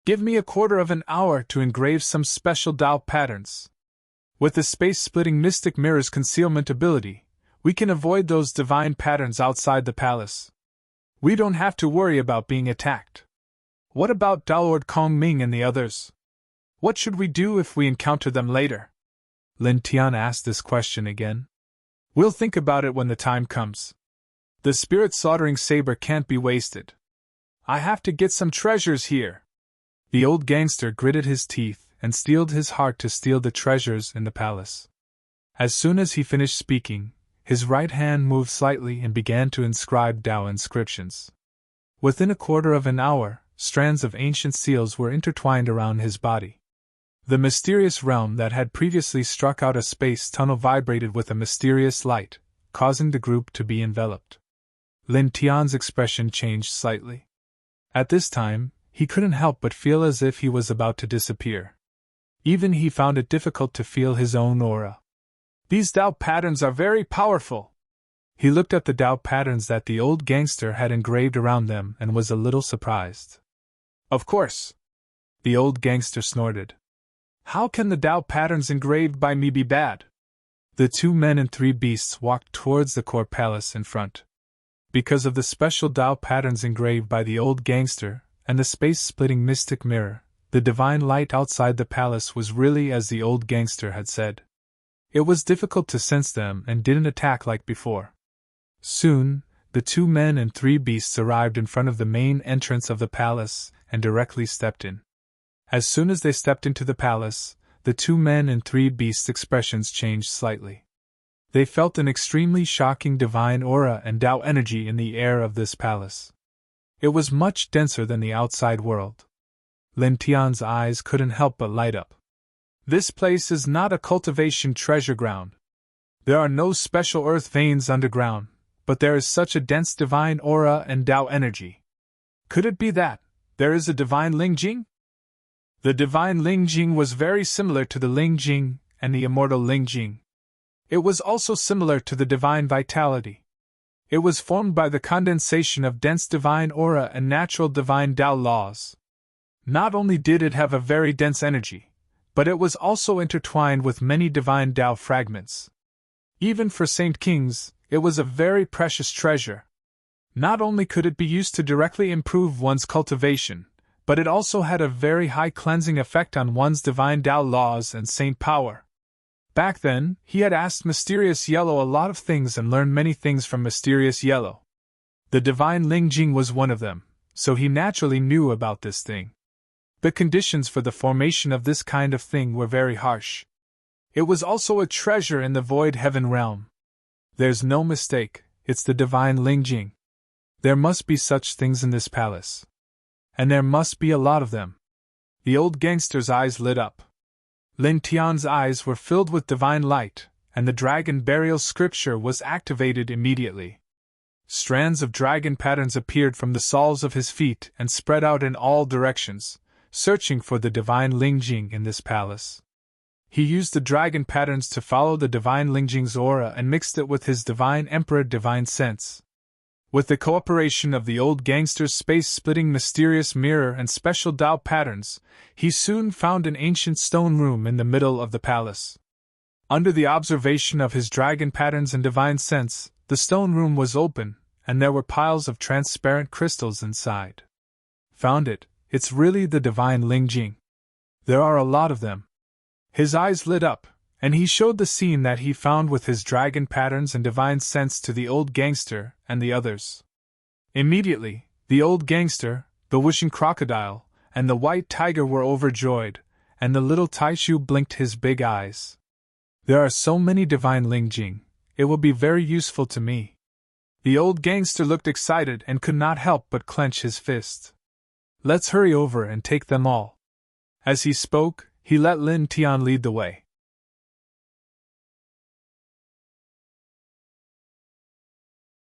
Give me a quarter of an hour to engrave some special Tao patterns. With the space-splitting mystic mirror's concealment ability, we can avoid those divine patterns outside the palace. We don't have to worry about being attacked. What about Lord Kong Ming and the others? What should we do if we encounter them later? Lin Tian asked this question again. We'll think about it when the time comes. The spirit slaughtering saber can't be wasted. I have to get some treasures here. The old gangster gritted his teeth and steeled his heart to steal the treasures in the palace. As soon as he finished speaking, his right hand moved slightly and began to inscribe Tao inscriptions. Within a quarter of an hour, strands of ancient seals were intertwined around his body. The mysterious realm that had previously struck out a space tunnel vibrated with a mysterious light, causing the group to be enveloped. Lin Tian's expression changed slightly. At this time, he couldn't help but feel as if he was about to disappear. Even he found it difficult to feel his own aura. These Tao patterns are very powerful. He looked at the Tao patterns that the old gangster had engraved around them and was a little surprised. Of course. The old gangster snorted. How can the Tao patterns engraved by me be bad? The 2 men and 3 beasts walked towards the court palace in front. Because of the special Tao patterns engraved by the old gangster and the space-splitting mystic mirror, the divine light outside the palace was really as the old gangster had said. It was difficult to sense them and didn't attack like before. Soon, the 2 men and 3 beasts arrived in front of the main entrance of the palace and directly stepped in. As soon as they stepped into the palace, the 2 men and 3 beasts' expressions changed slightly. They felt an extremely shocking divine aura and Tao energy in the air of this palace. It was much denser than the outside world. Lin Tian's eyes couldn't help but light up. This place is not a cultivation treasure ground. There are no special earth veins underground, but there is such a dense divine aura and Tao energy. Could it be that there is a divine Lingjing? The divine Lingjing was very similar to the Lingjing and the immortal Lingjing. It was also similar to the divine vitality. It was formed by the condensation of dense divine aura and natural divine Tao laws. Not only did it have a very dense energy, but it was also intertwined with many divine Tao fragments. Even for Saint Kings, it was a very precious treasure. Not only could it be used to directly improve one's cultivation, but it also had a very high cleansing effect on one's divine Tao laws and saint power. Back then, he had asked Mysterious Yellow a lot of things and learned many things from Mysterious Yellow. The divine Ling Jing was one of them, so he naturally knew about this thing. The conditions for the formation of this kind of thing were very harsh. It was also a treasure in the void heaven realm. There's no mistake, it's the divine Ling Jing. There must be such things in this palace. And there must be a lot of them. The old gangster's eyes lit up. Lin Tian's eyes were filled with divine light, and the dragon burial scripture was activated immediately. Strands of dragon patterns appeared from the soles of his feet and spread out in all directions, searching for the divine Ling Jing in this palace. He used the dragon patterns to follow the divine Ling Jing's aura and mixed it with his divine emperor divine sense. With the cooperation of the old gangster's space-splitting mysterious mirror and special Dao patterns, he soon found an ancient stone room in the middle of the palace. Under the observation of his dragon patterns and divine sense, the stone room was open, and there were piles of transparent crystals inside. Found it, it's really the divine Ling Jing. There are a lot of them. His eyes lit up, and he showed the scene that he found with his dragon patterns and divine sense to the old gangster and the others. Immediately, the old gangster, the wishing crocodile, and the white tiger were overjoyed, and the little Taishu blinked his big eyes. There are so many divine Ling Jing, it will be very useful to me. The old gangster looked excited and could not help but clench his fist. Let's hurry over and take them all. As he spoke, he let Lin Tian lead the way.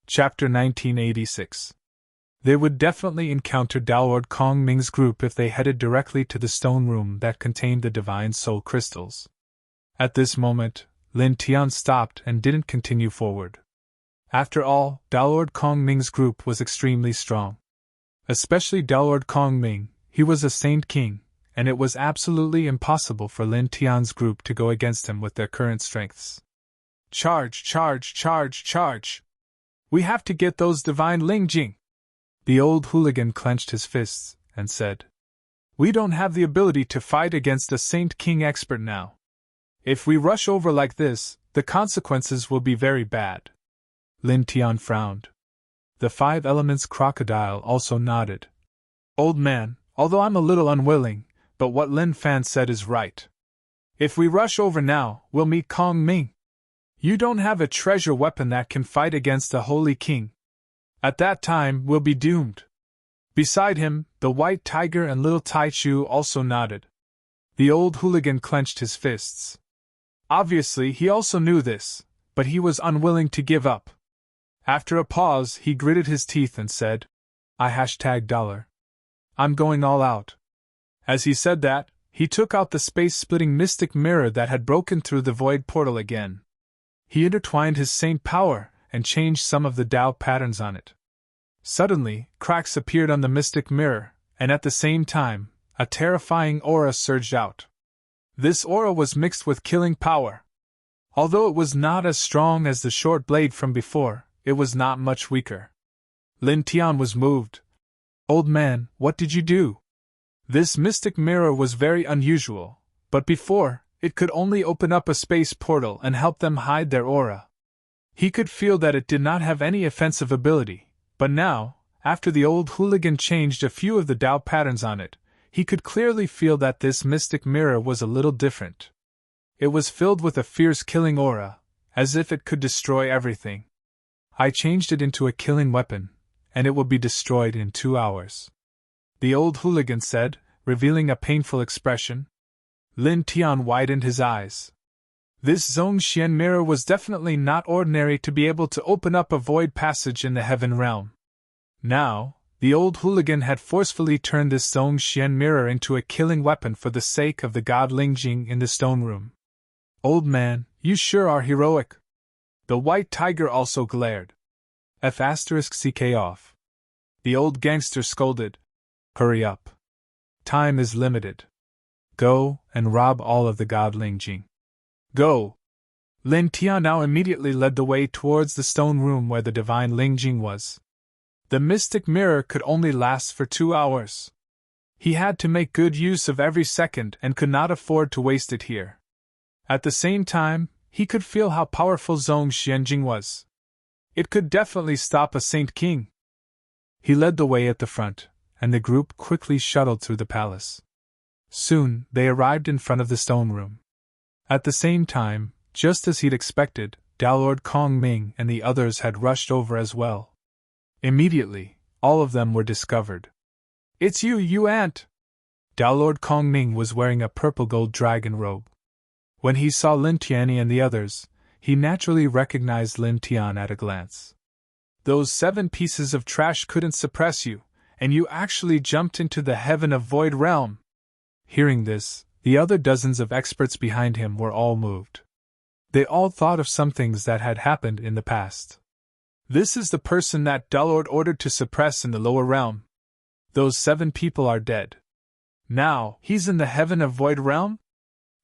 Chapter 1986. They would definitely encounter Daolord Kong Ming's group if they headed directly to the stone room that contained the divine soul crystals. At this moment, Lin Tian stopped and didn't continue forward. After all, Daolord Kong Ming's group was extremely strong. Especially Daolord Kong Ming, he was a Saint King, and it was absolutely impossible for Lin Tian's group to go against him with their current strengths. Charge, charge, charge, charge! We have to get those divine Ling Jing! The old hooligan clenched his fists and said, We don't have the ability to fight against a Saint King expert now. If we rush over like this, the consequences will be very bad. Lin Tian frowned. The Five Elements crocodile also nodded. Old man, although I'm a little unwilling, but what Lin Fan said is right. If we rush over now, we'll meet Kong Ming. You don't have a treasure weapon that can fight against the Holy King. At that time, we'll be doomed. Beside him, the white tiger and little Taichu also nodded. The old hooligan clenched his fists. Obviously, he also knew this, but he was unwilling to give up. After a pause, he gritted his teeth and said, $. I'm going all out. As he said that, he took out the space-splitting mystic mirror that had broken through the void portal again. He intertwined his saint power and changed some of the Dao patterns on it. Suddenly, cracks appeared on the mystic mirror, and at the same time, a terrifying aura surged out. This aura was mixed with killing power. Although it was not as strong as the short blade from before, it was not much weaker. Lin Tian was moved. Old man, what did you do? This mystic mirror was very unusual, but before, it could only open up a space portal and help them hide their aura. He could feel that it did not have any offensive ability, but now, after the old hooligan changed a few of the Dao patterns on it, he could clearly feel that this mystic mirror was a little different. It was filled with a fierce killing aura, as if it could destroy everything. I changed it into a killing weapon, and it will be destroyed in 2 hours. The old hooligan said, revealing a painful expression. Lin Tian widened his eyes. This Zhongxian mirror was definitely not ordinary to be able to open up a void passage in the heaven realm. Now, the old hooligan had forcefully turned this Zhongxian mirror into a killing weapon for the sake of the god Ling Jing in the stone room. Old man, you sure are heroic. The white tiger also glared. F***ck off. The old gangster scolded. Hurry up. Time is limited. Go and rob all of the god Ling Jing. Go! Lin Tian now immediately led the way towards the stone room where the divine Ling Jing was. The mystic mirror could only last for 2 hours. He had to make good use of every second and could not afford to waste it here. At the same time, he could feel how powerful Zhong Xianjing was. It could definitely stop a Saint King. He led the way at the front, and the group quickly shuttled through the palace. Soon, they arrived in front of the stone room. At the same time, just as he'd expected, Lord Kong Ming and the others had rushed over as well. Immediately, all of them were discovered. "It's you aunt!" Lord Kong Ming was wearing a purple-gold dragon robe. When he saw Lin Tianyi and the others, he naturally recognized Lin Tian at a glance. "Those 7 pieces of trash couldn't suppress you, and you actually jumped into the heaven of void realm." Hearing this, the other dozens of experts behind him were all moved. They all thought of some things that had happened in the past. "This is the person that Lord ordered to suppress in the lower realm. Those 7 people are dead. Now, he's in the heaven of void realm?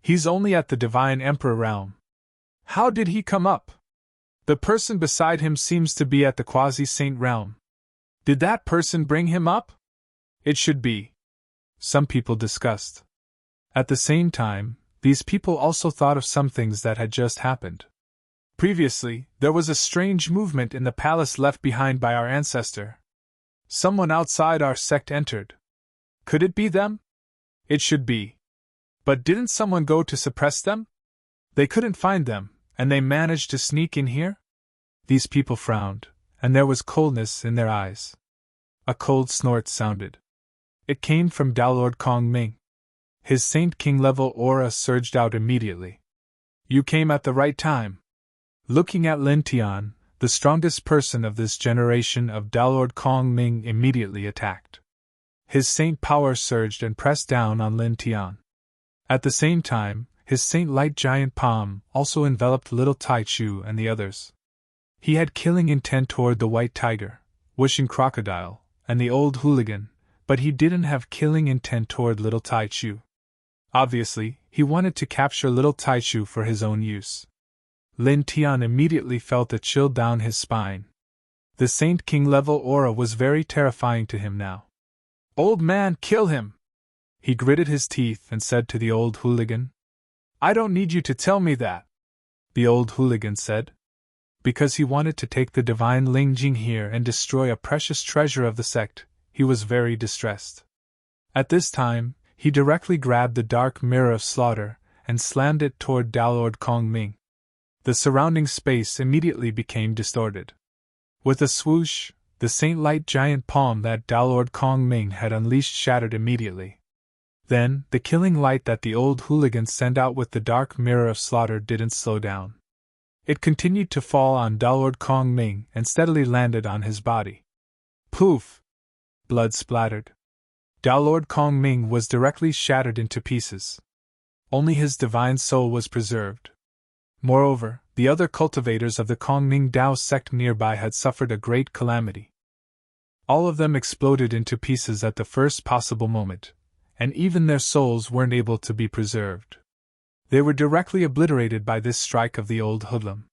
He's only at the divine emperor realm. How did he come up? The person beside him seems to be at the quasi-saint realm. Did that person bring him up? It should be." Some people discussed. At the same time, these people also thought of some things that had just happened. Previously, there was a strange movement in the palace left behind by our ancestor. Someone outside our sect entered. Could it be them? It should be. But didn't someone go to suppress them? They couldn't find them, and they managed to sneak in here? These people frowned, and there was coldness in their eyes. A cold snort sounded. It came from Lord Kong Ming. His Saint King level aura surged out immediately. "You came at the right time." Looking at Lin Tian, the strongest person of this generation of Lord Kong Ming immediately attacked. His saint power surged and pressed down on Lin Tian. At the same time, his saint light giant palm also enveloped little Tai Chu and the others. He had killing intent toward the white tiger, wishing crocodile, and the old hooligan, but he didn't have killing intent toward little Tai Chu. Obviously, he wanted to capture little Tai Chu for his own use. Lin Tian immediately felt a chill down his spine. The Saint King level aura was very terrifying to him now. "Old man, kill him!" He gritted his teeth and said to the old hooligan. "I don't need you to tell me that," the old hooligan said. Because he wanted to take the divine Ling Jing here and destroy a precious treasure of the sect, he was very distressed. At this time, he directly grabbed the dark mirror of slaughter and slammed it toward Lord Kong Ming. The surrounding space immediately became distorted. With a swoosh, the Saint Light giant palm that Lord Kong Ming had unleashed shattered immediately. Then, the killing light that the old hooligan sent out with the dark mirror of slaughter didn't slow down. It continued to fall on Lord Kong Ming and steadily landed on his body. Poof! Blood splattered. Lord Kong Ming was directly shattered into pieces. Only his divine soul was preserved. Moreover, the other cultivators of the Kong Ming Dao sect nearby had suffered a great calamity. All of them exploded into pieces at the first possible moment, and even their souls weren't able to be preserved. They were directly obliterated by this strike of the old hoodlum.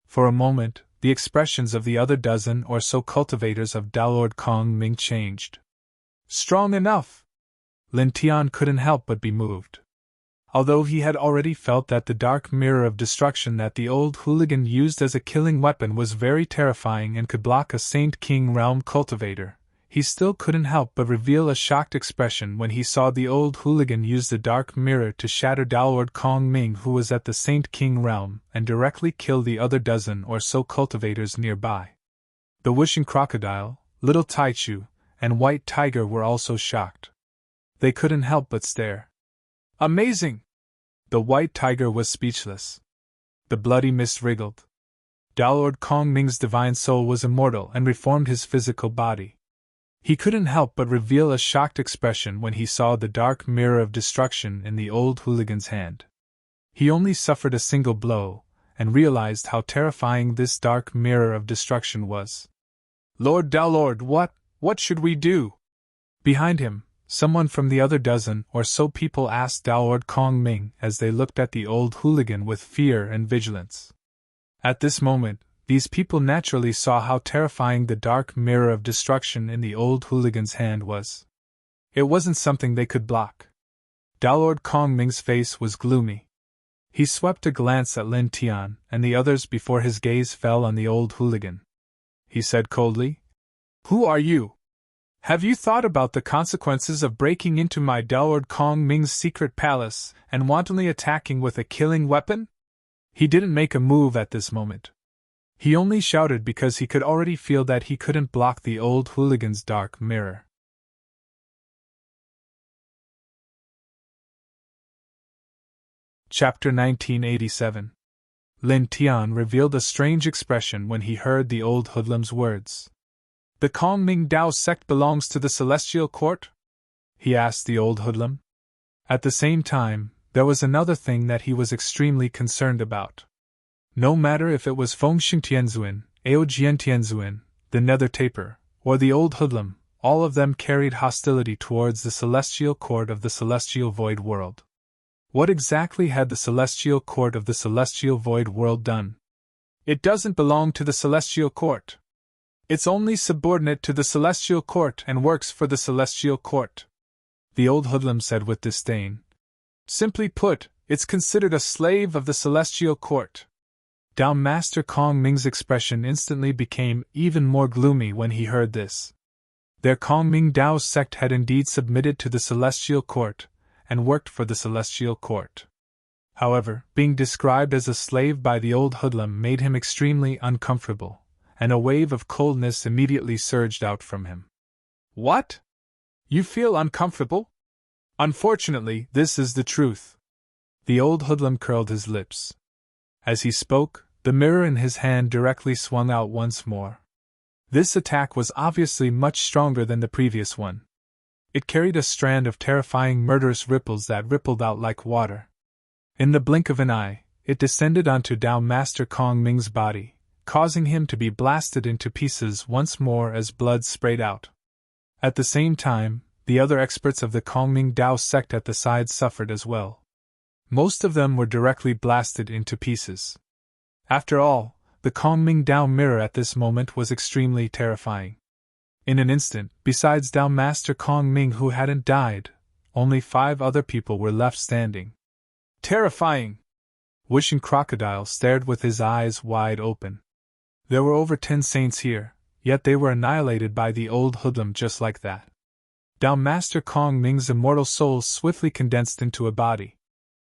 For a moment, the expressions of the other dozen or so cultivators of Lord Kong Ming changed. "Strong enough!" Lin Tian couldn't help but be moved. Although he had already felt that the dark mirror of destruction that the old hooligan used as a killing weapon was very terrifying and could block a Saint King realm cultivator, he still couldn't help but reveal a shocked expression when he saw the old hooligan use the dark mirror to shatter Lord Kong Ming, who was at the Saint King realm, and directly kill the other dozen or so cultivators nearby. The wishing crocodile, little Tai Chu, and white tiger were also shocked. They couldn't help but stare. "Amazing!" The white tiger was speechless. The bloody mist wriggled. Lord Kong Ming's divine soul was immortal and reformed his physical body. He couldn't help but reveal a shocked expression when he saw the dark mirror of destruction in the old hooligan's hand. He only suffered a single blow, and realized how terrifying this dark mirror of destruction was. "Lord Lord, what should we do?" Behind him, someone from the other dozen or so people asked Lord Kong Ming as they looked at the old hooligan with fear and vigilance. At this moment, these people naturally saw how terrifying the dark mirror of destruction in the old hooligan's hand was. It wasn't something they could block. Lord Kong Ming's face was gloomy. He swept a glance at Lin Tian and the others before his gaze fell on the old hooligan. He said coldly, "Who are you? Have you thought about the consequences of breaking into my Lord Kong Ming's secret palace and wantonly attacking with a killing weapon?" He didn't make a move at this moment. He only shouted because he could already feel that he couldn't block the old hooligan's dark mirror. Chapter 1987. Lin Tian revealed a strange expression when he heard the old hoodlum's words. "The Kong Ming Dao sect belongs to the Celestial Court?" he asked the old hoodlum. At the same time, there was another thing that he was extremely concerned about. No matter if it was Feng Xing Tianzuan, Ao Jian Tianzuan, the Nether Taper, or the old hoodlum, all of them carried hostility towards the Celestial Court of the Celestial Void World. What exactly had the Celestial Court of the Celestial Void World done? "It doesn't belong to the Celestial Court. It's only subordinate to the Celestial Court and works for the Celestial Court," the old hoodlum said with disdain. "Simply put, it's considered a slave of the Celestial Court." Dao Master Kong Ming's expression instantly became even more gloomy when he heard this. Their Kong Ming Dao sect had indeed submitted to the Celestial Court, and worked for the Celestial Court. However, being described as a slave by the old hoodlum made him extremely uncomfortable, and a wave of coldness immediately surged out from him. "What? You feel uncomfortable? Unfortunately, this is the truth." The old hoodlum curled his lips. As he spoke, the mirror in his hand directly swung out once more. This attack was obviously much stronger than the previous one. It carried a strand of terrifying murderous ripples that rippled out like water. In the blink of an eye, it descended onto Dao Master Kong Ming's body, causing him to be blasted into pieces once more as blood sprayed out. At the same time, the other experts of the Kong Ming Dao sect at the side suffered as well. Most of them were directly blasted into pieces. After all, the Kong Ming Dao mirror at this moment was extremely terrifying. In an instant, besides Dao Master Kong Ming who hadn't died, only 5 other people were left standing. Terrifying! Wishing Crocodile stared with his eyes wide open. There were over 10 saints here, yet they were annihilated by the old hoodlum just like that. Dao Master Kong Ming's immortal soul swiftly condensed into a body.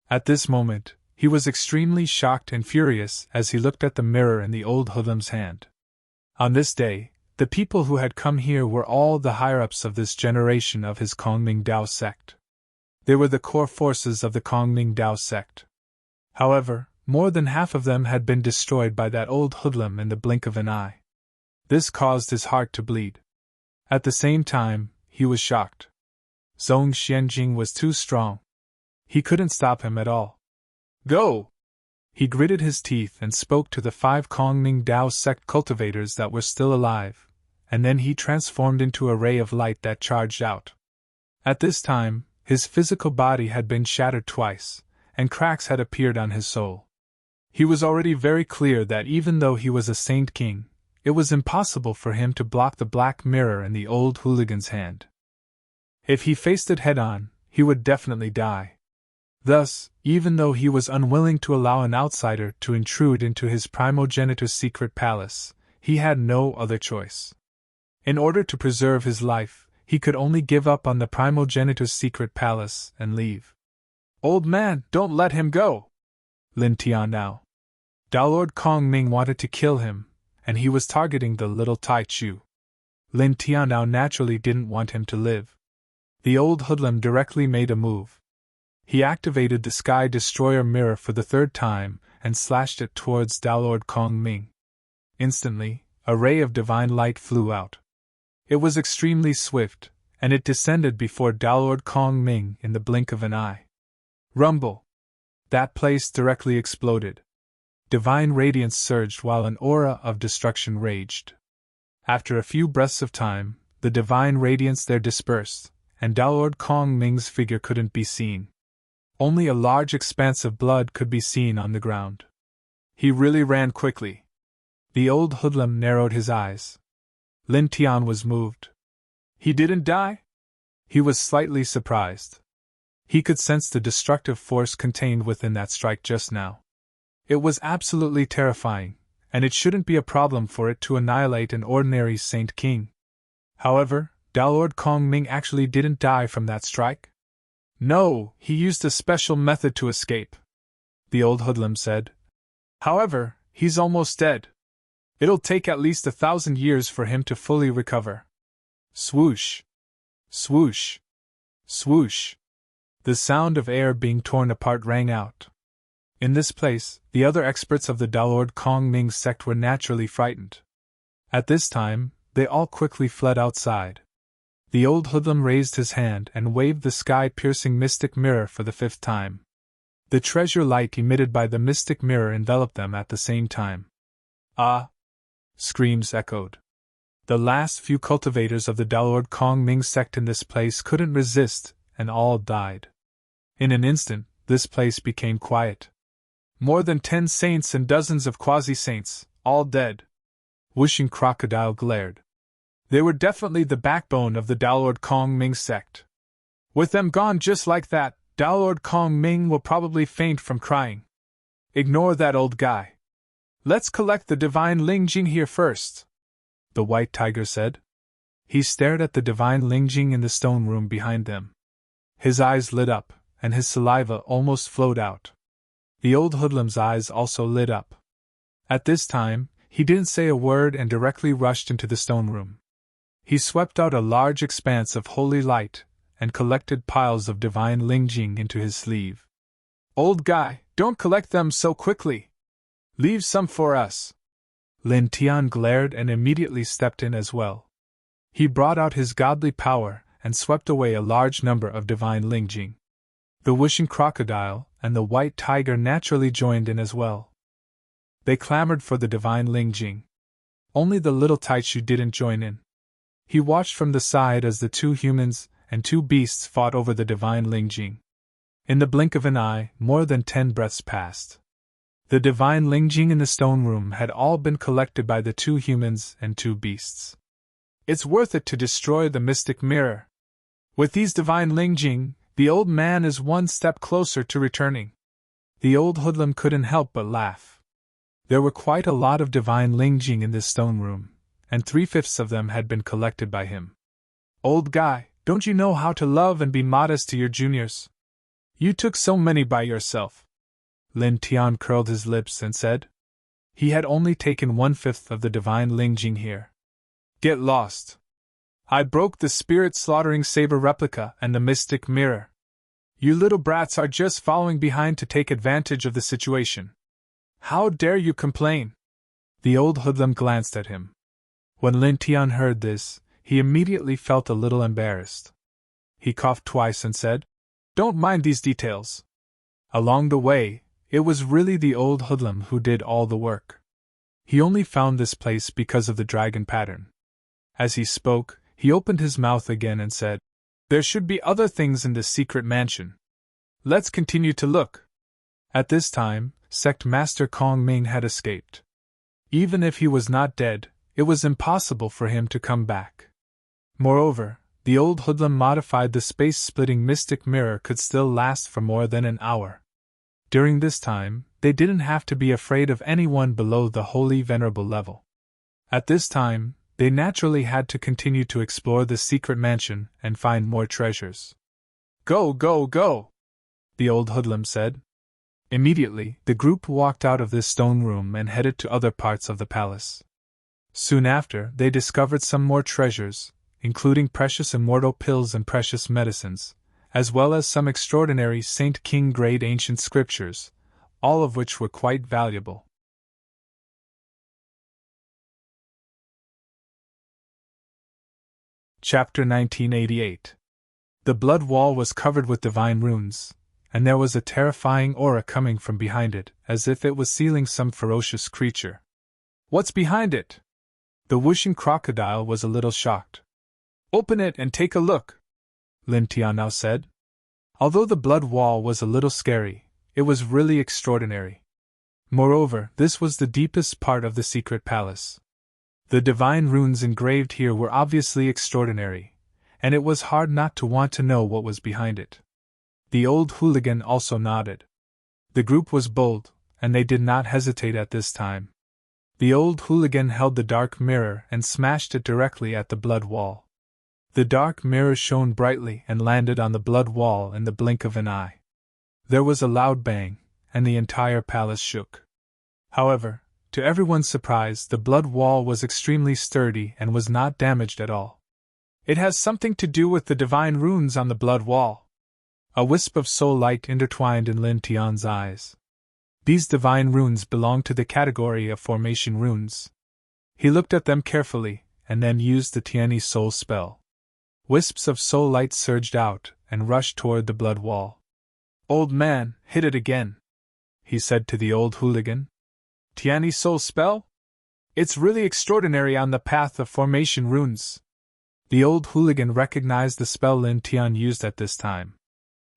At this moment, he was extremely shocked and furious as he looked at the mirror in the old hoodlum's hand. On this day, the people who had come here were all the higher-ups of this generation of his Kong Ming Dao sect. They were the core forces of the Kong Ming Dao sect. However, more than half of them had been destroyed by that old hoodlum in the blink of an eye. This caused his heart to bleed. At the same time, he was shocked. Zhong Xianjing was too strong. He couldn't stop him at all. "Go!" He gritted his teeth and spoke to the 5 Kong Ming Dao sect cultivators that were still alive, and then he transformed into a ray of light that charged out. At this time, his physical body had been shattered twice, and cracks had appeared on his soul. He was already very clear that even though he was a Saint King, it was impossible for him to block the black mirror in the old hooligan's hand. If he faced it head-on, he would definitely die. Thus, even though he was unwilling to allow an outsider to intrude into his primogenitor's secret palace, he had no other choice. In order to preserve his life, he could only give up on the primogenitor's secret palace and leave. "Old man, don't let him go!" Lin Tian now. Dao Lord Kong Ming wanted to kill him, and he was targeting the little Tai Chu. Lin Tian now naturally didn't want him to live. The old hoodlum directly made a move. He activated the Sky Destroyer mirror for the 3rd time and slashed it towards Dao Lord Kong Ming. Instantly, a ray of divine light flew out. It was extremely swift, and it descended before Dao Lord Kong Ming in the blink of an eye. Rumble! That place directly exploded. Divine radiance surged while an aura of destruction raged. After a few breaths of time, the divine radiance there dispersed, and Dao Lord Kong Ming's figure couldn't be seen. Only a large expanse of blood could be seen on the ground. He really ran quickly. The old hoodlum narrowed his eyes. Lin Tian was moved. He didn't die? He was slightly surprised. He could sense the destructive force contained within that strike just now. It was absolutely terrifying, and it shouldn't be a problem for it to annihilate an ordinary Saint King. However, Lord Kong Ming actually didn't die from that strike. No, he used a special method to escape, the old hoodlum said. However, he's almost dead. It'll take at least 1,000 years for him to fully recover. Swoosh! Swoosh! Swoosh! The sound of air being torn apart rang out. In this place, the other experts of the Lord Kong Ming sect were naturally frightened. At this time, they all quickly fled outside. The old hoodlum raised his hand and waved the sky-piercing mystic mirror for the 5th time. The treasure light emitted by the mystic mirror enveloped them at the same time. Ah! Screams echoed. The last few cultivators of the Lord Kong Ming sect in this place couldn't resist, and all died. In an instant, this place became quiet. More than 10 saints and dozens of quasi-saints, all dead. Whooshing Crocodile glared. They were definitely the backbone of the Lord Kong Ming sect. With them gone just like that, Lord Kong Ming will probably faint from crying. Ignore that old guy. Let's collect the divine Ling Jing here first, the white tiger said. He stared at the divine Ling Jing in the stone room behind them. His eyes lit up, and his saliva almost flowed out. The old hoodlum's eyes also lit up. At this time, he didn't say a word and directly rushed into the stone room. He swept out a large expanse of holy light and collected piles of divine Ling Jing into his sleeve. Old guy, don't collect them so quickly. Leave some for us. Lin Tian glared and immediately stepped in as well. He brought out his godly power and swept away a large number of divine Ling Jing. The whooshing crocodile and the white tiger naturally joined in as well. They clamored for the divine Ling Jing. Only the little Taichu didn't join in. He watched from the side as the 2 humans and 2 beasts fought over the divine Ling Jing. In the blink of an eye, more than 10 breaths passed. The divine Ling Jing in the stone room had all been collected by the 2 humans and 2 beasts. It's worth it to destroy the mystic mirror. With these divine Ling Jing, the old man is 1 step closer to returning. The old hoodlum couldn't help but laugh. There were quite a lot of divine Ling Jing in this stone room, and 3/5 of them had been collected by him. Old guy, don't you know how to love and be modest to your juniors? You took so many by yourself. Lin Tian curled his lips and said. He had only taken 1/5 of the divine Ling Jing here. Get lost. I broke the spirit-slaughtering saber replica and the mystic mirror. You little brats are just following behind to take advantage of the situation. How dare you complain? The old hoodlum glanced at him. When Lin Tian heard this, he immediately felt a little embarrassed. He coughed twice and said, Don't mind these details. Along the way, it was really the old hoodlum who did all the work. He only found this place because of the dragon pattern. As he spoke, he opened his mouth again and said, There should be other things in this secret mansion. Let's continue to look. At this time, Sect Master Kong Ming had escaped. Even if he was not dead, it was impossible for him to come back. Moreover, the old hoodlum modified the space-splitting mystic mirror could still last for more than an hour. During this time, they didn't have to be afraid of anyone below the holy venerable level. At this time, they naturally had to continue to explore the secret mansion and find more treasures. Go, go, go! The old hoodlum said. Immediately, the group walked out of this stone room and headed to other parts of the palace. Soon after, they discovered some more treasures, including precious immortal pills and precious medicines, as well as some extraordinary Saint King grade ancient scriptures, all of which were quite valuable. Chapter 1988. The blood wall was covered with divine runes, and there was a terrifying aura coming from behind it, as if it was sealing some ferocious creature. What's behind it? The whooshing crocodile was a little shocked. Open it and take a look, Lin Tian now said. Although the blood wall was a little scary, it was really extraordinary. Moreover, this was the deepest part of the secret palace. The divine runes engraved here were obviously extraordinary, and it was hard not to want to know what was behind it. The old hooligan also nodded. The group was bold, and they did not hesitate at this time. The old hooligan held the dark mirror and smashed it directly at the blood wall. The dark mirror shone brightly and landed on the blood wall in the blink of an eye. There was a loud bang, and the entire palace shook. However, to everyone's surprise, the blood wall was extremely sturdy and was not damaged at all. It has something to do with the divine runes on the blood wall. A wisp of soul light intertwined in Lin Tian's eyes. These divine runes belong to the category of formation runes. He looked at them carefully, and then used the Tianyi soul spell. Wisps of soul light surged out and rushed toward the blood wall. "Old man, hit it again," he said to the old hooligan. "Tianyi soul spell? It's really extraordinary on the path of formation runes." The old hooligan recognized the spell Lin Tian used at this time.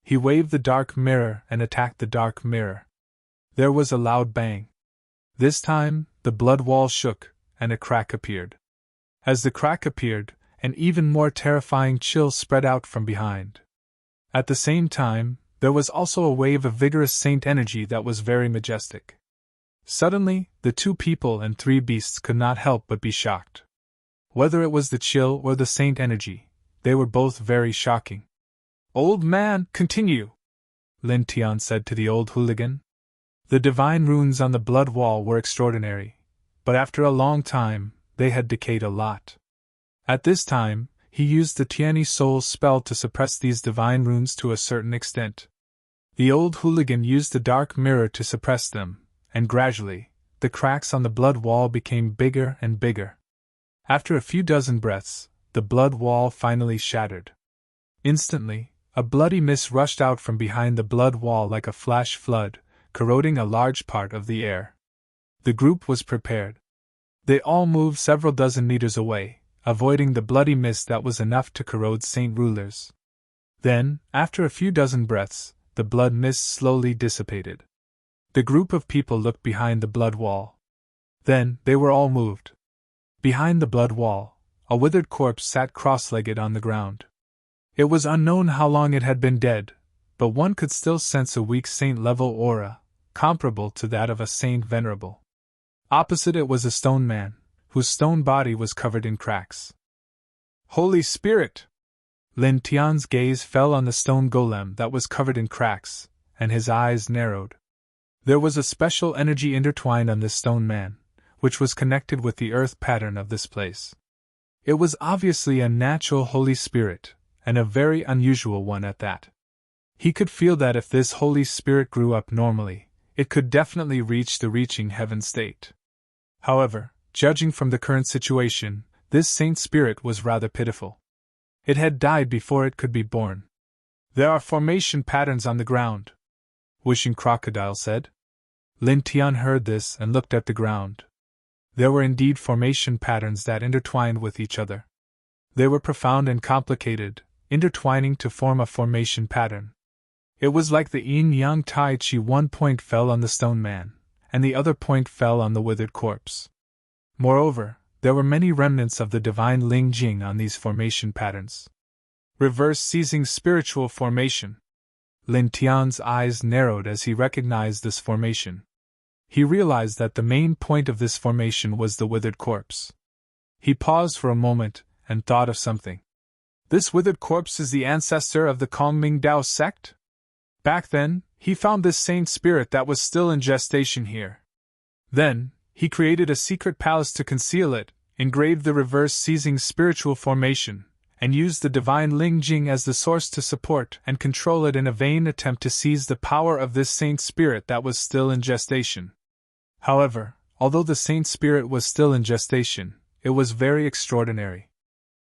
He waved the dark mirror and attacked the dark mirror. There was a loud bang. This time, the blood wall shook, and a crack appeared. As the crack appeared, an even more terrifying chill spread out from behind. At the same time, there was also a wave of vigorous saint energy that was very majestic. Suddenly, the two people and three beasts could not help but be shocked. Whether it was the chill or the saint energy, they were both very shocking. "Old man, continue," Lin Tian said to the old hooligan. The divine runes on the blood wall were extraordinary, but after a long time, they had decayed a lot. At this time, he used the Tianyi soul spell to suppress these divine runes to a certain extent. The old hooligan used the dark mirror to suppress them, and gradually, the cracks on the blood wall became bigger and bigger. After a few dozen breaths, the blood wall finally shattered. Instantly, a bloody mist rushed out from behind the blood wall like a flash flood, corroding a large part of the air. The group was prepared. They all moved several dozen meters away, avoiding the bloody mist that was enough to corrode saint rulers. Then, after a few dozen breaths, the blood mist slowly dissipated. The group of people looked behind the blood wall. Then, they were all moved. Behind the blood wall, a withered corpse sat cross-legged on the ground. It was unknown how long it had been dead, but one could still sense a weak saint-level aura, comparable to that of a saint venerable. Opposite it was a stone man, whose stone body was covered in cracks. "Holy Spirit!" Lin Tian's gaze fell on the stone golem that was covered in cracks, and his eyes narrowed. There was a special energy intertwined on this stone man, which was connected with the earth pattern of this place. It was obviously a natural Holy Spirit, and a very unusual one at that. He could feel that if this Holy Spirit grew up normally, it could definitely reach the reaching heaven state. However, judging from the current situation, this saint spirit was rather pitiful. It had died before it could be born. "There are formation patterns on the ground," Wishing Crocodile said. Lin Tian heard this and looked at the ground. There were indeed formation patterns that intertwined with each other. They were profound and complicated, intertwining to form a formation pattern. It was like the yin-yang tai chi. One point fell on the stone man, and the other point fell on the withered corpse. Moreover, there were many remnants of the divine Ling Jing on these formation patterns. Reverse seizing spiritual formation. Lin Tian's eyes narrowed as he recognized this formation. He realized that the main point of this formation was the withered corpse. He paused for a moment and thought of something. This withered corpse is the ancestor of the Kongming Dao sect? Back then, he found this saint spirit that was still in gestation here. Then, he created a secret palace to conceal it, engraved the reverse seizing spiritual formation, and used the divine Ling Jing as the source to support and control it in a vain attempt to seize the power of this saint spirit that was still in gestation. However, although the saint spirit was still in gestation, it was very extraordinary.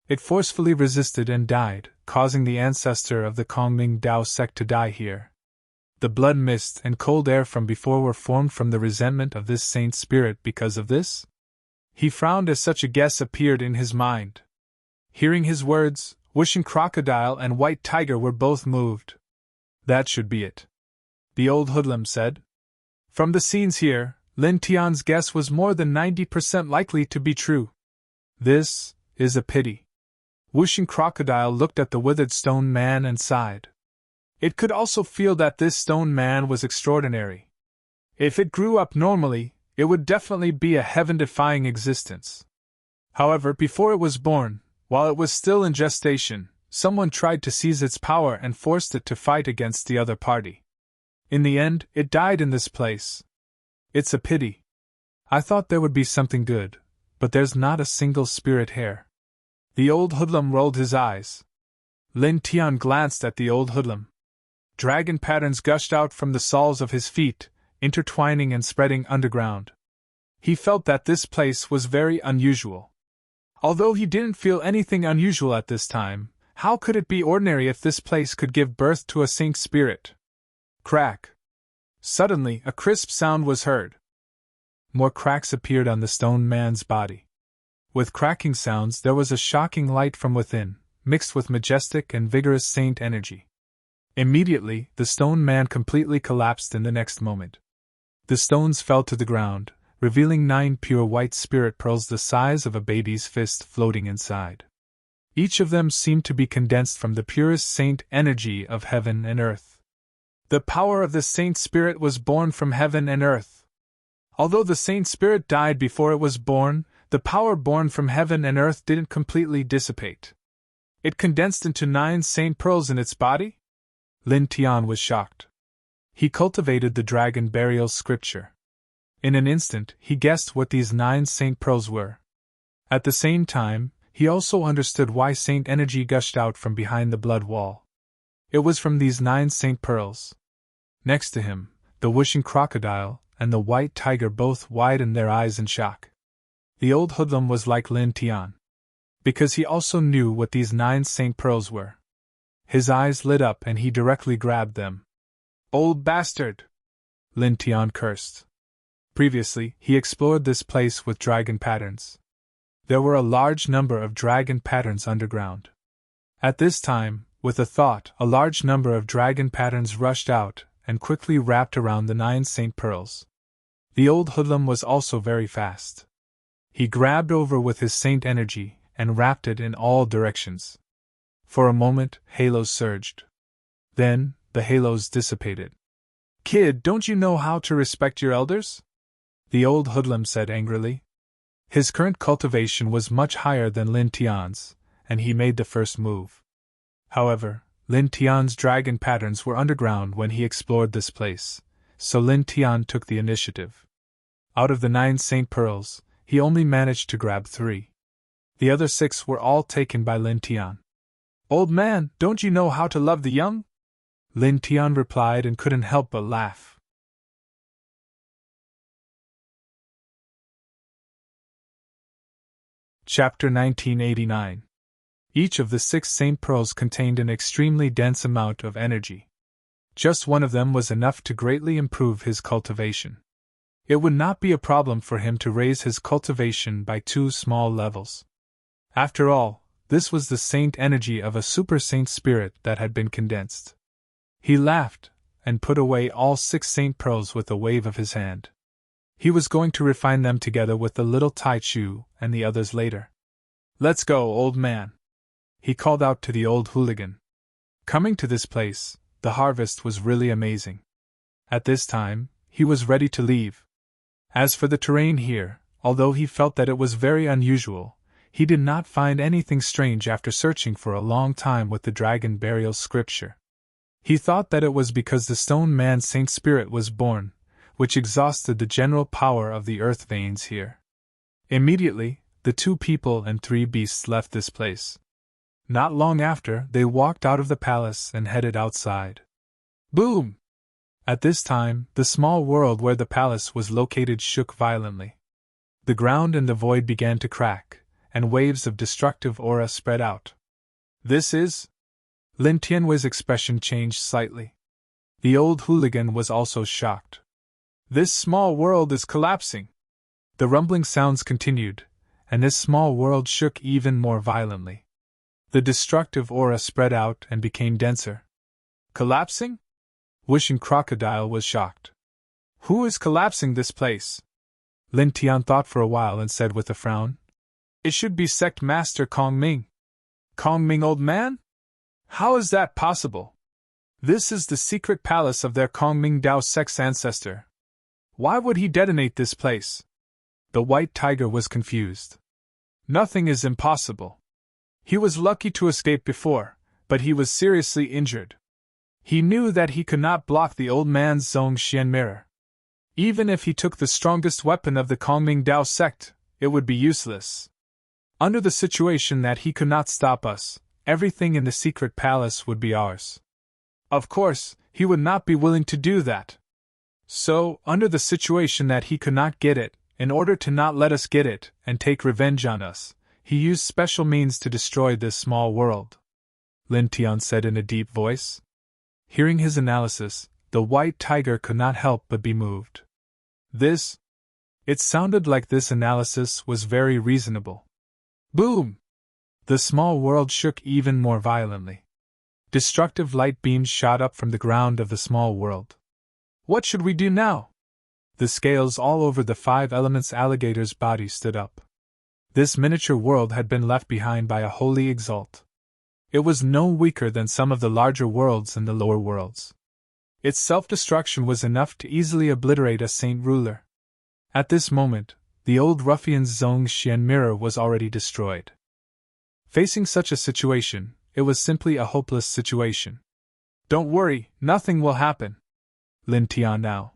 It forcefully resisted and died, causing the ancestor of the Kongming Dao sect to die here. The blood mist and cold air from before were formed from the resentment of this saint spirit because of this? He frowned as such a guess appeared in his mind. Hearing his words, Wishing Crocodile and White Tiger were both moved. "That should be it," the old hoodlum said. "From the scenes here, Lin Tian's guess was more than 90% likely to be true. This is a pity." Wishing Crocodile looked at the withered stone man and sighed. It could also feel that this stone man was extraordinary. If it grew up normally, it would definitely be a heaven-defying existence. However, before it was born, while it was still in gestation, someone tried to seize its power and forced it to fight against the other party. In the end, it died in this place. It's a pity. I thought there would be something good, but there's not a single spirit here. The old hoodlum rolled his eyes. Lin Tian glanced at the old hoodlum. Dragon patterns gushed out from the soles of his feet, intertwining and spreading underground. He felt that this place was very unusual. Although he didn't feel anything unusual at this time, how could it be ordinary if this place could give birth to a saint spirit? Crack! Suddenly, a crisp sound was heard. More cracks appeared on the stone man's body. With cracking sounds, there was a shocking light from within, mixed with majestic and vigorous saint energy. Immediately, the stone man completely collapsed in the next moment. The stones fell to the ground, revealing 9 pure white spirit pearls the size of a baby's fist floating inside. Each of them seemed to be condensed from the purest saint energy of heaven and earth. The power of the saint spirit was born from heaven and earth. Although the saint spirit died before it was born, the power born from heaven and earth didn't completely dissipate. It condensed into 9 saint pearls in its body? Lin Tian was shocked. He cultivated the dragon burial scripture. In an instant, he guessed what these 9 saint pearls were. At the same time, he also understood why saint energy gushed out from behind the blood wall. It was from these 9 saint pearls. Next to him, the whooshing crocodile and the white tiger both widened their eyes in shock. The old hoodlum was like Lin Tian, because he also knew what these 9 saint pearls were. His eyes lit up and he directly grabbed them. Old bastard! Lin Tian cursed. Previously, he explored this place with dragon patterns. There were a large number of dragon patterns underground. At this time, with a thought, a large number of dragon patterns rushed out and quickly wrapped around the 9 saint pearls. The old hoodlum was also very fast. He grabbed over with his saint energy and wrapped it in all directions. For a moment, halos surged. Then, the halos dissipated. Kid, don't you know how to respect your elders? The old hoodlum said angrily. His current cultivation was much higher than Lin Tian's, and he made the first move. However, Lin Tian's dragon patterns were underground when he explored this place, so Lin Tian took the initiative. Out of the 9 saint pearls, he only managed to grab 3. The other 6 were all taken by Lin Tian. Old man, don't you know how to love the young? Lin Tian replied and couldn't help but laugh. Chapter 1989. Each of the 6 saint pearls contained an extremely dense amount of energy. Just one of them was enough to greatly improve his cultivation. It would not be a problem for him to raise his cultivation by 2 small levels. After all, this was the saint energy of a super saint spirit that had been condensed. He laughed, and put away all 6 saint pearls with a wave of his hand. He was going to refine them together with the little Tai Chu and the others later. Let's go, old man, he called out to the old hooligan. Coming to this place, the harvest was really amazing. At this time, he was ready to leave. As for the terrain here, although he felt that it was very unusual, he did not find anything strange after searching for a long time with the dragon burial scripture. He thought that it was because the stone man's saint spirit was born, which exhausted the general power of the earth veins here. Immediately, the 2 people and 3 beasts left this place. Not long after, they walked out of the palace and headed outside. Boom! At this time, the small world where the palace was located shook violently. The ground and the void began to crack, and waves of destructive aura spread out. This is... Lin Tianwei's expression changed slightly. The old hooligan was also shocked. This small world is collapsing. The rumbling sounds continued, and this small world shook even more violently. The destructive aura spread out and became denser. Collapsing? Wishing Crocodile was shocked. Who is collapsing this place? Lin Tian thought for a while and said with a frown. It should be Sect Master Kong Ming. Kong Ming, old man? How is that possible? This is the secret palace of their Kongming Dao sect's ancestor. Why would he detonate this place? The white tiger was confused. Nothing is impossible. He was lucky to escape before, but he was seriously injured. He knew that he could not block the old man's Zhongxian mirror. Even if he took the strongest weapon of the Kongming Dao sect, it would be useless. Under the situation that he could not stop us, everything in the secret palace would be ours. Of course, he would not be willing to do that. So, under the situation that he could not get it, in order to not let us get it and take revenge on us, he used special means to destroy this small world. Lin Tian said in a deep voice. Hearing his analysis, the white tiger could not help but be moved. It sounded like this analysis was very reasonable. Boom! The small world shook even more violently. Destructive light beams shot up from the ground of the small world. What should we do now? The scales all over the 5 elements alligator's body stood up. This miniature world had been left behind by a holy exalt. It was no weaker than some of the larger worlds in the lower worlds. Its self-destruction was enough to easily obliterate a saint ruler. At this moment, the old ruffian's Zhongxian mirror was already destroyed. Facing such a situation, it was simply a hopeless situation. Don't worry, nothing will happen. Lin Tian now.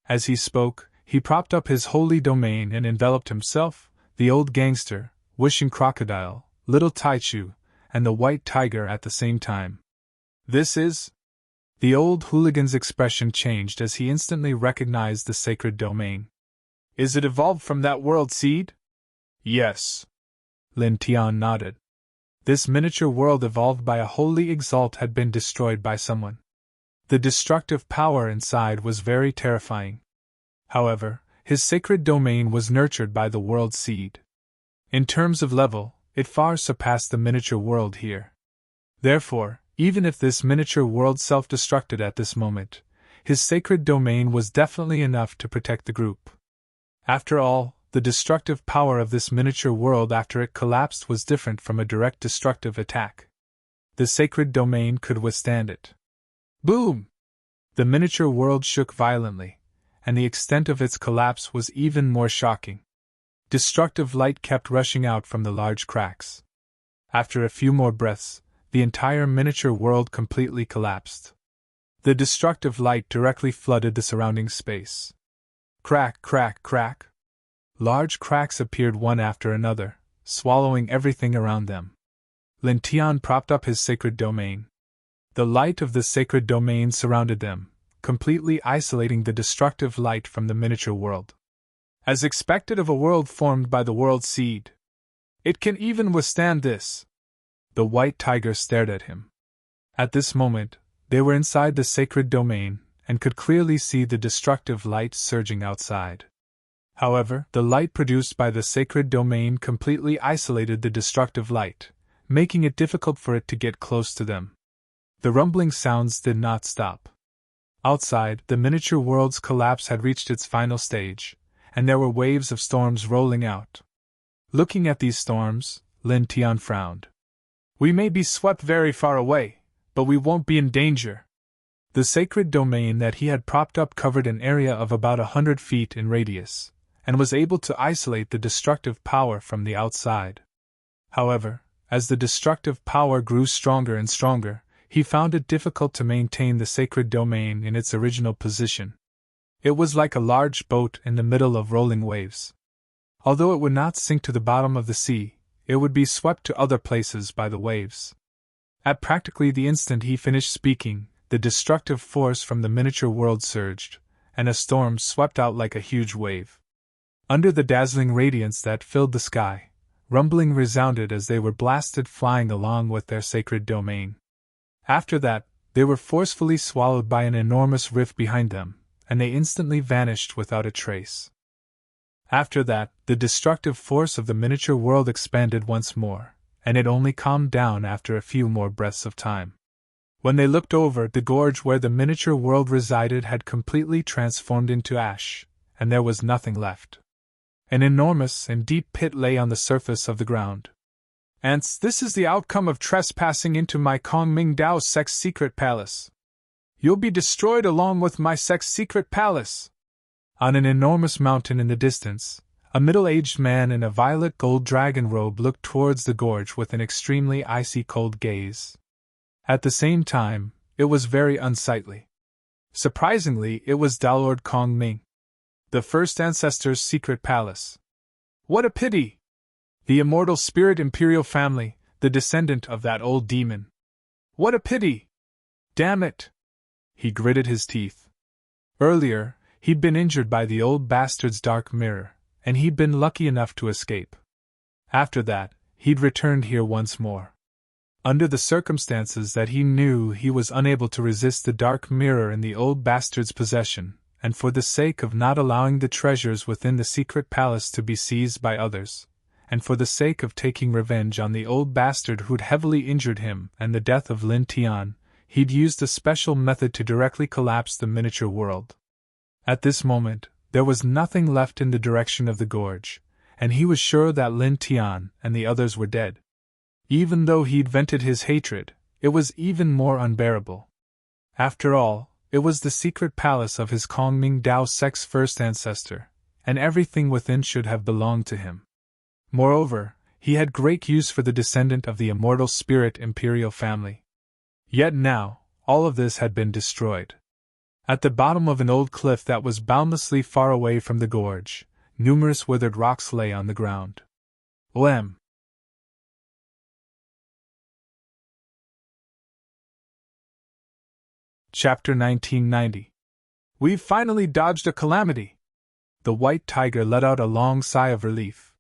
As he spoke, he propped up his holy domain and enveloped himself, the old gangster, wishing crocodile, little Taichu, and the white tiger at the same time. The old hooligan's expression changed as he instantly recognized the sacred domain. Is it evolved from that world seed? Yes. Lin Tian nodded. This miniature world evolved by a holy exalt had been destroyed by someone. The destructive power inside was very terrifying. However, his sacred domain was nurtured by the world seed. In terms of level, it far surpassed the miniature world here. Therefore, even if this miniature world self-destructed at this moment, his sacred domain was definitely enough to protect the group. After all, the destructive power of this miniature world after it collapsed was different from a direct destructive attack. The sacred domain could withstand it. Boom! The miniature world shook violently, and the extent of its collapse was even more shocking. Destructive light kept rushing out from the large cracks. After a few more breaths, the entire miniature world completely collapsed. The destructive light directly flooded the surrounding space. Crack, crack, crack. Large cracks appeared one after another, swallowing everything around them. Lin Tian propped up his sacred domain. The light of the sacred domain surrounded them, completely isolating the destructive light from the miniature world. As expected of a world formed by the world seed. It can even withstand this. The white tiger stared at him. At this moment, they were inside the sacred domain, and could clearly see the destructive light surging outside. However, the light produced by the sacred domain completely isolated the destructive light, making it difficult for it to get close to them. The rumbling sounds did not stop. Outside, the miniature world's collapse had reached its final stage, and there were waves of storms rolling out. Looking at these storms, Lin Tian frowned. We may be swept very far away, but we won't be in danger. The sacred domain that he had propped up covered an area of about 100 feet in radius, and was able to isolate the destructive power from the outside. However, as the destructive power grew stronger and stronger, he found it difficult to maintain the sacred domain in its original position. It was like a large boat in the middle of rolling waves. Although it would not sink to the bottom of the sea, it would be swept to other places by the waves. At practically the instant he finished speaking, the destructive force from the miniature world surged, and a storm swept out like a huge wave. Under the dazzling radiance that filled the sky, rumbling resounded as they were blasted flying along with their sacred domain. After that, they were forcefully swallowed by an enormous rift behind them, and they instantly vanished without a trace. After that, the destructive force of the miniature world expanded once more, and it only calmed down after a few more breaths of time. When they looked over, the gorge where the miniature world resided had completely transformed into ash, and there was nothing left. An enormous and deep pit lay on the surface of the ground. "Ants, this is the outcome of trespassing into my Kongming Dao sect's secret palace," You'll be destroyed along with my sex secret palace. On an enormous mountain in the distance, a middle-aged man in a violet gold dragon robe looked towards the gorge with an extremely icy cold gaze. At the same time, it was very unsightly. Surprisingly, it was Dalord Kong Ming, the first ancestor's secret palace. What a pity! The immortal spirit imperial family, the descendant of that old demon. What a pity! Damn it! He gritted his teeth. Earlier, he'd been injured by the old bastard's dark mirror, and he'd been lucky enough to escape. After that, he'd returned here once more. Under the circumstances that he knew he was unable to resist the dark mirror in the old bastard's possession, and for the sake of not allowing the treasures within the secret palace to be seized by others, and for the sake of taking revenge on the old bastard who'd heavily injured him and the death of Lin Tian, he'd used a special method to directly collapse the miniature world. At this moment, there was nothing left in the direction of the gorge, and he was sure that Lin Tian and the others were dead. Even though he'd vented his hatred, it was even more unbearable. After all, it was the secret palace of his Kongming Dao Sect's first ancestor, and everything within should have belonged to him. Moreover, he had great use for the descendant of the immortal spirit imperial family. Yet now, all of this had been destroyed. At the bottom of an old cliff that was boundlessly far away from the gorge, numerous withered rocks lay on the ground. OM. Chapter 1990. We've finally dodged a calamity. The white tiger let out a long sigh of relief.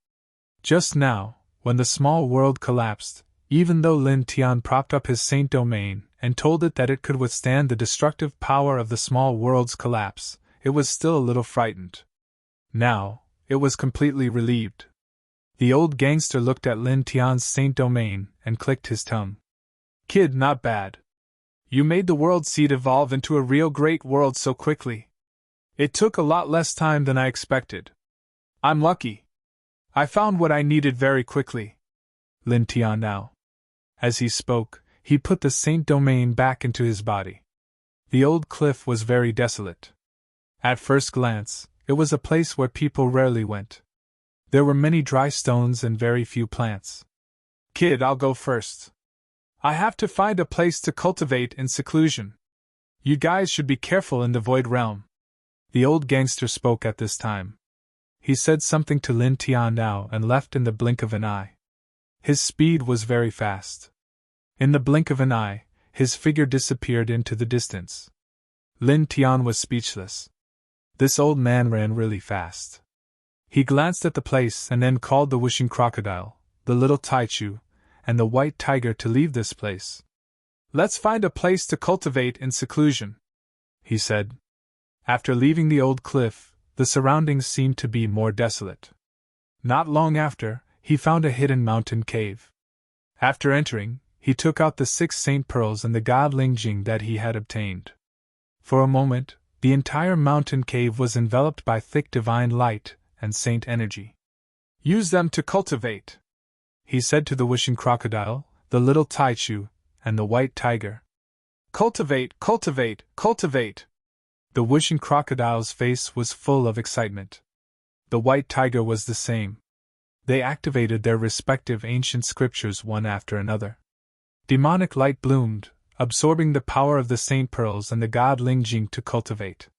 Just now, when the small world collapsed, even though Lin Tian propped up his saint domain and told it that it could withstand the destructive power of the small world's collapse, it was still a little frightened. Now, it was completely relieved. The old gangster looked at Lin Tian's saint domain and clicked his tongue. Kid, not bad. You made the world seed evolve into a real great world so quickly. It took a lot less time than I expected. I'm lucky. I found what I needed very quickly. Lin Tian now. As he spoke, he put the saint domain back into his body. The old cliff was very desolate. At first glance, it was a place where people rarely went. There were many dry stones and very few plants. Kid, I'll go first. I have to find a place to cultivate in seclusion. You guys should be careful in the Void Realm. The old gangster spoke at this time. He said something to Lin Tian now and left in the blink of an eye. His speed was very fast. In the blink of an eye, his figure disappeared into the distance. Lin Tian was speechless. This old man ran really fast. He glanced at the place and then called the wishing crocodile, the little Taichu, and the white tiger to leave this place. Let's find a place to cultivate in seclusion, he said. After leaving the old cliff, the surroundings seemed to be more desolate. Not long after, he found a hidden mountain cave. After entering, he took out the 6 saint pearls and the god Lingjing that he had obtained. For a moment, the entire mountain cave was enveloped by thick divine light and saint energy. Use them to cultivate, he said to the wishing crocodile, the little Taichu, and the white tiger. Cultivate, cultivate, cultivate! The wishing crocodile's face was full of excitement. The white tiger was the same. They activated their respective ancient scriptures one after another. Demonic light bloomed, absorbing the power of the saint pearls and the god Lingjing to cultivate.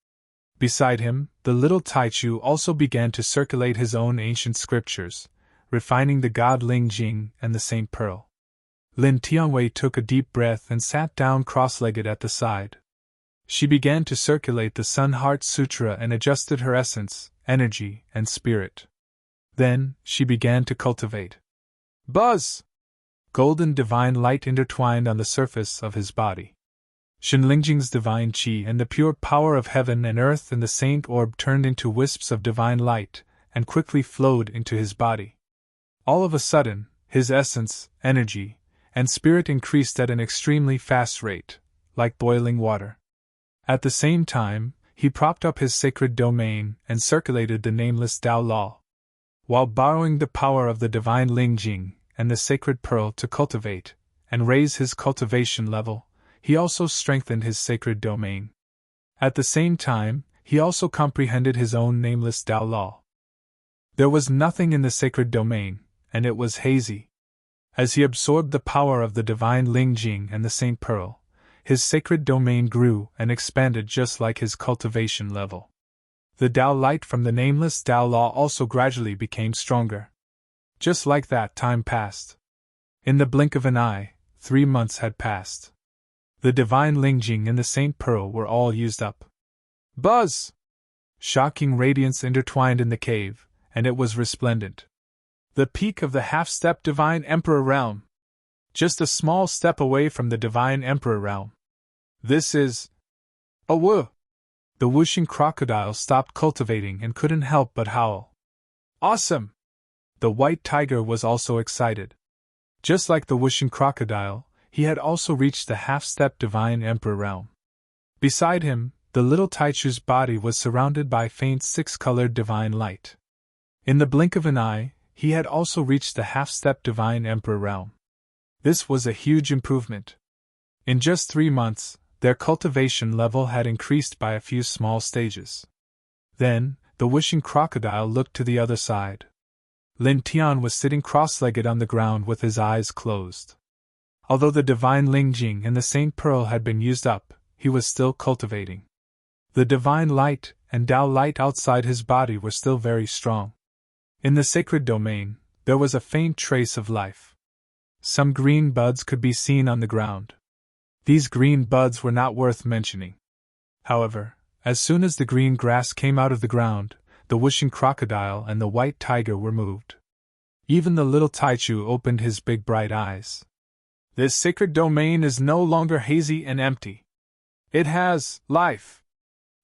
Beside him, the little Taichu also began to circulate his own ancient scriptures, refining the god Lingjing and the saint pearl. Lin Tianwei took a deep breath and sat down cross-legged at the side. She began to circulate the Sun Heart Sutra and adjusted her essence, energy, and spirit. Then, she began to cultivate. Buzz! Golden divine light intertwined on the surface of his body. Shenlingjing's divine qi and the pure power of heaven and earth and the saint orb turned into wisps of divine light and quickly flowed into his body. All of a sudden, his essence, energy, and spirit increased at an extremely fast rate, like boiling water. At the same time, he propped up his sacred domain and circulated the nameless Tao Law. While borrowing the power of the divine Lingjing and the sacred pearl to cultivate and raise his cultivation level, he also strengthened his sacred domain. At the same time, he also comprehended his own nameless Tao law. There was nothing in the sacred domain, and it was hazy. As he absorbed the power of the divine Ling Jing and the Saint Pearl, his sacred domain grew and expanded just like his cultivation level. The Tao light from the nameless Tao law also gradually became stronger. Just like that, time passed. In the blink of an eye, 3 months had passed. The divine Ling Jing and the Saint Pearl were all used up. Buzz! Shocking radiance intertwined in the cave, and it was resplendent. The peak of the half-step divine emperor realm. Just a small step away from the divine emperor realm. This is... a woo! The whooshing crocodile stopped cultivating and couldn't help but howl. Awesome! The white tiger was also excited. Just like the whooshing crocodile, he had also reached the half-step divine emperor realm. Beside him, the little Taichu's body was surrounded by faint 6-colored divine light. In the blink of an eye, he had also reached the half-step divine emperor realm. This was a huge improvement. In just 3 months, their cultivation level had increased by a few small stages. Then, the whooshing crocodile looked to the other side. Lin Tian was sitting cross-legged on the ground with his eyes closed. Although the divine Ling Jing and the Saint Pearl had been used up, he was still cultivating. The divine light and Tao light outside his body were still very strong. In the sacred domain, there was a faint trace of life. Some green buds could be seen on the ground. These green buds were not worth mentioning. However, as soon as the green grass came out of the ground, the whooshing crocodile and the white tiger were moved. Even the little Taichu opened his big bright eyes. This sacred domain is no longer hazy and empty. It has life.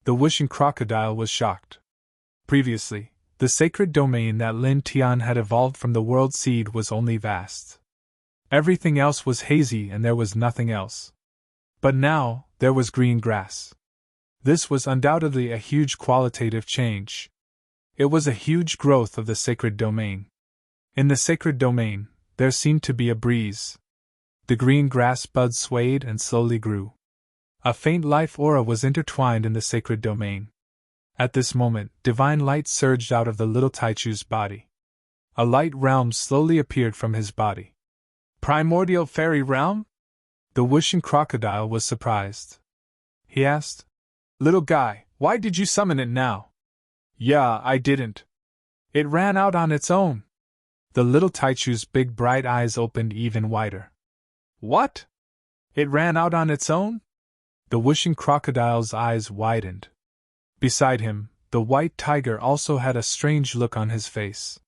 The whooshing crocodile was shocked. Previously, the sacred domain that Lin Tian had evolved from the world seed was only vast. Everything else was hazy and there was nothing else. But now, there was green grass. This was undoubtedly a huge qualitative change. It was a huge growth of the sacred domain. In the sacred domain, there seemed to be a breeze. The green grass buds swayed and slowly grew. A faint life aura was intertwined in the sacred domain. At this moment, divine light surged out of the little Taichu's body. A light realm slowly appeared from his body. Primordial fairy realm? The whooshing crocodile was surprised. He asked, "Little guy, why did you summon it now?" "Yeah, I didn't. It ran out on its own." The little Taichu's big bright eyes opened even wider. "What? It ran out on its own?" The whooshing crocodile's eyes widened. Beside him, the white tiger also had a strange look on his face.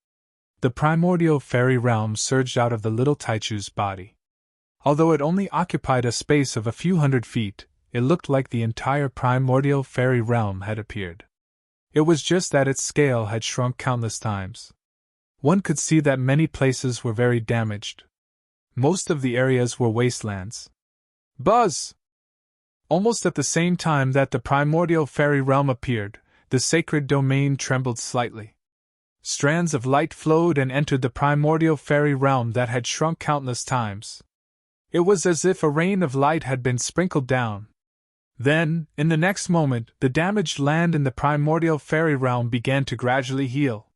The primordial fairy realm surged out of the little Taichu's body. Although it only occupied a space of a few hundred feet, it looked like the entire primordial fairy realm had appeared. It was just that its scale had shrunk countless times. One could see that many places were very damaged. Most of the areas were wastelands. Buzz! Almost at the same time that the primordial fairy realm appeared, the sacred domain trembled slightly. Strands of light flowed and entered the primordial fairy realm that had shrunk countless times. It was as if a rain of light had been sprinkled down. Then, in the next moment, the damaged land in the primordial fairy realm began to gradually heal.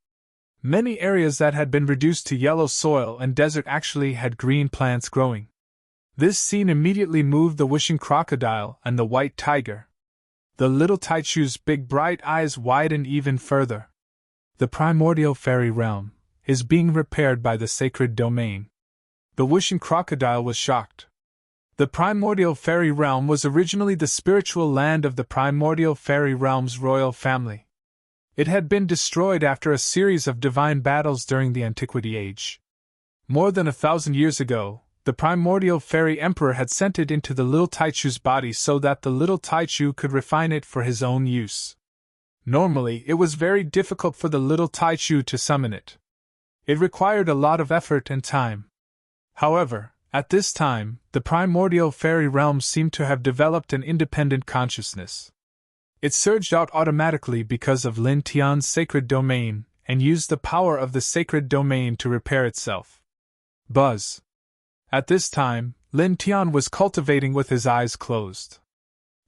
Many areas that had been reduced to yellow soil and desert actually had green plants growing. This scene immediately moved the whooshing crocodile and the white tiger. The little Taichu's big bright eyes widened even further. The primordial fairy realm is being repaired by the sacred domain. The whooshing crocodile was shocked. The primordial fairy realm was originally the spiritual land of the primordial fairy realm's royal family. It had been destroyed after a series of divine battles during the Antiquity Age. More than 1,000 years ago, the primordial fairy emperor had sent it into the little Taichu's body so that the little Taichu could refine it for his own use. Normally, it was very difficult for the little Taichu to summon it. It required a lot of effort and time. However, at this time, the primordial fairy realm seemed to have developed an independent consciousness. It surged out automatically because of Lin Tian's sacred domain and used the power of the sacred domain to repair itself. Buzz. At this time, Lin Tian was cultivating with his eyes closed.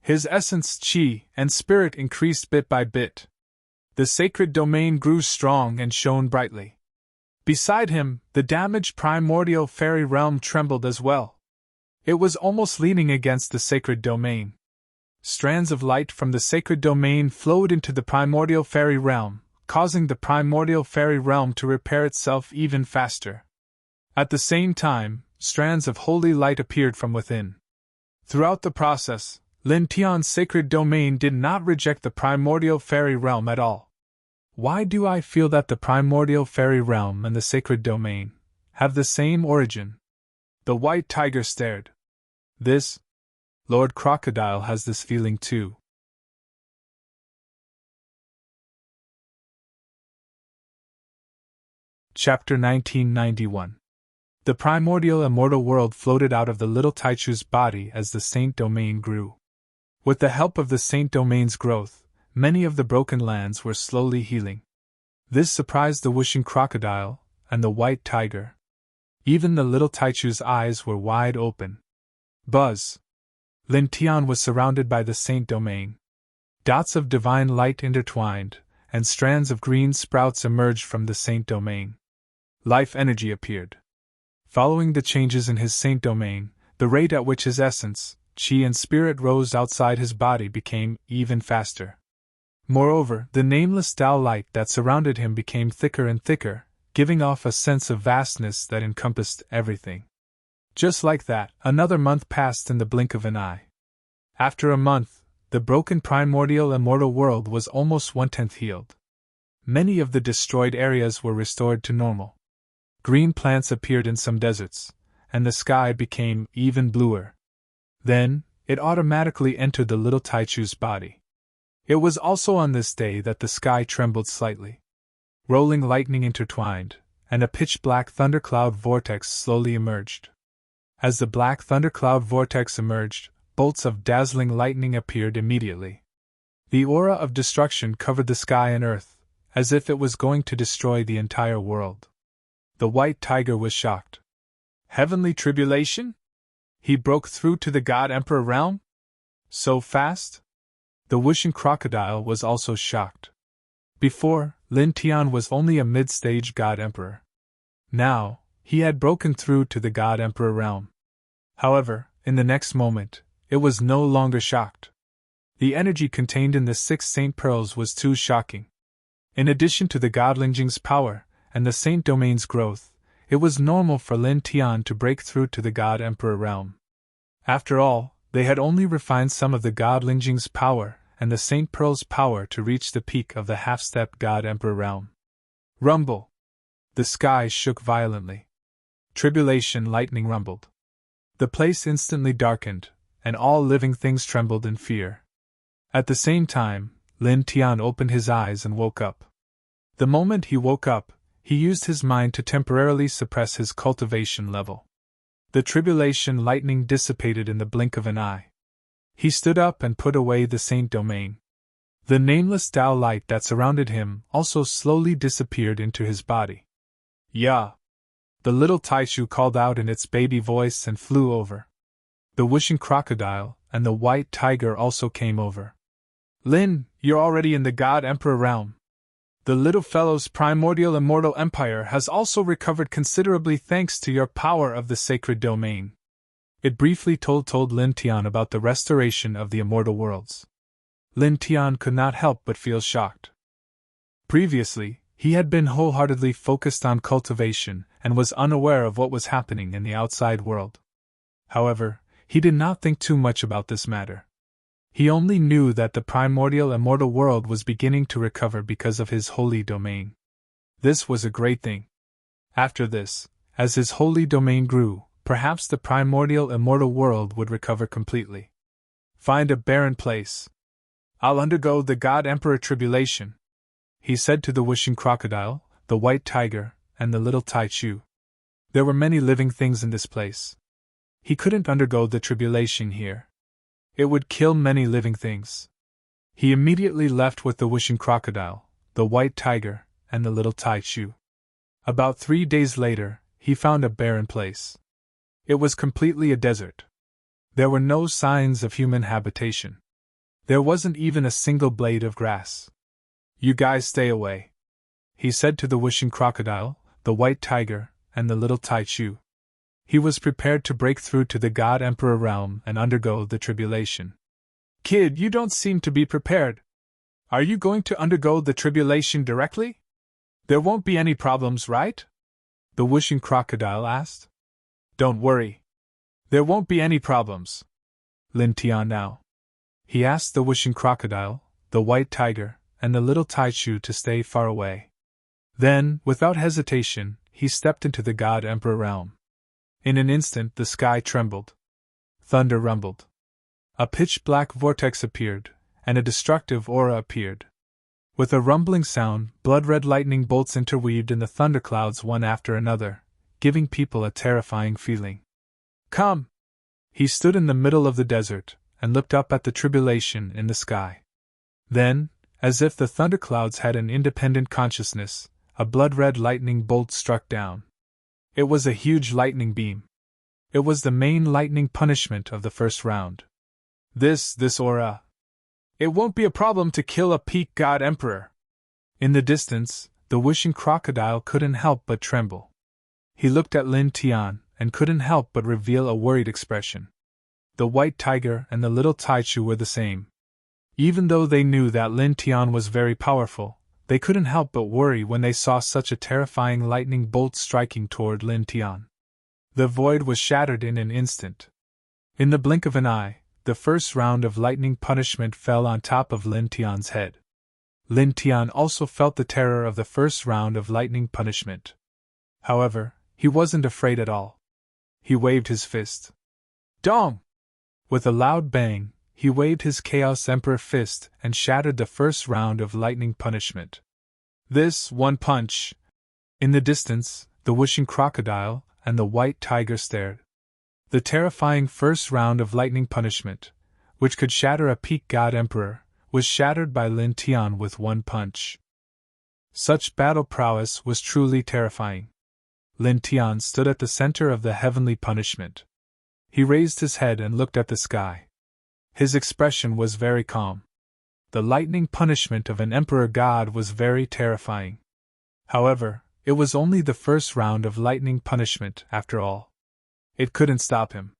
His essence, qi, and spirit increased bit by bit. The sacred domain grew strong and shone brightly. Beside him, the damaged primordial fairy realm trembled as well. It was almost leaning against the sacred domain. Strands of light from the sacred domain flowed into the primordial fairy realm, causing the primordial fairy realm to repair itself even faster. At the same time, strands of holy light appeared from within. Throughout the process, Lin Tian's sacred domain did not reject the primordial fairy realm at all. Why do I feel that the primordial fairy realm and the sacred domain have the same origin? The white tiger stared. This? Lord Crocodile has this feeling too. Chapter 1991. The primordial immortal world floated out of the little Taichu's body as the Saint Domain grew. With the help of the Saint Domain's growth, many of the broken lands were slowly healing. This surprised the whooshing crocodile and the white tiger. Even the little Taichu's eyes were wide open. Buzz! Lin Tian was surrounded by the Saint Domain. Dots of divine light intertwined, and strands of green sprouts emerged from the Saint Domain. Life energy appeared. Following the changes in his Saint Domain, the rate at which his essence, qi and spirit rose outside his body became even faster. Moreover, the nameless Tao light that surrounded him became thicker and thicker, giving off a sense of vastness that encompassed everything. Just like that, another month passed in the blink of an eye. After a month, the broken primordial immortal world was almost 1/10 healed. Many of the destroyed areas were restored to normal. Green plants appeared in some deserts, and the sky became even bluer. Then, it automatically entered the little Taichu's body. It was also on this day that the sky trembled slightly. Rolling lightning intertwined, and a pitch-black thundercloud vortex slowly emerged. As the black thundercloud vortex emerged, bolts of dazzling lightning appeared immediately. The aura of destruction covered the sky and earth, as if it was going to destroy the entire world. The white tiger was shocked. Heavenly tribulation? He broke through to the God Emperor realm? So fast? The whooshing crocodile was also shocked. Before, Lin Tian was only a mid-stage God Emperor. Now, he had broken through to the God Emperor realm. However, in the next moment, it was no longer shocked. The energy contained in the 6 Saint Pearls was too shocking. In addition to the Godlingjing's power and the Saint Domain's growth, it was normal for Lin Tian to break through to the God Emperor realm. After all, they had only refined some of the Godlingjing's power and the Saint Pearl's power to reach the peak of the half-step God Emperor realm. Rumble! The sky shook violently. Tribulation lightning rumbled. The place instantly darkened, and all living things trembled in fear. At the same time, Lin Tian opened his eyes and woke up. The moment he woke up, he used his mind to temporarily suppress his cultivation level. The tribulation lightning dissipated in the blink of an eye. He stood up and put away the Saint Domain. The nameless Tao light that surrounded him also slowly disappeared into his body. Ya! The little Taichu called out in its baby voice and flew over. The whooshing crocodile and the white tiger also came over. Lin, you're already in the God Emperor realm. The little fellow's primordial immortal empire has also recovered considerably thanks to your power of the sacred domain. It briefly told Lin Tian about the restoration of the immortal worlds. Lin Tian could not help but feel shocked. Previously, he had been wholeheartedly focused on cultivation and was unaware of what was happening in the outside world. However, he did not think too much about this matter. He only knew that the primordial immortal world was beginning to recover because of his holy domain. This was a great thing. After this, as his holy domain grew, perhaps the primordial immortal world would recover completely. Find a barren place. I'll undergo the God Emperor tribulation, he said to the whooshing crocodile, the white tiger, and the little Taichu. There were many living things in this place. He couldn't undergo the tribulation here. It would kill many living things. He immediately left with the whooshing crocodile, the white tiger, and the little Taichu. About 3 days later, he found a barren place. It was completely a desert. There were no signs of human habitation. There wasn't even a single blade of grass. "You guys stay away," he said to the wishing crocodile, the white tiger, and the little Taichu. He was prepared to break through to the God Emperor realm and undergo the tribulation. "Kid, you don't seem to be prepared. Are you going to undergo the tribulation directly? There won't be any problems, right?" the wishing crocodile asked. "Don't worry. There won't be any problems. Lin Tian now." He asked the wishing crocodile, the white tiger, and the little Taichu to stay far away. Then, without hesitation, he stepped into the God Emperor realm. In an instant the sky trembled. Thunder rumbled. A pitch-black vortex appeared, and a destructive aura appeared. With a rumbling sound, blood-red lightning bolts interweaved in the thunderclouds one after another, giving people a terrifying feeling. "Come!" He stood in the middle of the desert, and looked up at the tribulation in the sky. Then, as if the thunderclouds had an independent consciousness, a blood-red lightning bolt struck down. It was a huge lightning beam. It was the main lightning punishment of the first round. This aura. It won't be a problem to kill a peak god emperor." In the distance, the wishing crocodile couldn't help but tremble. He looked at Lin Tian, and couldn't help but reveal a worried expression. The white tiger and the little Taichu were the same. Even though they knew that Lin Tian was very powerful, they couldn't help but worry when they saw such a terrifying lightning bolt striking toward Lin Tian. The void was shattered in an instant. In the blink of an eye, the first round of lightning punishment fell on top of Lin Tian's head. Lin Tian also felt the terror of the first round of lightning punishment. However, he wasn't afraid at all. He waved his fist. "Dong!" With a loud bang, he waved his Chaos Emperor fist and shattered the first round of lightning punishment. This one punch. In the distance, the wishing crocodile and the white tiger stared. The terrifying first round of lightning punishment, which could shatter a peak god emperor, was shattered by Lin Tian with one punch. Such battle prowess was truly terrifying. Lin Tian stood at the center of the heavenly punishment. He raised his head and looked at the sky. His expression was very calm. The lightning punishment of an emperor god was very terrifying. However, it was only the first round of lightning punishment, after all. It couldn't stop him.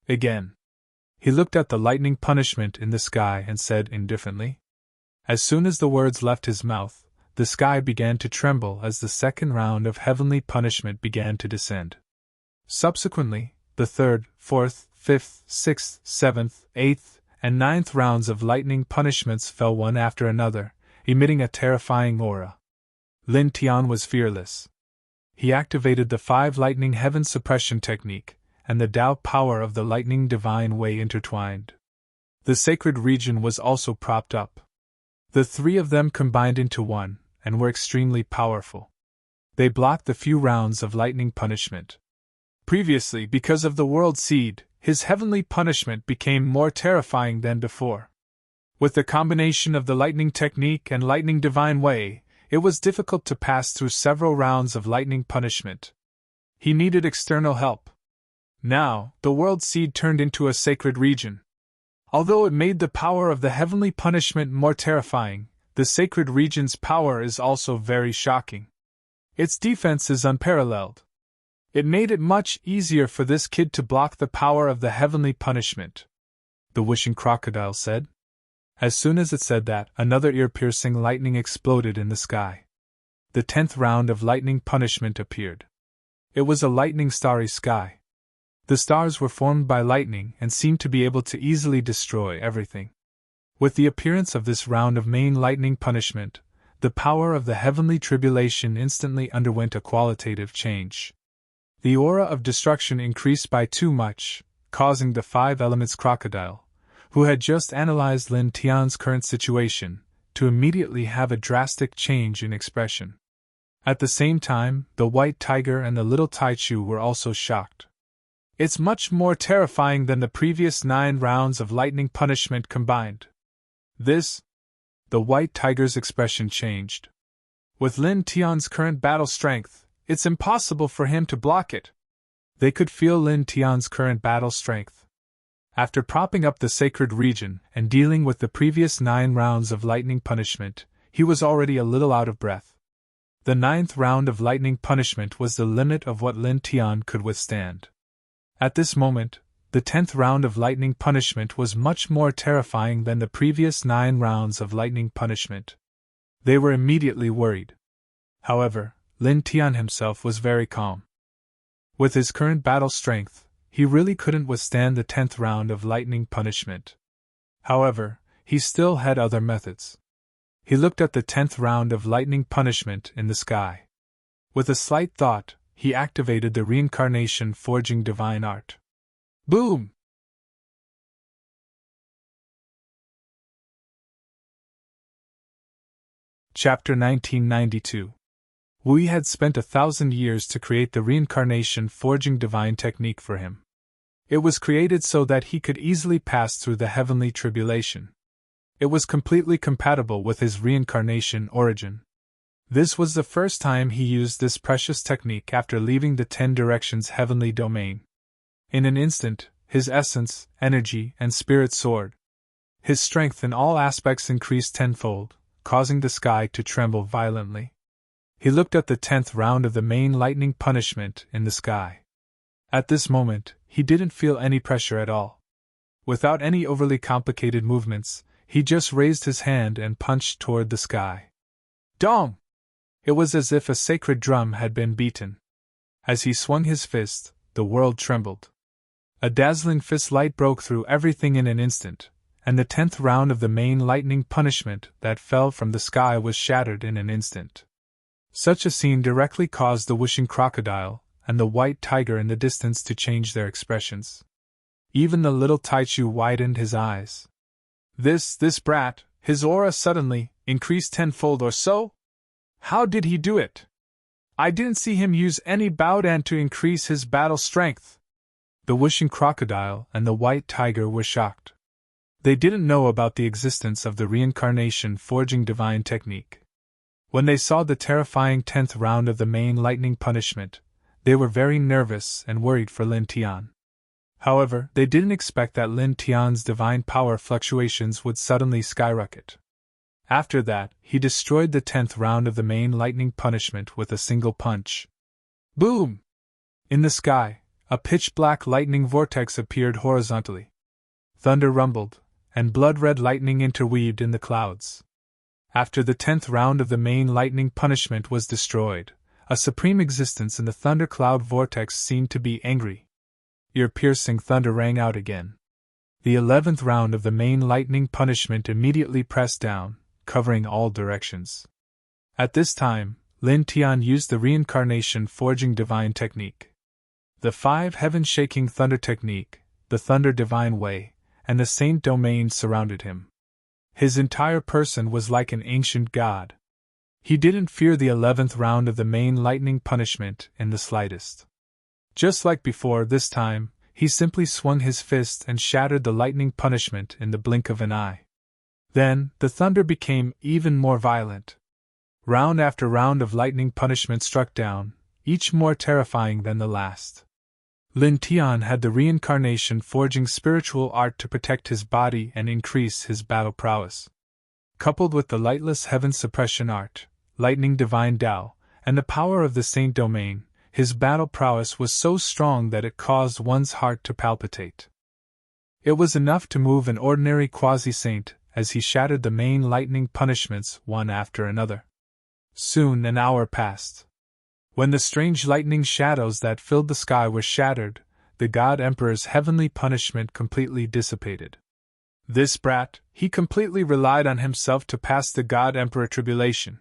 Again. He looked at the lightning punishment in the sky and said indifferently. As soon as the words left his mouth, the sky began to tremble as the second round of heavenly punishment began to descend. Subsequently, the third, fourth, fifth, sixth, seventh, eighth, and ninth rounds of lightning punishments fell one after another, emitting a terrifying aura. Lin Tian was fearless. He activated the 5 lightning heaven suppression technique, and the Tao power of the lightning divine way intertwined. The sacred region was also propped up. The 3 of them combined into one, and were extremely powerful. They blocked the few rounds of lightning punishment. Previously, because of the world seed, his heavenly punishment became more terrifying than before. With the combination of the lightning technique and lightning divine way, it was difficult to pass through several rounds of lightning punishment. He needed external help. Now, the world seed turned into a sacred region. Although it made the power of the heavenly punishment more terrifying, the sacred region's power is also very shocking. Its defense is unparalleled. It made it much easier for this kid to block the power of the heavenly punishment, the wishing crocodile said. As soon as it said that, another ear-piercing lightning exploded in the sky. The 10th round of lightning punishment appeared. It was a lightning starry sky. The stars were formed by lightning and seemed to be able to easily destroy everything. With the appearance of this round of main lightning punishment, the power of the heavenly tribulation instantly underwent a qualitative change. The aura of destruction increased by too much, causing the 5 elements crocodile, who had just analyzed Lin Tian's current situation, to immediately have a drastic change in expression. At the same time, the white tiger and the little Taichu were also shocked. It's much more terrifying than the previous 9 rounds of lightning punishment combined. The white tiger's expression changed. With Lin Tian's current battle strength, it's impossible for him to block it. They could feel Lin Tian's current battle strength. After propping up the sacred region and dealing with the previous 9 rounds of lightning punishment, he was already a little out of breath. The 9th round of lightning punishment was the limit of what Lin Tian could withstand. At this moment, the 10th round of lightning punishment was much more terrifying than the previous 9 rounds of lightning punishment. They were immediately worried. However, Lin Tian himself was very calm. With his current battle strength, he really couldn't withstand the 10th round of lightning punishment. However, he still had other methods. He looked at the 10th round of lightning punishment in the sky. With a slight thought, he activated the reincarnation forging divine art. Boom! Chapter 1992. Wu Yi had spent 1,000 years to create the reincarnation forging divine technique for him. It was created so that he could easily pass through the heavenly tribulation. It was completely compatible with his reincarnation origin. This was the first time he used this precious technique after leaving the 10 directions heavenly domain. In an instant, his essence, energy, and spirit soared. His strength in all aspects increased tenfold, causing the sky to tremble violently. He looked at the 10th round of the main lightning punishment in the sky. At this moment, he didn't feel any pressure at all. Without any overly complicated movements, he just raised his hand and punched toward the sky. Dong! It was as if a sacred drum had been beaten. As he swung his fist, the world trembled. A dazzling fist light broke through everything in an instant, and the 10th round of the main lightning punishment that fell from the sky was shattered in an instant. Such a scene directly caused the wishing crocodile and the white tiger in the distance to change their expressions. Even the little Taichu widened his eyes. This brat, his aura suddenly increased tenfold or so? How did he do it? I didn't see him use any Baodan to increase his battle strength. The wishing crocodile and the white tiger were shocked. They didn't know about the existence of the reincarnation forging divine technique. When they saw the terrifying 10th round of the main lightning punishment, they were very nervous and worried for Lin Tian. However, they didn't expect that Lin Tian's divine power fluctuations would suddenly skyrocket. After that, he destroyed the 10th round of the main lightning punishment with a single punch. Boom! In the sky, a pitch-black lightning vortex appeared horizontally. Thunder rumbled, and blood-red lightning interweaved in the clouds. After the 10th round of the main lightning punishment was destroyed, a supreme existence in the thundercloud vortex seemed to be angry. Ear-piercing thunder rang out again. The 11th round of the main lightning punishment immediately pressed down, covering all directions. At this time, Lin Tian used the reincarnation forging divine technique. The 5 heaven-shaking thunder technique, the thunder divine way, and the saint domain surrounded him. His entire person was like an ancient god. He didn't fear the 11th round of the main lightning punishment in the slightest. Just like before, this time, he simply swung his fist and shattered the lightning punishment in the blink of an eye. Then, the thunder became even more violent. Round after round of lightning punishment struck down, each more terrifying than the last. Lin Tian had the reincarnation forging spiritual art to protect his body and increase his battle prowess. Coupled with the lightless heaven suppression art, lightning divine Tao, and the power of the saint domain, his battle prowess was so strong that it caused one's heart to palpitate. It was enough to move an ordinary quasi-saint as he shattered the main lightning punishments one after another. Soon an hour passed. When the strange lightning shadows that filled the sky were shattered, the God Emperor's heavenly punishment completely dissipated. This brat, he completely relied on himself to pass the God Emperor tribulation.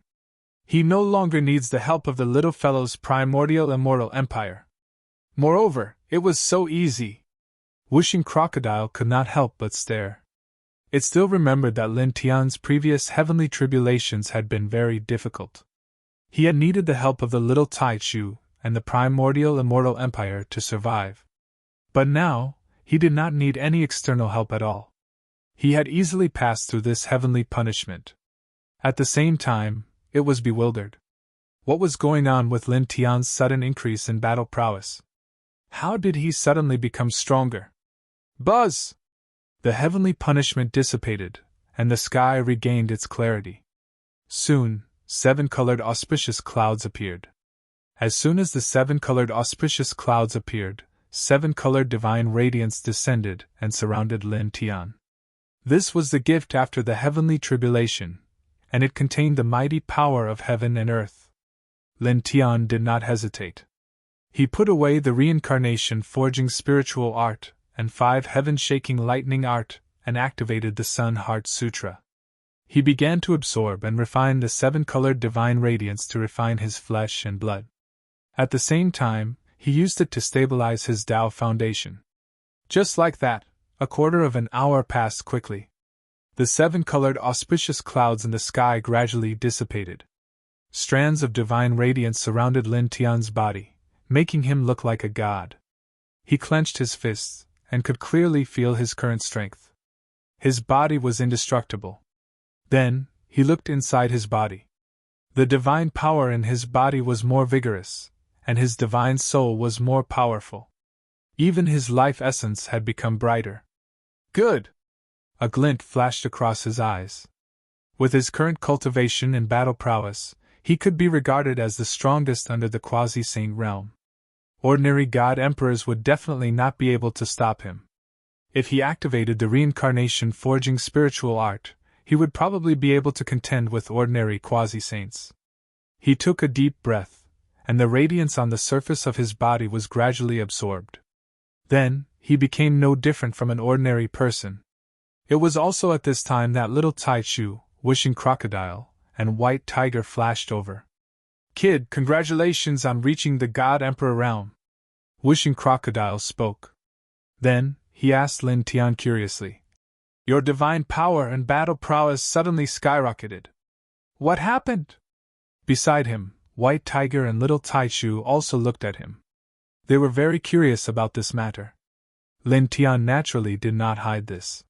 He no longer needs the help of the little fellow's primordial immortal empire. Moreover, it was so easy. Wishing Crocodile could not help but stare. It still remembered that Lin Tian's previous heavenly tribulations had been very difficult. He had needed the help of the little Taichu and the primordial immortal empire to survive. But now, he did not need any external help at all. He had easily passed through this heavenly punishment. At the same time, it was bewildered. What was going on with Lin Tian's sudden increase in battle prowess? How did he suddenly become stronger? Buzz! The heavenly punishment dissipated, and the sky regained its clarity. Soon, 7 colored auspicious clouds appeared. As soon as the 7 colored auspicious clouds appeared, 7 colored divine radiance descended and surrounded Lin Tian. This was the gift after the heavenly tribulation, and it contained the mighty power of heaven and earth. Lin Tian did not hesitate. He put away the reincarnation forging spiritual art and 5 heaven-shaking lightning art and activated the Sun Heart Sutra. He began to absorb and refine the 7-colored divine radiance to refine his flesh and blood. At the same time, he used it to stabilize his Tao foundation. Just like that, a quarter of an hour passed quickly. The 7-colored auspicious clouds in the sky gradually dissipated. Strands of divine radiance surrounded Lin Tian's body, making him look like a god. He clenched his fists and could clearly feel his current strength. His body was indestructible. Then, he looked inside his body. The divine power in his body was more vigorous, and his divine soul was more powerful. Even his life essence had become brighter. Good! A glint flashed across his eyes. With his current cultivation and battle prowess, he could be regarded as the strongest under the quasi-saint realm. Ordinary god emperors would definitely not be able to stop him. If he activated the reincarnation forging spiritual art, he would probably be able to contend with ordinary quasi-saints. He took a deep breath, and the radiance on the surface of his body was gradually absorbed. Then, he became no different from an ordinary person. It was also at this time that little Taichu, wishing crocodile, and white tiger flashed over. Kid, congratulations on reaching the God Emperor realm. Wishing crocodile spoke. Then, he asked Lin Tian curiously. Your divine power and battle prowess suddenly skyrocketed. What happened? Beside him, White Tiger and Little Taichu also looked at him. They were very curious about this matter. Lin Tian naturally did not hide this.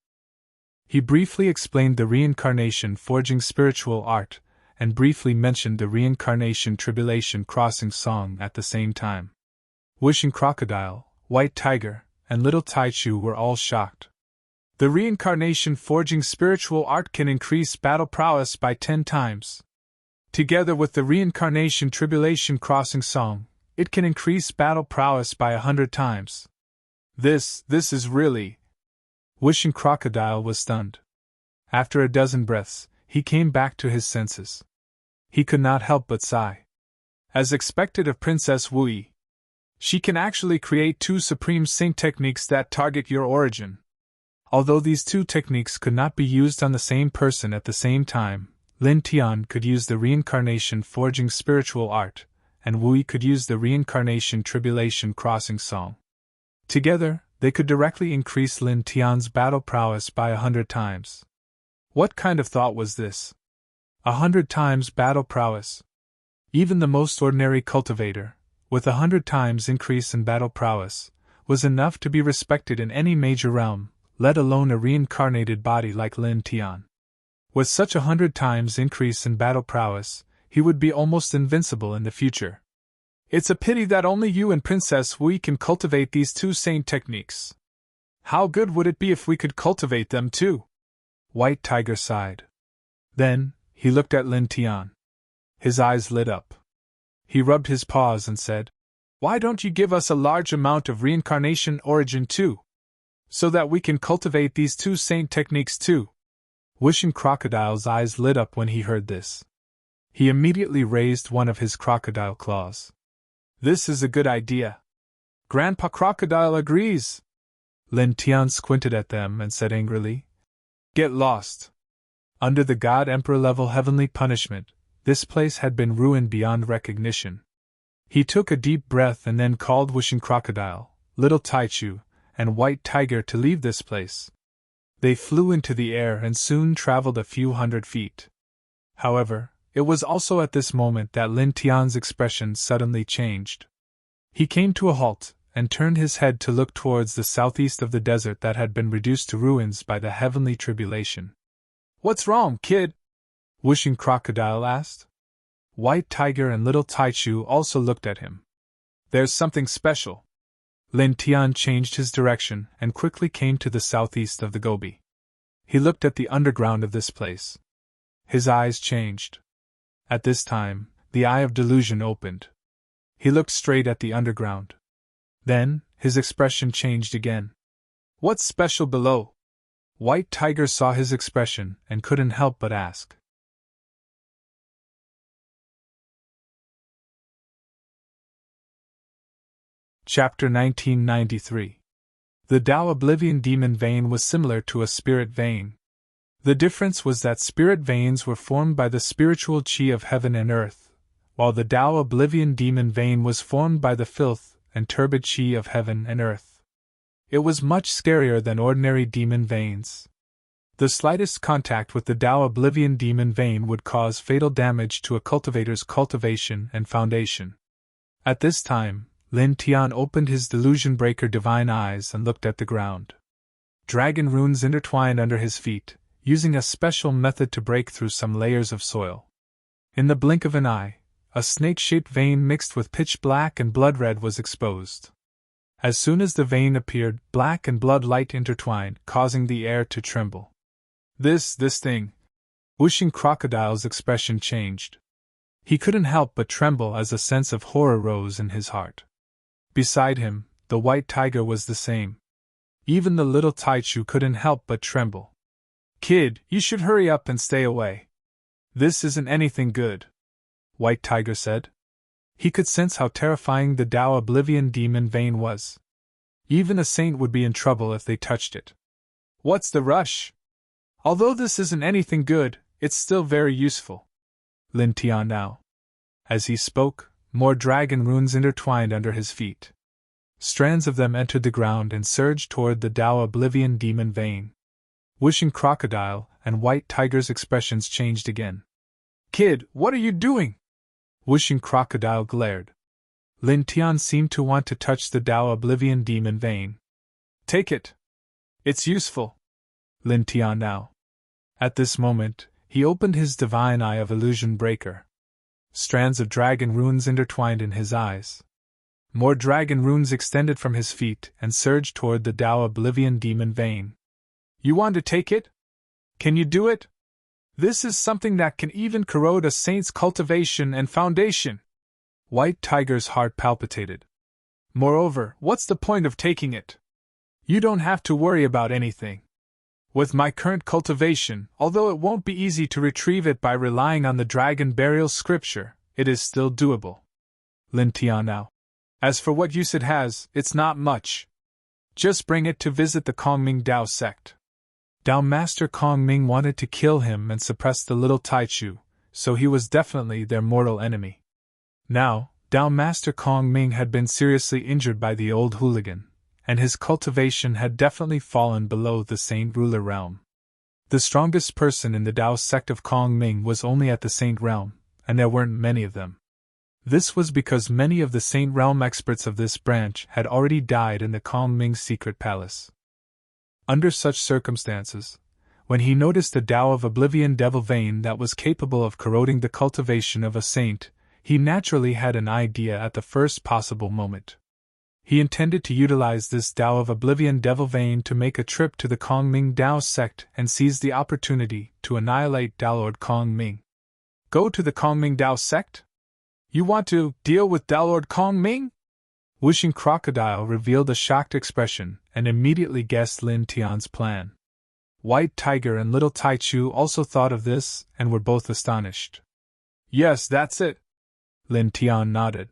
He briefly explained the reincarnation forging spiritual art, and briefly mentioned the reincarnation tribulation crossing song at the same time. Wishing Crocodile, White Tiger, and Little Taichu were all shocked. The reincarnation forging spiritual art can increase battle prowess by 10 times. Together with the reincarnation tribulation crossing song, it can increase battle prowess by 100 times. This is really... Wishing Crocodile was stunned. After a dozen breaths, he came back to his senses. He could not help but sigh. As expected of Princess Wui, she can actually create 2 Supreme Saint techniques that target your origin. Although these 2 techniques could not be used on the same person at the same time, Lin Tian could use the reincarnation forging spiritual art, and Wui could use the reincarnation tribulation crossing song. Together, they could directly increase Lin Tian's battle prowess by 100 times. What kind of thought was this? 100 times battle prowess. Even the most ordinary cultivator, with 100 times increase in battle prowess, was enough to be respected in any major realm, let alone a reincarnated body like Lin Tian. With such 100 times increase in battle prowess, he would be almost invincible in the future. It's a pity that only you and Princess Wui can cultivate these 2 saint techniques. How good would it be if we could cultivate them too? White Tiger sighed. Then, he looked at Lin Tian. His eyes lit up. He rubbed his paws and said, Why don't you give us a large amount of reincarnation origin too? So that we can cultivate these 2 saint techniques too. Wishing Crocodile's eyes lit up when he heard this. He immediately raised one of his crocodile claws. This is a good idea. Grandpa Crocodile agrees. Lin Tian squinted at them and said angrily, Get lost. Under the God Emperor level heavenly punishment, this place had been ruined beyond recognition. He took a deep breath and then called Wishing Crocodile, Little Taichu, and White Tiger to leave this place. They flew into the air and soon traveled a few hundred feet. However, it was also at this moment that Lin Tian's expression suddenly changed. He came to a halt and turned his head to look towards the southeast of the desert that had been reduced to ruins by the heavenly tribulation. What's wrong, kid? Wishing Crocodile asked. White Tiger and Little Taichu also looked at him. There's something special. Lin Tian changed his direction and quickly came to the southeast of the Gobi. He looked at the underground of this place. His eyes changed. At this time, the eye of delusion opened. He looked straight at the underground. Then, his expression changed again. What's special below? White Tiger saw his expression and couldn't help but ask. Chapter 1993. The Tao Oblivion Demon Vein was similar to a spirit vein. The difference was that spirit veins were formed by the spiritual chi of heaven and earth, while the Tao Oblivion Demon Vein was formed by the filth and turbid chi of heaven and earth. It was much scarier than ordinary demon veins. The slightest contact with the Tao Oblivion Demon Vein would cause fatal damage to a cultivator's cultivation and foundation. At this time, Lin Tian opened his delusion breaker divine eyes and looked at the ground. Dragon runes intertwined under his feet, using a special method to break through some layers of soil. In the blink of an eye, a snake-shaped vein mixed with pitch black and blood red was exposed. As soon as the vein appeared, black and blood light intertwined, causing the air to tremble. This thing. Whooshing Crocodile's expression changed. He couldn't help but tremble as a sense of horror rose in his heart. Beside him, the White Tiger was the same. Even the little Taichu couldn't help but tremble. Kid, you should hurry up and stay away. This isn't anything good, White Tiger said. He could sense how terrifying the Tao Oblivion Demon Vein was. Even a saint would be in trouble if they touched it. What's the rush? Although this isn't anything good, it's still very useful. Lin Tian now. As he spoke, more dragon runes intertwined under his feet. Strands of them entered the ground and surged toward the Tao Oblivion Demon Vein. Whooshing Crocodile and White Tiger's expressions changed again. Kid, what are you doing? Whooshing Crocodile glared. Lin Tian seemed to want to touch the Tao Oblivion Demon Vein. Take it. It's useful. Lin Tian now. At this moment, he opened his divine eye of illusion breaker. Strands of dragon runes intertwined in his eyes. More dragon runes extended from his feet and surged toward the Tao Oblivion Demon Vein. You want to take it? Can you do it? This is something that can even corrode a saint's cultivation and foundation. White Tiger's heart palpitated. Moreover, what's the point of taking it? You don't have to worry about anything. With my current cultivation, although it won't be easy to retrieve it by relying on the dragon burial scripture, it is still doable. Lin Tian now. As for what use it has, it's not much. Just bring it to visit the Kongming Dao sect. Dao Master Kongming wanted to kill him and suppress the little Taichu, so he was definitely their mortal enemy. Now, Dao Master Kongming had been seriously injured by the old hooligan, and his cultivation had definitely fallen below the Saint Ruler realm. The strongest person in the Dao sect of Kongming was only at the Saint realm, and there weren't many of them. This was because many of the Saint realm experts of this branch had already died in the Kongming secret palace. Under such circumstances, when he noticed a Tao of Oblivion Devil Vein that was capable of corroding the cultivation of a saint, he naturally had an idea at the first possible moment. He intended to utilize this Tao of Oblivion Devil Vein to make a trip to the Kongming Dao sect and seize the opportunity to annihilate Dao Lord Kongming. Go to the Kongming Dao sect? You want to deal with Dao Lord Kongming? Whooshing Crocodile revealed a shocked expression and immediately guessed Lin Tian's plan. White Tiger and Little Taichu also thought of this and were both astonished. Yes, that's it. Lin Tian nodded.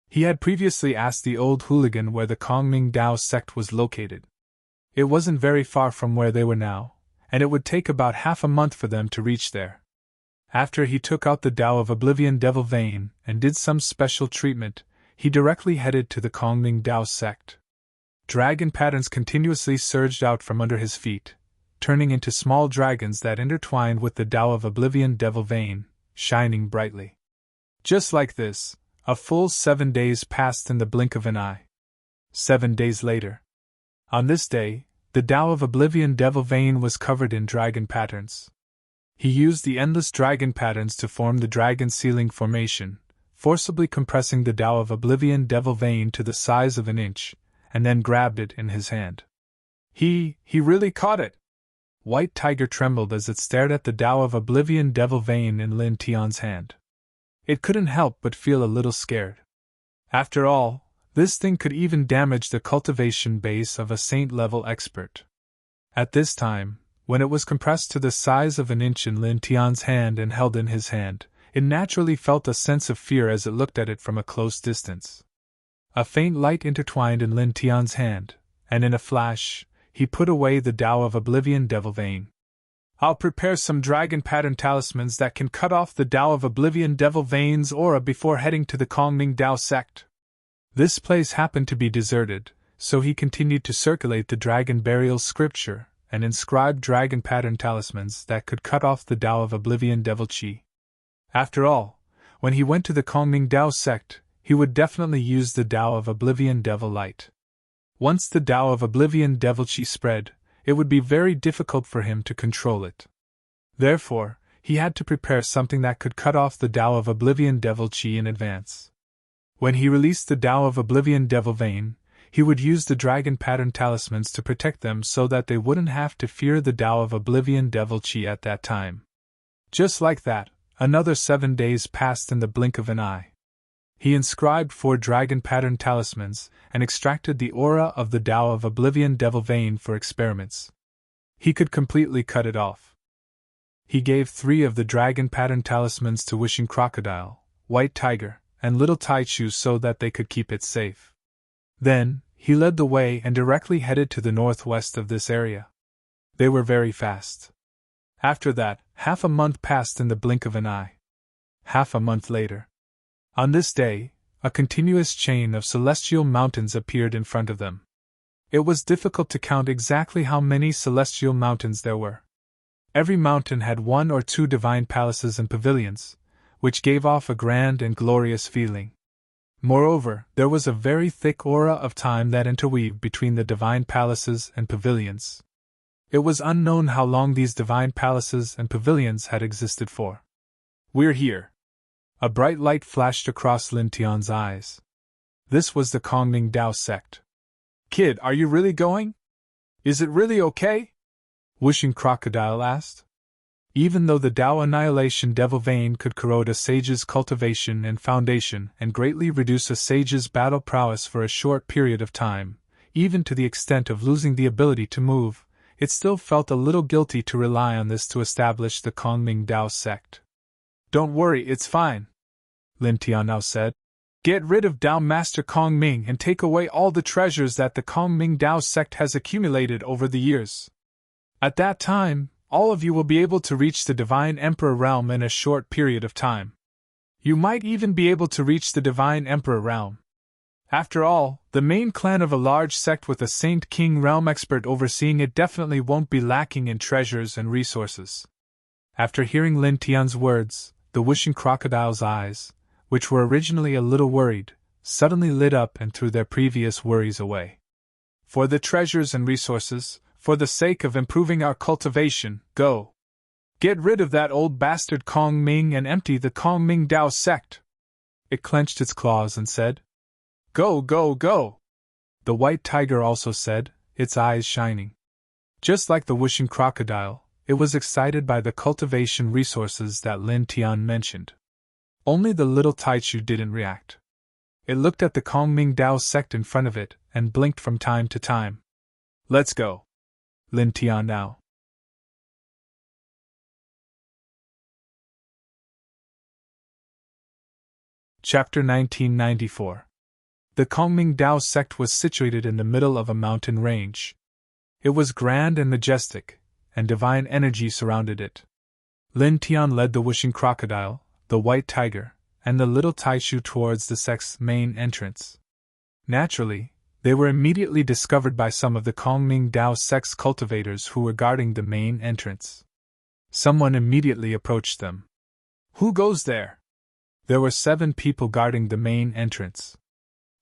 He had previously asked the old hooligan where the Kongming Dao sect was located. It wasn't very far from where they were now, and it would take about half a month for them to reach there. After he took out the Tao of Oblivion Devil Vein and did some special treatment, he directly headed to the Kongming Dao sect. Dragon patterns continuously surged out from under his feet, turning into small dragons that intertwined with the Tao of Oblivion Devil Vein, shining brightly. Just like this, a full 7 days passed in the blink of an eye. 7 days later. On this day, the Tao of Oblivion Devil Vein was covered in dragon patterns. He used the endless dragon patterns to form the dragon ceiling formation, forcibly compressing the Tao of Oblivion Devil Vein to the size of an inch, and then grabbed it in his hand. He really caught it! White Tiger trembled as it stared at the Tao of Oblivion Devil Vein in Lin Tian's hand. It couldn't help but feel a little scared. After all, this thing could even damage the cultivation base of a saint-level expert. At this time, when it was compressed to the size of an inch in Lin Tian's hand and held in his hand, it naturally felt a sense of fear as it looked at it from a close distance. A faint light intertwined in Lin Tian's hand, and in a flash, he put away the Tao of Oblivion Devil Vein. I'll prepare some dragon pattern talismans that can cut off the Tao of Oblivion Devil Vein's aura before heading to the Kongming Tao sect. This place happened to be deserted, so he continued to circulate the dragon burial scripture and inscribe dragon pattern talismans that could cut off the Tao of Oblivion Devil Chi. After all, when he went to the Kongming Tao sect, he would definitely use the Tao of Oblivion Devil Light. Once the Tao of Oblivion Devil Chi spread, it would be very difficult for him to control it. Therefore, he had to prepare something that could cut off the Tao of Oblivion Devil Chi in advance. When he released the Tao of Oblivion Devil Vein, he would use the dragon pattern talismans to protect them so that they wouldn't have to fear the Tao of Oblivion Devil Chi at that time. Just like that, another 7 days passed in the blink of an eye. He inscribed 4 dragon pattern talismans and extracted the aura of the Tao of Oblivion Devil Vein for experiments. He could completely cut it off. He gave 3 of the dragon pattern talismans to Wishing Crocodile, White Tiger, and Little Taichu so that they could keep it safe. Then, he led the way and directly headed to the northwest of this area. They were very fast. After that, half a month passed in the blink of an eye. Half a month later. On this day, a continuous chain of celestial mountains appeared in front of them. It was difficult to count exactly how many celestial mountains there were. Every mountain had 1 or 2 divine palaces and pavilions, which gave off a grand and glorious feeling. Moreover, there was a very thick aura of time that interweaved between the divine palaces and pavilions. It was unknown how long these divine palaces and pavilions had existed for. We're here. A bright light flashed across Lin Tian's eyes. This was the Kongming Tao sect. Kid, are you really going? Is it really okay? Wishing Crocodile asked. Even though the Tao Annihilation Devil Vein could corrode a sage's cultivation and foundation and greatly reduce a sage's battle prowess for a short period of time, even to the extent of losing the ability to move, it still felt a little guilty to rely on this to establish the Kongming Tao sect. Don't worry, it's fine, Lin Tian now said. Get rid of Tao Master Kongming and take away all the treasures that the Kongming Tao sect has accumulated over the years. At that time, all of you will be able to reach the Divine Emperor realm in a short period of time. You might even be able to reach the Divine Emperor realm. After all, the main clan of a large sect with a Saint King realm expert overseeing it definitely won't be lacking in treasures and resources. After hearing Lin Tian's words, the Wishing Crocodile's eyes, which were originally a little worried, suddenly lit up and threw their previous worries away. For the treasures and resources, for the sake of improving our cultivation, go. Get rid of that old bastard Kongming and empty the Kongming Tao sect. It clenched its claws and said, Go, go, go. The White Tiger also said, its eyes shining. Just like the Wishing Crocodile, it was excited by the cultivation resources that Lin Tian mentioned. Only the Little Taichu didn't react. It looked at the Kongming Tao sect in front of it and blinked from time to time. Let's go. Lin Tian now. Chapter 1994. The Kongming Tao sect was situated in the middle of a mountain range. It was grand and majestic, and divine energy surrounded it. Lin Tian led the Wishing Crocodile, the White Tiger, and the Little Taichu towards the sect's main entrance. Naturally, they were immediately discovered by some of the Kongming Tao sect's cultivators who were guarding the main entrance. Someone immediately approached them. Who goes there? There were 7 people guarding the main entrance.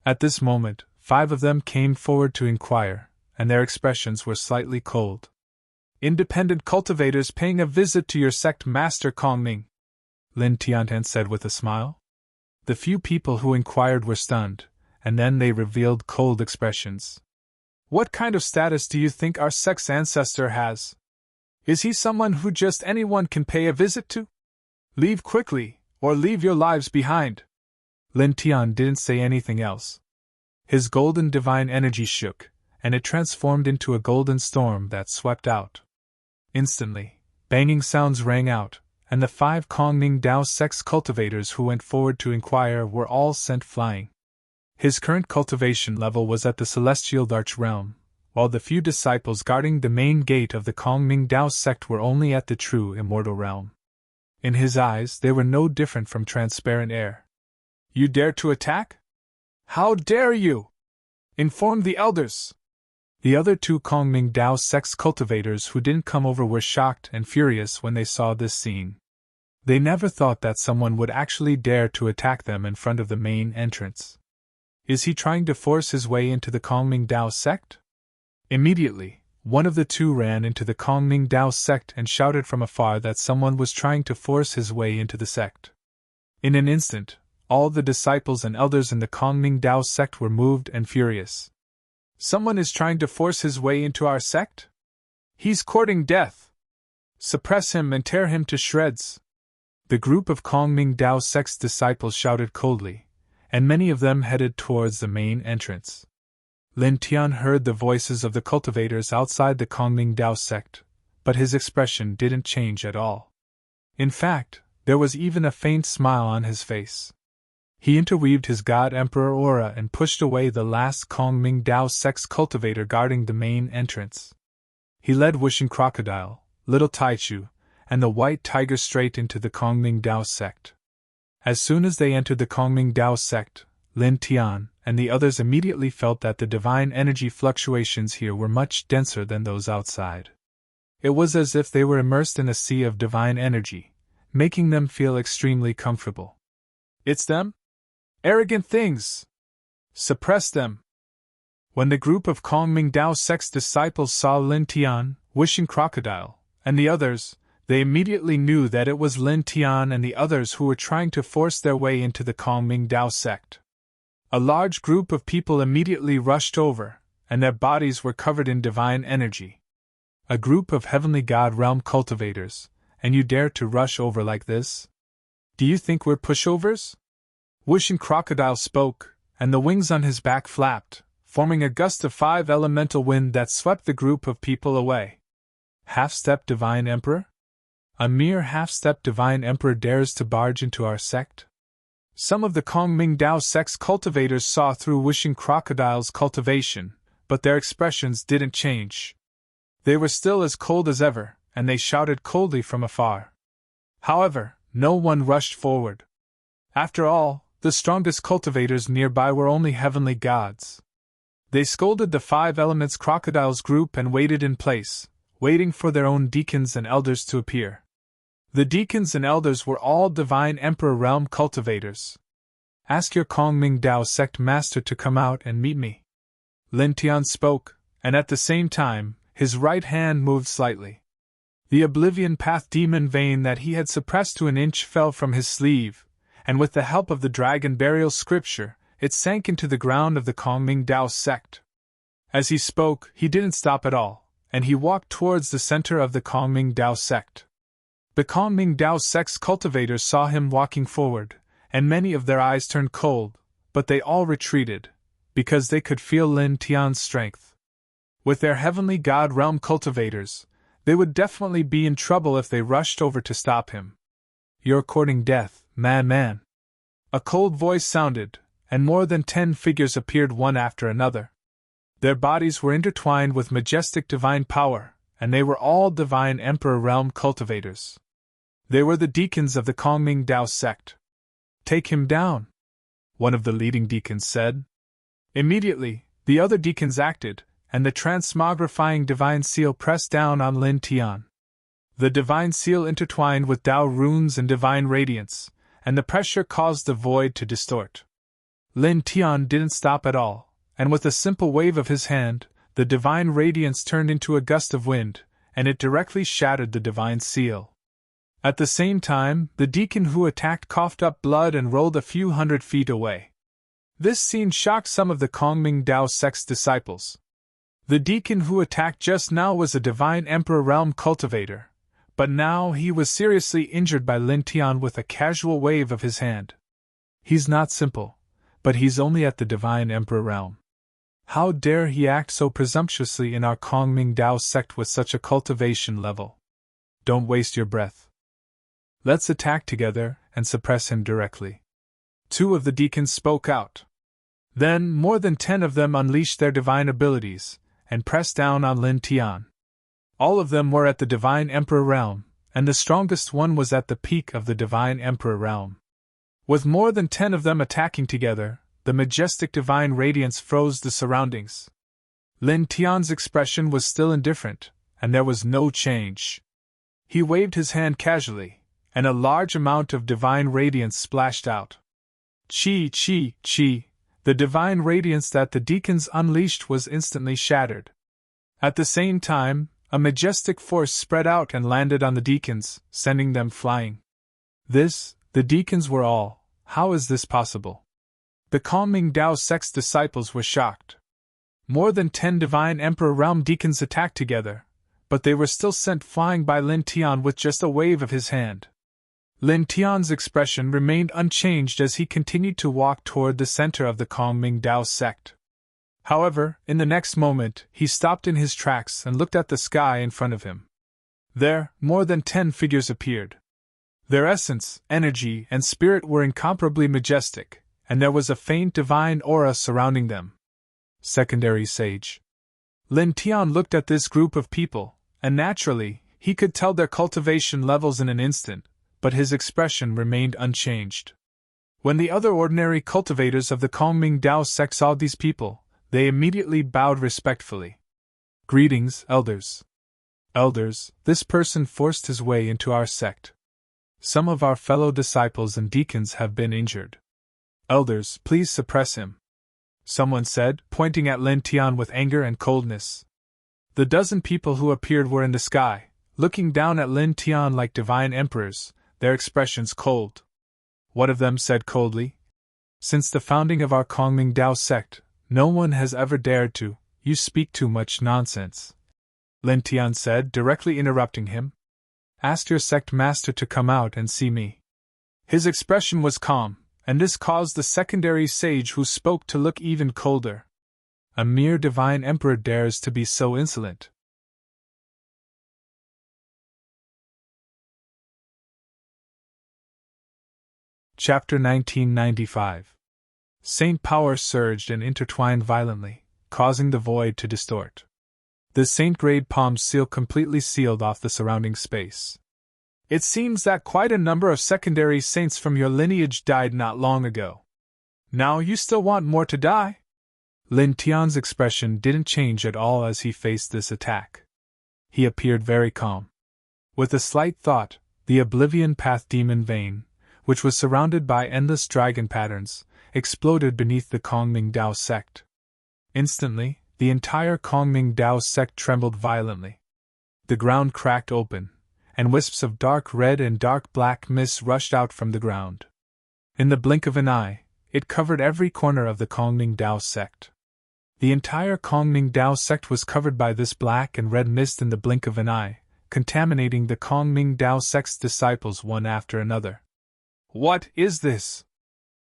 At this moment, 5 of them came forward to inquire, and their expressions were slightly cold. Independent cultivators paying a visit to your sect, Master Kongming, Lin Tiantan said with a smile. The few people who inquired were stunned, and then they revealed cold expressions. What kind of status do you think our sect's ancestor has? Is he someone who just anyone can pay a visit to? Leave quickly, or leave your lives behind. Lin Tian didn't say anything else. His golden divine energy shook, and it transformed into a golden storm that swept out. Instantly, banging sounds rang out, and the 5 Kongming Dao sect's cultivators who went forward to inquire were all sent flying. His current cultivation level was at the Celestial Arch realm, while the few disciples guarding the main gate of the Kongming Dao sect were only at the true immortal realm. In his eyes, they were no different from transparent air. You dare to attack? How dare you? Inform the elders! The other 2 Kongming Dao sect's cultivators who didn't come over were shocked and furious when they saw this scene. They never thought that someone would actually dare to attack them in front of the main entrance. Is he trying to force his way into the Kongming Dao sect? Immediately, one of the 2 ran into the Kongming Dao sect and shouted from afar that someone was trying to force his way into the sect. In an instant, all the disciples and elders in the Kongming Dao sect were moved and furious. Someone is trying to force his way into our sect? He's courting death! Suppress him and tear him to shreds! The group of Kongming Dao sect's disciples shouted coldly, and many of them headed towards the main entrance. Lin Tian heard the voices of the cultivators outside the Kongming Dao sect, but his expression didn't change at all. In fact, there was even a faint smile on his face. He interweaved his God Emperor aura and pushed away the last Kongming Dao sect's cultivator guarding the main entrance. He led Wishing Crocodile, Little Taichu, and the White Tiger straight into the Kongming Dao sect. As soon as they entered the Kongming Dao sect, Lin Tian and the others immediately felt that the divine energy fluctuations here were much denser than those outside. It was as if they were immersed in a sea of divine energy, making them feel extremely comfortable. It's them? Arrogant things! Suppress them! When the group of Kongming Dao sect's disciples saw Lin Tian, Wishing Crocodile, and the others, they immediately knew that it was Lin Tian and the others who were trying to force their way into the Kongming Dao sect. A large group of people immediately rushed over, and their bodies were covered in divine energy. A group of Heavenly God Realm cultivators, and you dare to rush over like this? Do you think we're pushovers? Wishing Crocodile spoke, and the wings on his back flapped, forming a gust of 5 elemental wind that swept the group of people away. Half-step Divine Emperor? A mere half-step Divine Emperor dares to barge into our sect? Some of the Kongming Dao sect's cultivators saw through Wishing Crocodile's cultivation, but their expressions didn't change. They were still as cold as ever, and they shouted coldly from afar. However, no one rushed forward. After all, the strongest cultivators nearby were only heavenly gods. They scolded the 5 Elements Crocodile's group and waited in place, waiting for their own deacons and elders to appear. The deacons and elders were all Divine Emperor Realm cultivators. Ask your Kongming Dao sect master to come out and meet me. Lin Tian spoke, and at the same time, his right hand moved slightly. The Oblivion Path demon vein that he had suppressed to an inch fell from his sleeve, and with the help of the Dragon Burial Scripture, it sank into the ground of the Kongming Dao sect. As he spoke, he didn't stop at all, and he walked towards the center of the Kongming Dao sect. The Kongming Dao sect's cultivators saw him walking forward, and many of their eyes turned cold, but they all retreated, because they could feel Lin Tian's strength. With their Heavenly God Realm cultivators, they would definitely be in trouble if they rushed over to stop him. You're courting death, madman. A cold voice sounded, and more than 10 figures appeared one after another. Their bodies were intertwined with majestic divine power, and they were all Divine Emperor Realm cultivators. They were the deacons of the Kongming Dao sect. Take him down, one of the leading deacons said. Immediately, the other deacons acted, and the transmogrifying divine seal pressed down on Lin Tian. The divine seal intertwined with Dao runes and divine radiance, and the pressure caused the void to distort. Lin Tian didn't stop at all, and with a simple wave of his hand, the divine radiance turned into a gust of wind, and it directly shattered the divine seal. At the same time, the deacon who attacked coughed up blood and rolled a few 100 feet away. This scene shocked some of the Kongming Dao sect's disciples. The deacon who attacked just now was a Divine Emperor Realm cultivator, but now he was seriously injured by Lin Tian with a casual wave of his hand. He's not simple, but he's only at the Divine Emperor Realm. How dare he act so presumptuously in our Kongming Dao sect with such a cultivation level? Don't waste your breath. Let's attack together and suppress him directly. 2 of the deacons spoke out. Then more than 10 of them unleashed their divine abilities and pressed down on Lin Tian. All of them were at the Divine Emperor Realm, and the strongest one was at the peak of the Divine Emperor Realm. With more than 10 of them attacking together, the majestic divine radiance froze the surroundings. Lin Tian's expression was still indifferent, and there was no change. He waved his hand casually, and a large amount of divine radiance splashed out. Chi, chi, chi. The divine radiance that the deacons unleashed was instantly shattered. At the same time, a majestic force spread out and landed on the deacons, sending them flying. The deacons were all. How is this possible? The Kongming Dao sect's disciples were shocked. More than 10 Divine Emperor Realm deacons attacked together, but they were still sent flying by Lin Tian with just a wave of his hand. Lin Tian's expression remained unchanged as he continued to walk toward the center of the Kongming Dao sect. However, in the next moment, he stopped in his tracks and looked at the sky in front of him. There, more than 10 figures appeared. Their essence, energy, and spirit were incomparably majestic, and there was a faint divine aura surrounding them. Secondary Sage. Lin Tian looked at this group of people, and naturally, he could tell their cultivation levels in an instant, but his expression remained unchanged. When the other ordinary cultivators of the Kongming Dao sect saw these people, they immediately bowed respectfully. Greetings, elders. Elders, this person forced his way into our sect. Some of our fellow disciples and deacons have been injured. Elders, please suppress him. Someone said, pointing at Lin Tian with anger and coldness. The dozen people who appeared were in the sky, looking down at Lin Tian like divine emperors, their expressions cold. One of them said coldly, "Since the founding of our Kongming Dao sect, no one has ever dared to. You speak too much nonsense." Lin Tian said, directly interrupting him. "Ask your sect master to come out and see me." His expression was calm, and this caused the secondary sage who spoke to look even colder. A mere divine emperor dares to be so insolent. Chapter 1995. Saint power surged and intertwined violently, causing the void to distort. The saint-grade palm seal completely sealed off the surrounding space. It seems that quite a number of secondary saints from your lineage died not long ago. Now you still want more to die? Lin Tian's expression didn't change at all as he faced this attack. He appeared very calm. With a slight thought, the Oblivion Path Demon Vein, which was surrounded by endless dragon patterns, exploded beneath the Kongming Dao sect. Instantly, the entire Kongming Dao sect trembled violently. The ground cracked open, and wisps of dark red and dark black mist rushed out from the ground. In the blink of an eye, it covered every corner of the Kongming Dao sect. The entire Kongming Dao sect was covered by this black and red mist in the blink of an eye, contaminating the Kongming Dao sect's disciples one after another. What is this?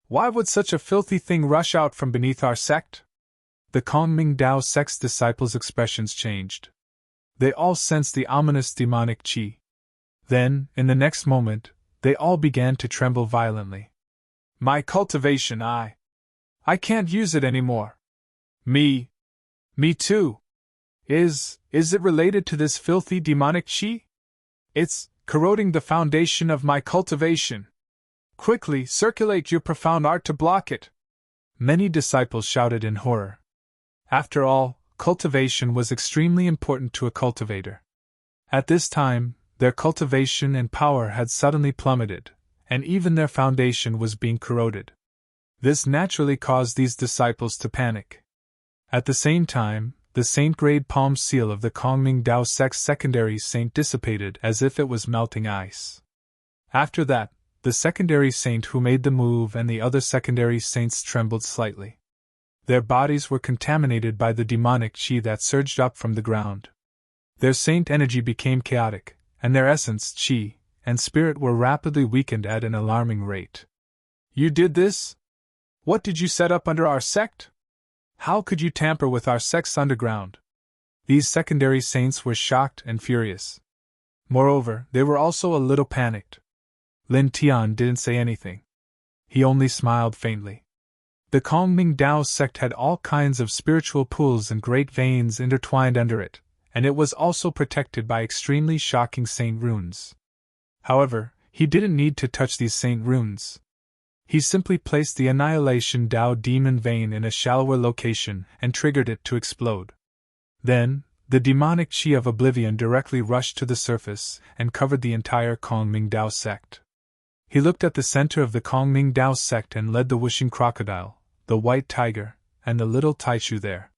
Why would such a filthy thing rush out from beneath our sect? The Kongming Dao sect's disciples' expressions changed. They all sensed the ominous demonic qi. Then, in the next moment, they all began to tremble violently. My cultivation, I can't use it anymore. Me too. Is it related to this filthy demonic qi? It's corroding the foundation of my cultivation. Quickly, circulate your profound art to block it. Many disciples shouted in horror. After all, cultivation was extremely important to a cultivator. At this time, their cultivation and power had suddenly plummeted, and even their foundation was being corroded. This naturally caused these disciples to panic. At the same time, the saint-grade palm seal of the Kongming Dao sect's secondary saint dissipated as if it was melting ice. After that, the secondary saint who made the move and the other secondary saints trembled slightly. Their bodies were contaminated by the demonic chi that surged up from the ground. Their saint energy became chaotic, and their essence, chi, and spirit were rapidly weakened at an alarming rate. You did this? What did you set up under our sect? How could you tamper with our sect's underground? These secondary saints were shocked and furious. Moreover, they were also a little panicked. Lin Tian didn't say anything. He only smiled faintly. The Kongming Dao sect had all kinds of spiritual pools and great veins intertwined under it, and it was also protected by extremely shocking saint runes. However, he didn't need to touch these saint runes. He simply placed the Annihilation Dao demon vein in a shallower location and triggered it to explode. Then, the demonic chi of oblivion directly rushed to the surface and covered the entire Kongming Dao sect. He looked at the center of the Kongming Dao sect and led the wishing crocodile, the white tiger, and the little Taichu there.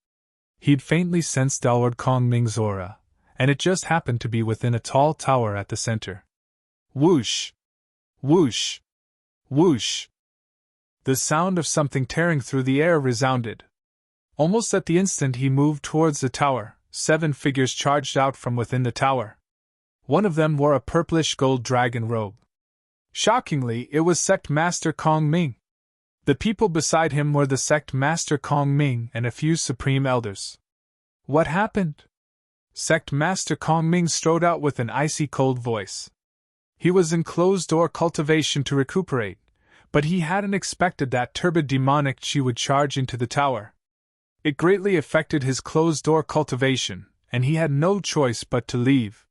He'd faintly sensed Lord Kongming's aura, and it just happened to be within a tall tower at the center. Whoosh! Whoosh! Whoosh! The sound of something tearing through the air resounded. Almost at the instant he moved towards the tower, 7 figures charged out from within the tower. One of them wore a purplish gold dragon robe. Shockingly, it was Sect Master Kongming. The people beside him were the Sect Master Kongming and a few Supreme Elders. What happened? Sect Master Kongming strode out with an icy cold voice. He was in closed-door cultivation to recuperate, but he hadn't expected that turbid demonic chi would charge into the tower. It greatly affected his closed-door cultivation, and he had no choice but to leave.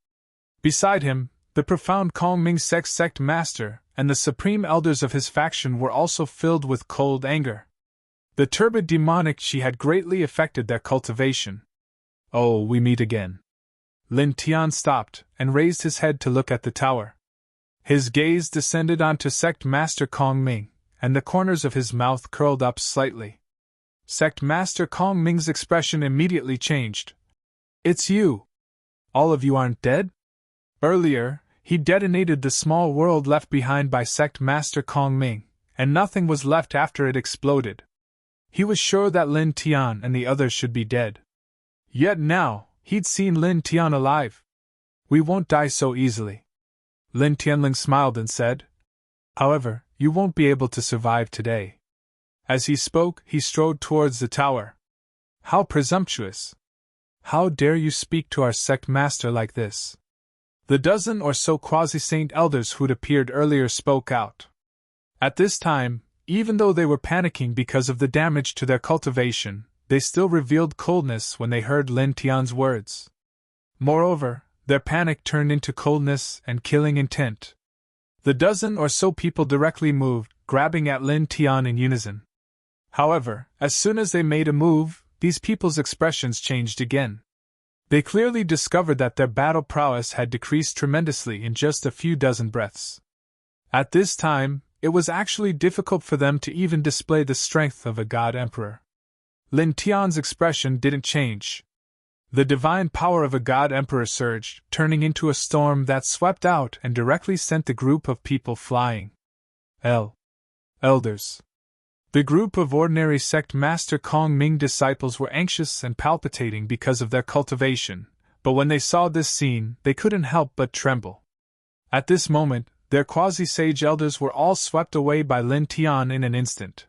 Beside him, the profound Kongming sect master and the supreme elders of his faction were also filled with cold anger. The turbid demonic chi had greatly affected their cultivation. Oh, we meet again. Lin Tian stopped and raised his head to look at the tower. His gaze descended onto Sect Master Kongming, and the corners of his mouth curled up slightly. Sect Master Kongming's expression immediately changed. It's you! All of you aren't dead? Earlier, he detonated the small world left behind by Sect Master Kongming, and nothing was left after it exploded. He was sure that Lin Tian and the others should be dead. Yet now, he'd seen Lin Tian alive. We won't die so easily. Lin Tianling smiled and said, However, you won't be able to survive today. As he spoke, he strode towards the tower. How presumptuous! How dare you speak to our sect master like this? The dozen or so quasi-saint elders who'd appeared earlier spoke out. At this time, even though they were panicking because of the damage to their cultivation, they still revealed coldness when they heard Lin Tian's words. Moreover, their panic turned into coldness and killing intent. The dozen or so people directly moved, grabbing at Lin Tian in unison. However, as soon as they made a move, these people's expressions changed again. They clearly discovered that their battle prowess had decreased tremendously in just a few dozen breaths. At this time, it was actually difficult for them to even display the strength of a god emperor. Lin Tian's expression didn't change. The divine power of a god emperor surged, turning into a storm that swept out and directly sent the group of people flying. Elders. The group of ordinary sect Master Kongming disciples were anxious and palpitating because of their cultivation, but when they saw this scene, they couldn't help but tremble. At this moment, their quasi-sage elders were all swept away by Lin Tian in an instant.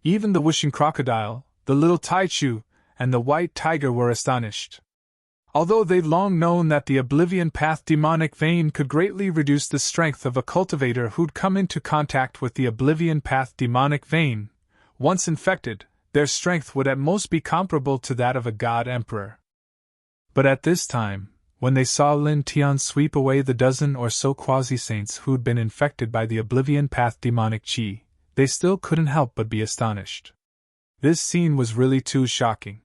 Even the wishing crocodile, the little Taichu, and the white tiger were astonished. Although they'd long known that the Oblivion Path demonic vein could greatly reduce the strength of a cultivator who'd come into contact with the Oblivion Path demonic vein, once infected, their strength would at most be comparable to that of a god emperor. But at this time, when they saw Lin Tian sweep away the dozen or so quasi-saints who'd been infected by the Oblivion Path demonic chi, they still couldn't help but be astonished. This scene was really too shocking.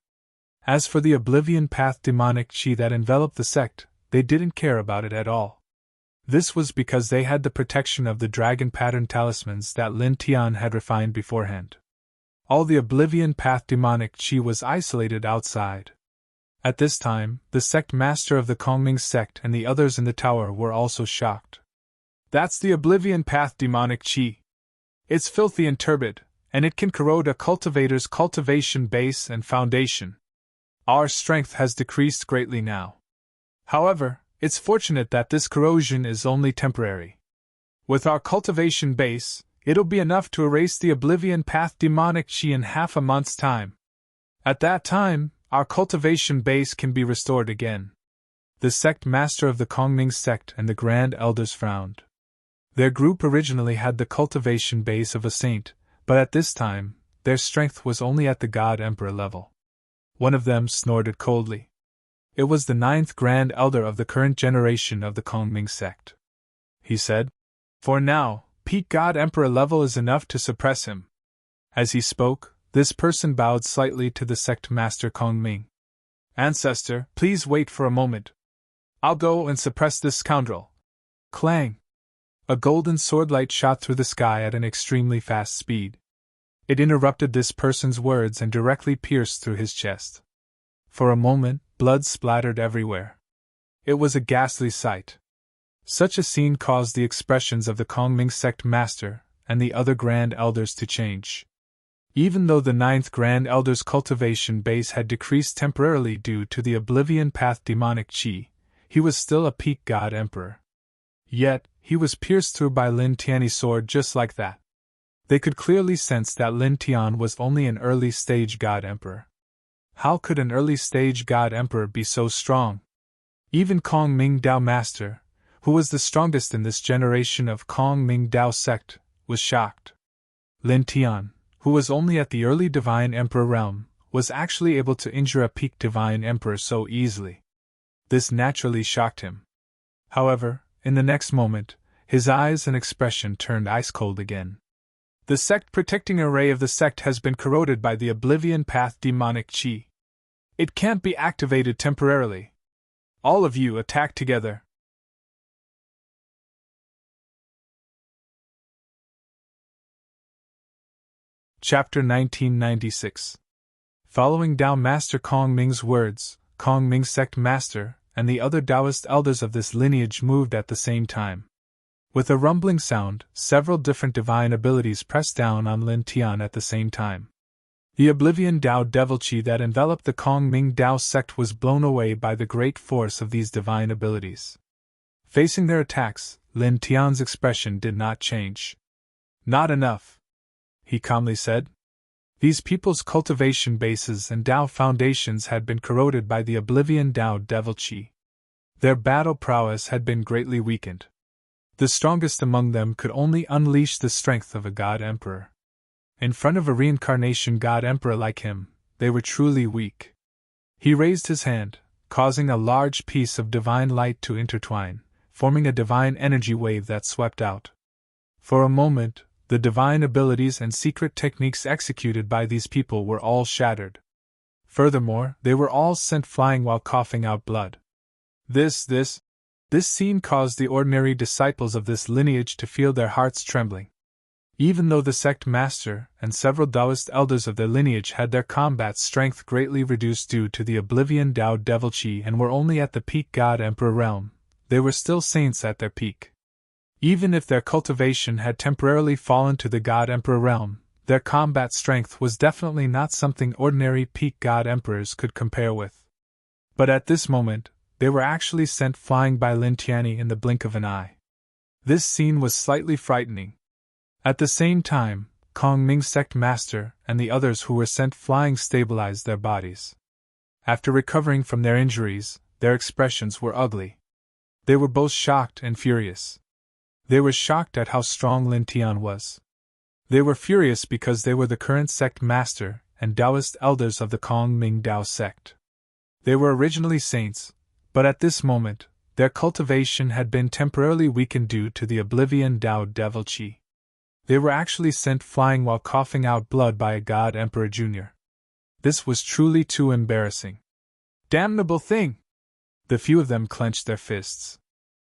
As for the Oblivion Path demonic chi that enveloped the sect, they didn't care about it at all. This was because they had the protection of the dragon pattern talismans that Lin Tian had refined beforehand. All the Oblivion Path demonic chi was isolated outside. At this time, the sect master of the Kongming sect and the others in the tower were also shocked. That's the Oblivion Path demonic chi. It's filthy and turbid, and it can corrode a cultivator's cultivation base and foundation. Our strength has decreased greatly now. However, it's fortunate that this corrosion is only temporary. With our cultivation base, it'll be enough to erase the Oblivion Path demonic chi in half a month's time. At that time, our cultivation base can be restored again. The sect master of the Kongming sect and the Grand Elders frowned. Their group originally had the cultivation base of a saint, but at this time, their strength was only at the God Emperor level. One of them snorted coldly. It was the 9th Grand Elder of the current generation of the Kongming sect. He said, "For now, peak God Emperor level is enough to suppress him." As he spoke, this person bowed slightly to the sect master Kongming. "Ancestor, please wait for a moment. I'll go and suppress this scoundrel." Clang! A golden swordlight shot through the sky at an extremely fast speed. It interrupted this person's words and directly pierced through his chest. For a moment, blood splattered everywhere. It was a ghastly sight. Such a scene caused the expressions of the Kongming sect master and the other Grand Elders to change. Even though the 9th Grand Elder's cultivation base had decreased temporarily due to the Oblivion Path demonic chi, he was still a peak God Emperor. Yet, he was pierced through by Lin Tian's sword just like that. They could clearly sense that Lin Tian was only an early-stage God Emperor. How could an early-stage God Emperor be so strong? Even Kongming Dao Master, who was the strongest in this generation of Kongming Dao sect, was shocked. Lin Tian, who was only at the early Divine Emperor realm, was actually able to injure a peak Divine Emperor so easily. This naturally shocked him. However, in the next moment, his eyes and expression turned ice-cold again. The sect protecting array of the sect has been corroded by the Oblivion Path demonic chi. It can't be activated temporarily. All of you attack together. Chapter 1996. Following Dao Master Kongming's words, Kongming sect master and the other Taoist elders of this lineage moved at the same time. With a rumbling sound, several different divine abilities pressed down on Lin Tian at the same time. The Oblivion Dao Devil Chi that enveloped the Kongming Dao sect was blown away by the great force of these divine abilities. Facing their attacks, Lin Tian's expression did not change. "Not enough," he calmly said. These people's cultivation bases and Dao foundations had been corroded by the Oblivion Dao Devil Chi. Their battle prowess had been greatly weakened. The strongest among them could only unleash the strength of a God Emperor. In front of a reincarnation God Emperor like him, they were truly weak. He raised his hand, causing a large piece of divine light to intertwine, forming a divine energy wave that swept out. For a moment, the divine abilities and secret techniques executed by these people were all shattered. Furthermore, they were all sent flying while coughing out blood. This scene caused the ordinary disciples of this lineage to feel their hearts trembling. Even though the sect master and several Taoist elders of their lineage had their combat strength greatly reduced due to the Oblivion Dao Devil Chi and were only at the peak God Emperor realm, they were still saints at their peak. Even if their cultivation had temporarily fallen to the God Emperor realm, their combat strength was definitely not something ordinary peak God Emperors could compare with. But at this moment, they were actually sent flying by Lin Tian in the blink of an eye. This scene was slightly frightening. At the same time, Kongming sect master and the others who were sent flying stabilized their bodies. After recovering from their injuries, their expressions were ugly. They were both shocked and furious. They were shocked at how strong Lin Tian was. They were furious because they were the current sect master and Taoist elders of the Kongming Dao sect. They were originally saints, but at this moment, their cultivation had been temporarily weakened due to the Oblivion Dao Devil Chi. They were actually sent flying while coughing out blood by a God Emperor Jr. This was truly too embarrassing. Damnable thing! The few of them clenched their fists.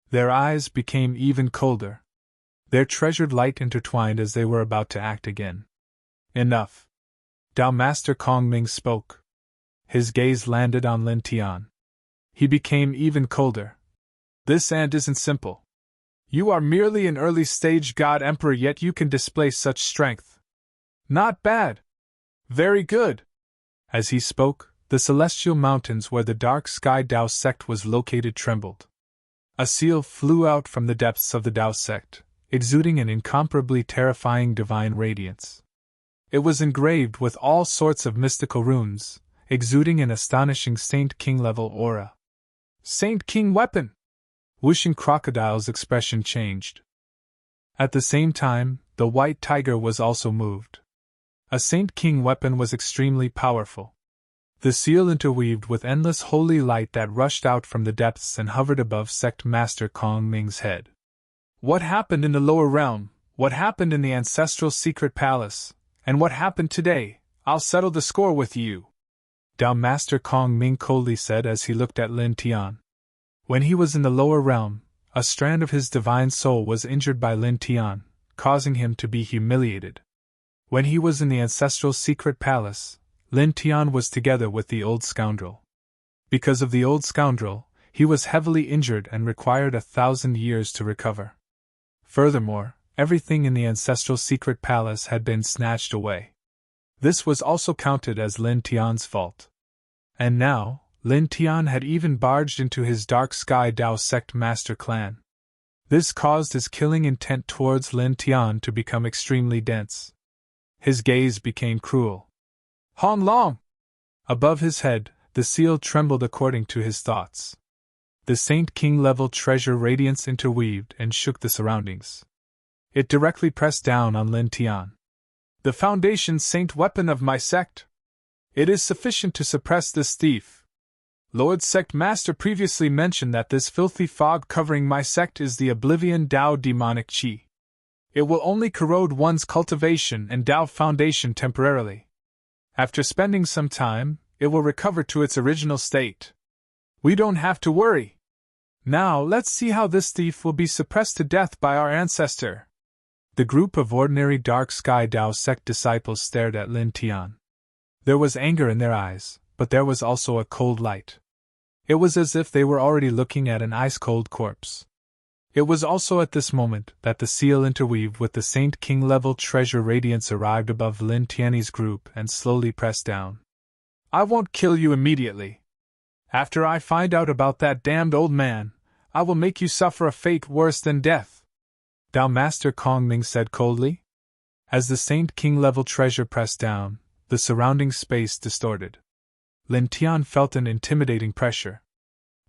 Their eyes became even colder. Their treasured light intertwined as they were about to act again. Enough! Dao Master Kongming spoke. His gaze landed on Lin Tian. He became even colder. This ant isn't simple. You are merely an early-stage god emperor, yet you can display such strength. Not bad. Very good. As he spoke, the celestial mountains where the dark sky Dao sect was located trembled. A seal flew out from the depths of the Dao sect, exuding an incomparably terrifying divine radiance. It was engraved with all sorts of mystical runes, exuding an astonishing Saint King-level aura. Saint King weapon! Whooshing Crocodile's expression changed. At the same time, the white tiger was also moved. A Saint King weapon was extremely powerful. The seal interweaved with endless holy light that rushed out from the depths and hovered above Sect Master Kong Ming's head. What happened in the lower realm? What happened in the ancestral secret palace? And what happened today? I'll settle the score with you, Dao Master Kong Ming coldly said as he looked at Lin Tian. When he was in the lower realm, a strand of his divine soul was injured by Lin Tian, causing him to be humiliated. When he was in the ancestral secret palace, Lin Tian was together with the old scoundrel. Because of the old scoundrel, he was heavily injured and required 1,000 years to recover. Furthermore, everything in the ancestral secret palace had been snatched away. This was also counted as Lin Tian's fault. And now, Lin Tian had even barged into his Dark Sky Dao sect master clan. This caused his killing intent towards Lin Tian to become extremely dense. His gaze became cruel. Han Long! Above his head, the seal trembled according to his thoughts. The Saint King-level treasure radiance interweaved and shook the surroundings. It directly pressed down on Lin Tian. The foundation saint weapon of my sect! It is sufficient to suppress this thief. Lord Sect Master previously mentioned that this filthy fog covering my sect is the Oblivion Dao demonic chi. It will only corrode one's cultivation and Dao foundation temporarily. After spending some time, it will recover to its original state. We don't have to worry. Now let's see how this thief will be suppressed to death by our ancestor. The group of ordinary Dark Sky Dao sect disciples stared at Lin Tian. There was anger in their eyes, but there was also a cold light. It was as if they were already looking at an ice-cold corpse. It was also at this moment that the seal interweaved with the Saint King-level treasure radiance arrived above Lin Tian's group and slowly pressed down. I won't kill you immediately. After I find out about that damned old man, I will make you suffer a fate worse than death, Dao Master Kong Ming said coldly. As the Saint King-level treasure pressed down, the surrounding space distorted. Lin Tian felt an intimidating pressure.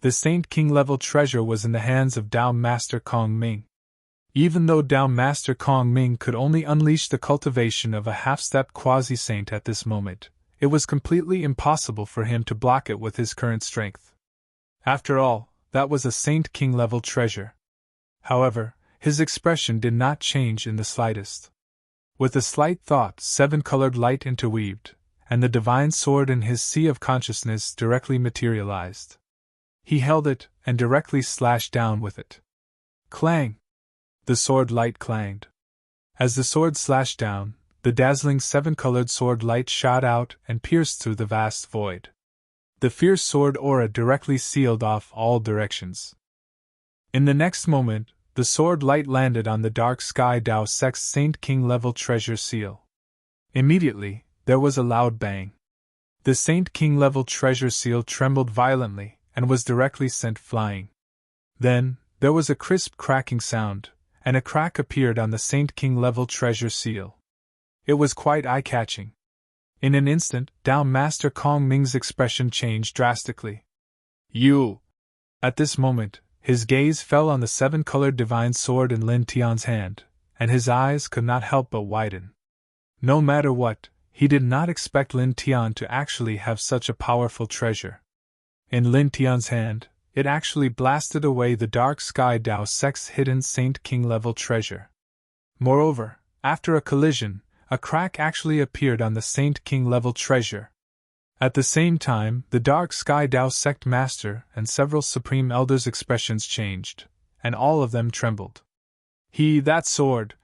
The Saint King-level treasure was in the hands of Dao Master Kong Ming. Even though Dao Master Kong Ming could only unleash the cultivation of a half-stepped quasi-saint at this moment, it was completely impossible for him to block it with his current strength. After all, that was a Saint King-level treasure. However, his expression did not change in the slightest. With a slight thought, 7-colored light interweaved, and the divine sword in his sea of consciousness directly materialized. He held it and directly slashed down with it. Clang! The sword light clanged. As the sword slashed down, the dazzling 7-colored sword light shot out and pierced through the vast void. The fierce sword aura directly sealed off all directions. In the next moment, the sword light landed on the Dark Sky Dao sect's Saint King-level treasure seal. Immediately, there was a loud bang. The Saint King-level treasure seal trembled violently and was directly sent flying. Then, there was a crisp cracking sound, and a crack appeared on the Saint King-level treasure seal. It was quite eye-catching. In an instant, Dao Master Kong Ming's expression changed drastically. You! At this moment, his gaze fell on the 7-colored divine sword in Lin Tian's hand, and his eyes could not help but widen. No matter what, he did not expect Lin Tian to actually have such a powerful treasure. In Lin Tian's hand, it actually blasted away the Dark Sky Dao sect's hidden Saint King-level treasure. Moreover, after a collision, a crack actually appeared on the Saint King-level treasure. At the same time, the Dark Sky Dao sect master and several supreme elders' expressions changed, and all of them trembled. That sword!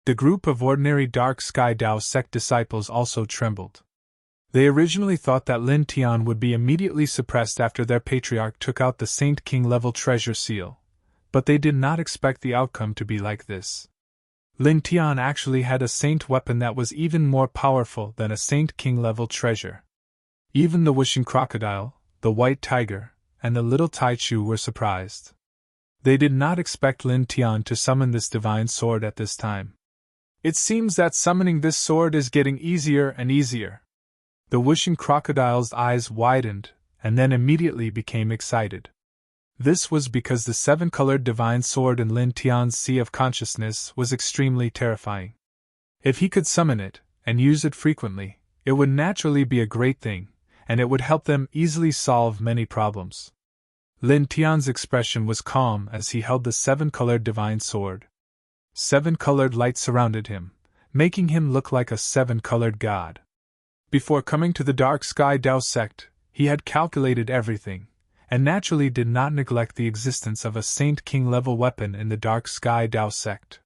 The group of ordinary Dark Sky Dao sect disciples also trembled. They originally thought that Lin Tian would be immediately suppressed after their patriarch took out the Saint King-level treasure seal, but they did not expect the outcome to be like this. Lin Tian actually had a saint weapon that was even more powerful than a Saint King level treasure. Even the wishing crocodile, the white tiger, and the little Taichu were surprised. They did not expect Lin Tian to summon this divine sword at this time. It seems that summoning this sword is getting easier and easier. The wishing crocodile's eyes widened, and then immediately became excited. This was because the seven-colored divine sword in Lin Tian's Sea of Consciousness was extremely terrifying. If he could summon it, and use it frequently, it would naturally be a great thing, and it would help them easily solve many problems. Lin Tian's expression was calm as he held the seven-colored divine sword. Seven-colored light surrounded him, making him look like a seven-colored god. Before coming to the Dark Sky Dao sect, he had calculated everything, and naturally did not neglect the existence of a Saint King level weapon in the Dark Sky Dao sect.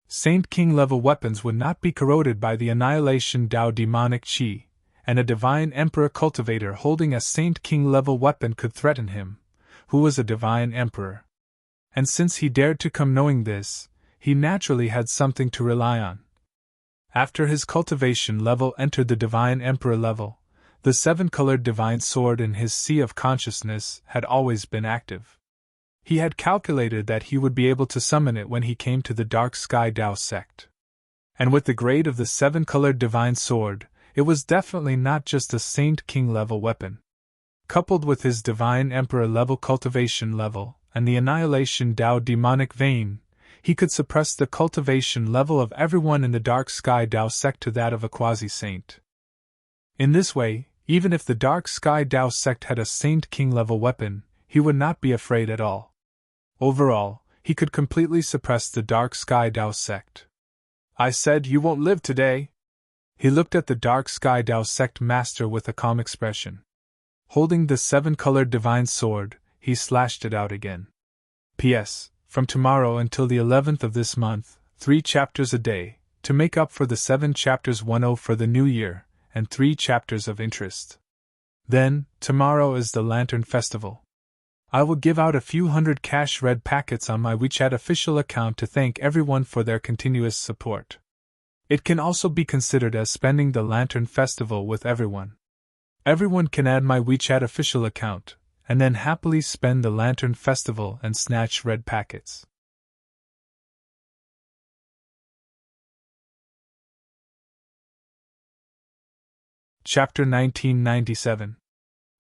Saint King level weapons would not be corroded by the Annihilation Dao demonic chi, and a Divine Emperor cultivator holding a Saint King level weapon could threaten him, who was a Divine Emperor. And since he dared to come knowing this, he naturally had something to rely on. After his cultivation level entered the Divine Emperor level, the seven-colored divine sword in his Sea of Consciousness had always been active. He had calculated that he would be able to summon it when he came to the Dark Sky Dao sect. And with the grade of the seven-colored divine sword, it was definitely not just a Saint King level weapon. Coupled with his Divine Emperor level cultivation level and the Annihilation Dao demonic vein, he could suppress the cultivation level of everyone in the Dark Sky Dao sect to that of a quasi-saint. In this way, even if the Dark Sky Dao sect had a Saint King level weapon, he would not be afraid at all. Overall, he could completely suppress the Dark Sky Dao sect. I said you won't live today. He looked at the Dark Sky Dao sect master with a calm expression. Holding the seven-colored divine sword, he slashed it out again. P.S. From tomorrow until the 11th of this month, 3 chapters a day, to make up for the 7 chapters 10 for the new year, and 3 chapters of interest. Then, tomorrow is the Lantern Festival. I will give out a few hundred cash red packets on my WeChat official account to thank everyone for their continuous support. It can also be considered as spending the Lantern Festival with everyone. Everyone can add my WeChat official account, and then happily spend the Lantern Festival and snatch red packets. Chapter 1997.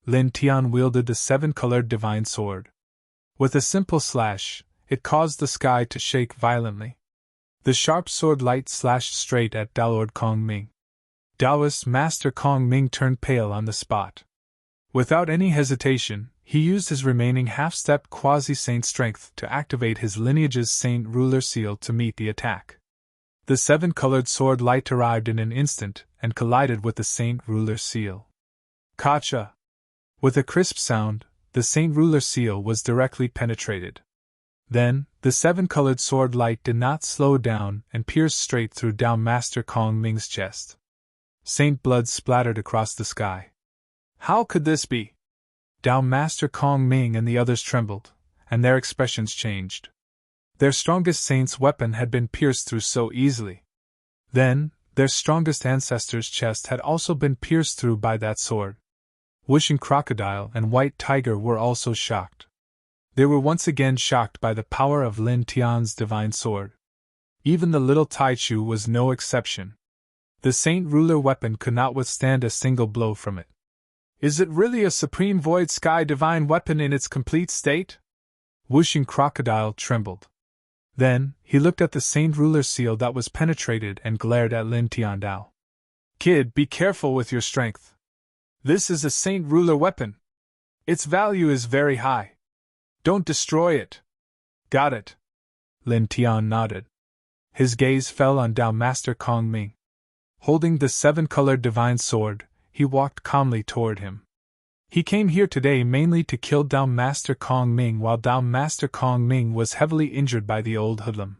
Lin Tian wielded the seven-colored divine sword. With a simple slash, it caused the sky to shake violently. The sharp sword light slashed straight at Daolord Kong Ming. Taoist Master Kong Ming turned pale on the spot. Without any hesitation, he used his remaining half-step quasi-saint strength to activate his lineage's saint ruler seal to meet the attack. The seven-colored sword light arrived in an instant and collided with the saint ruler seal. Kacha! With a crisp sound, the saint ruler seal was directly penetrated. Then, the seven-colored sword light did not slow down and pierced straight through Dao Master Kong Ming's chest. Saint blood splattered across the sky. How could this be? Dao Master Kong Ming and the others trembled, and their expressions changed. Their strongest saint's weapon had been pierced through so easily. Then, their strongest ancestor's chest had also been pierced through by that sword. Wishing Crocodile and White Tiger were also shocked. They were once again shocked by the power of Lin Tian's divine sword. Even the little Taichu was no exception. The Saint Ruler weapon could not withstand a single blow from it. Is it really a Supreme Void Sky divine weapon in its complete state? Wishing Crocodile trembled. Then, he looked at the Saint Ruler seal that was penetrated and glared at Lin Tiandao. Kid, be careful with your strength. This is a Saint Ruler weapon. Its value is very high. Don't destroy it. Got it. Lin Tian nodded. His gaze fell on Dao Master Kong Ming. Holding the seven-colored divine sword, he walked calmly toward him. He came here today mainly to kill Dao Master Kong Ming while Dao Master Kong Ming was heavily injured by the old hoodlum.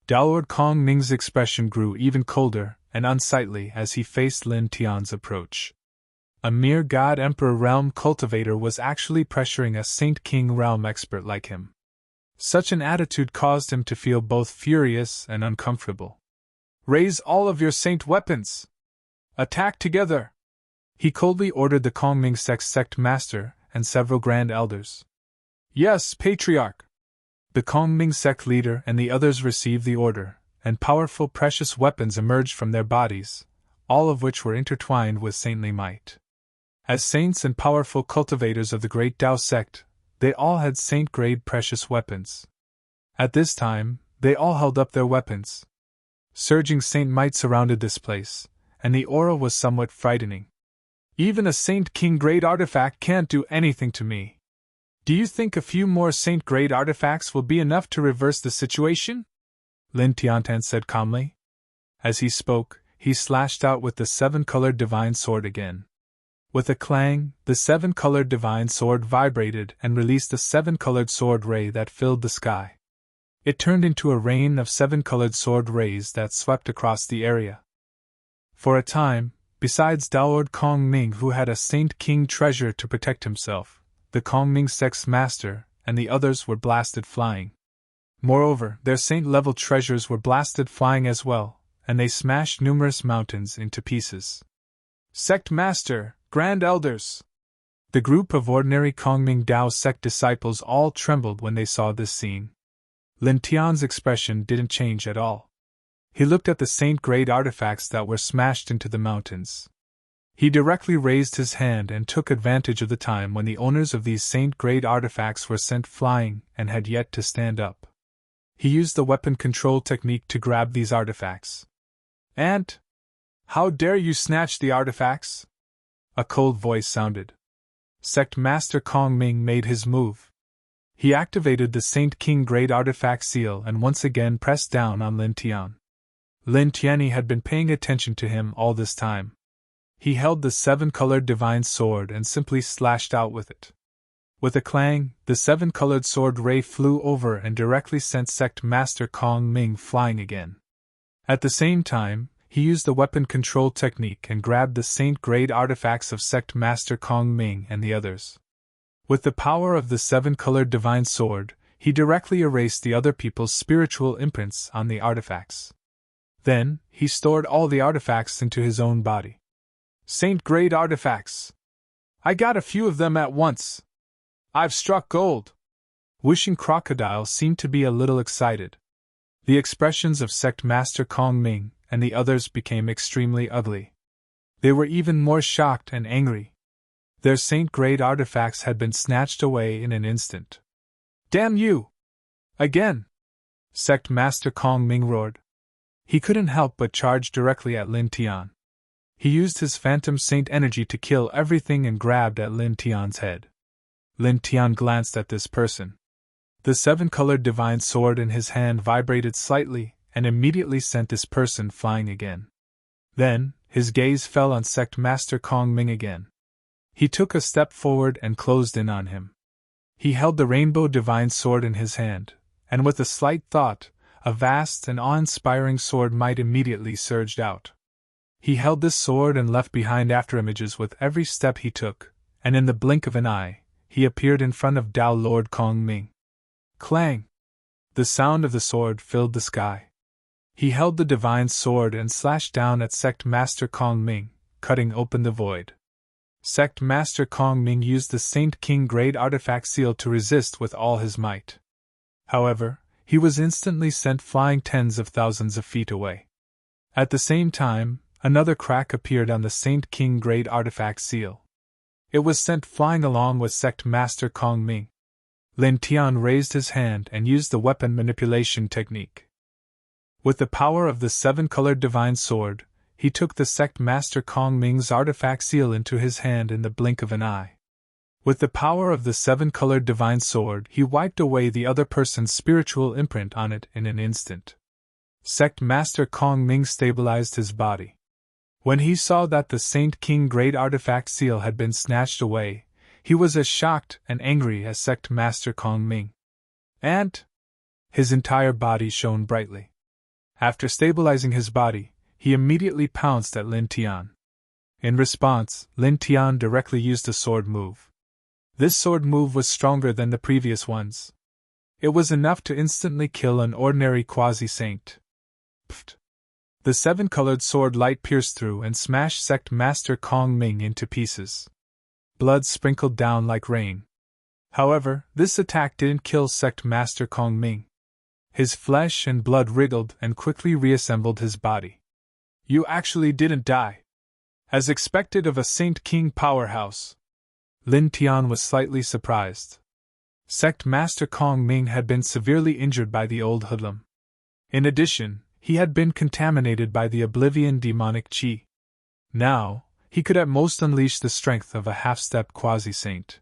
Daolord Kong Ming's expression grew even colder and unsightly as he faced Lin Tian's approach. A mere God Emperor realm cultivator was actually pressuring a Saint King realm expert like him. Such an attitude caused him to feel both furious and uncomfortable. "Raise all of your saint weapons! Attack together!" He coldly ordered the Kongming sect master and several grand elders. "Yes, Patriarch!" The Kongming sect leader and the others received the order, and powerful precious weapons emerged from their bodies, all of which were intertwined with saintly might. As saints and powerful cultivators of the great Tao sect, they all had saint-grade precious weapons. At this time, they all held up their weapons. Surging saint might surrounded this place, and the aura was somewhat frightening. "Even a saint-king-grade artifact can't do anything to me. Do you think a few more saint-grade artifacts will be enough to reverse the situation?" Lin Tiantan said calmly. As he spoke, he slashed out with the seven-colored divine sword again. With a clang, the seven-colored divine sword vibrated and released a seven-colored sword ray that filled the sky. It turned into a rain of seven-colored sword rays that swept across the area. For a time, besides Daolord Kongming, who had a Saint King treasure to protect himself, the Kongming sect's master and the others were blasted flying. Moreover, their saint-level treasures were blasted flying as well, and they smashed numerous mountains into pieces. "Sect Master, Grand Elders!" The group of ordinary Kongming Dao sect disciples all trembled when they saw this scene. Lin Tian's expression didn't change at all. He looked at the saint-grade artifacts that were smashed into the mountains. He directly raised his hand and took advantage of the time when the owners of these saint-grade artifacts were sent flying and had yet to stand up. He used the weapon control technique to grab these artifacts. "And? How dare you snatch the artifacts?" A cold voice sounded. Sect Master Kongming made his move. He activated the Saint King Grade Artifact Seal and once again pressed down on Lin Tian. Lin Tianyi had been paying attention to him all this time. He held the seven-colored divine sword and simply slashed out with it. With a clang, the seven-colored sword ray flew over and directly sent Sect Master Kongming flying again. At the same time, he used the weapon control technique and grabbed the saint-grade artifacts of Sect Master Kongming and the others. With the power of the seven-colored divine sword, he directly erased the other people's spiritual imprints on the artifacts. Then, he stored all the artifacts into his own body. "Saint-grade artifacts! I got a few of them at once! I've struck gold!" Wishing Crocodile seemed to be a little excited. The expressions of Sect Master Kongming and the others became extremely ugly. They were even more shocked and angry. Their saint-grade artifacts had been snatched away in an instant. "Damn you! Again!" Sect Master Kongming roared. He couldn't help but charge directly at Lin Tian. He used his phantom saint energy to kill everything and grabbed at Lin Tian's head. Lin Tian glanced at this person. The seven-colored divine sword in his hand vibrated slightly and immediately sent this person flying again. Then, his gaze fell on Sect Master Kongming again. He took a step forward and closed in on him. He held the rainbow divine sword in his hand, and with a slight thought, a vast and awe-inspiring sword might immediately surged out. He held this sword and left behind afterimages with every step he took, and in the blink of an eye, he appeared in front of Dao Lord Kongming. Clang! The sound of the sword filled the sky. He held the divine sword and slashed down at Sect Master Kongming, cutting open the void. Sect Master Kongming used the Saint King Grade Artifact Seal to resist with all his might. However, he was instantly sent flying tens of thousands of feet away. At the same time, another crack appeared on the Saint King Grade Artifact Seal. It was sent flying along with Sect Master Kongming. Lin Tian raised his hand and used the weapon manipulation technique. With the power of the seven-colored divine sword, he took the Sect Master Kongming's artifact seal into his hand in the blink of an eye. With the power of the seven-colored divine sword, he wiped away the other person's spiritual imprint on it in an instant. Sect Master Kongming stabilized his body. When he saw that the Saint King Grade Artifact Seal had been snatched away, he was as shocked and angry as Sect Master Kongming. And his entire body shone brightly. After stabilizing his body, he immediately pounced at Lin Tian. In response, Lin Tian directly used a sword move. This sword move was stronger than the previous ones. It was enough to instantly kill an ordinary quasi-saint. Pfft. The seven-colored sword light pierced through and smashed Sect Master Kong Ming into pieces. Blood sprinkled down like rain. However, this attack didn't kill Sect Master Kong Ming. His flesh and blood wriggled and quickly reassembled his body. You actually didn't die. As expected of a Saint King powerhouse. Lin Tian was slightly surprised. Sect Master Kong Ming had been severely injured by the old hoodlum. In addition, he had been contaminated by the oblivion demonic qi. Now, he could at most unleash the strength of a half-stepped quasi-saint.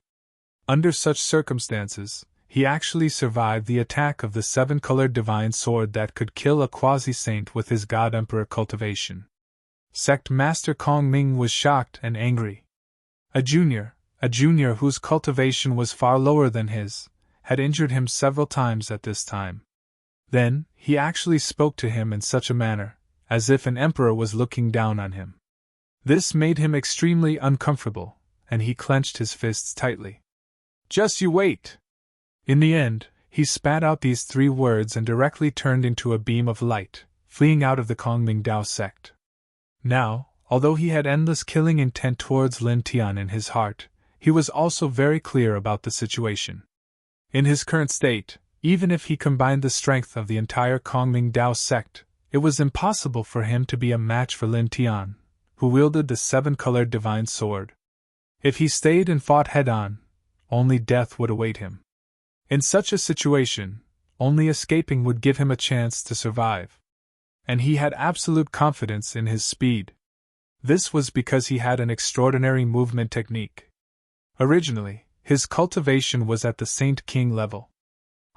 Under such circumstances, he actually survived the attack of the seven-colored divine sword that could kill a quasi-saint with his God-Emperor cultivation. Sect Master Kong Ming was shocked and angry. A junior whose cultivation was far lower than his, had injured him several times at this time. Then, he actually spoke to him in such a manner, as if an emperor was looking down on him. This made him extremely uncomfortable, and he clenched his fists tightly. Just you wait! In the end, he spat out these 3 words and directly turned into a beam of light, fleeing out of the Kongming Dao sect. Now, although he had endless killing intent towards Lin Tian in his heart, he was also very clear about the situation. In his current state, even if he combined the strength of the entire Kongming Dao sect, it was impossible for him to be a match for Lin Tian, who wielded the seven-colored divine sword. If he stayed and fought head-on, only death would await him. In such a situation, only escaping would give him a chance to survive. And he had absolute confidence in his speed. This was because he had an extraordinary movement technique. Originally, his cultivation was at the Saint King level.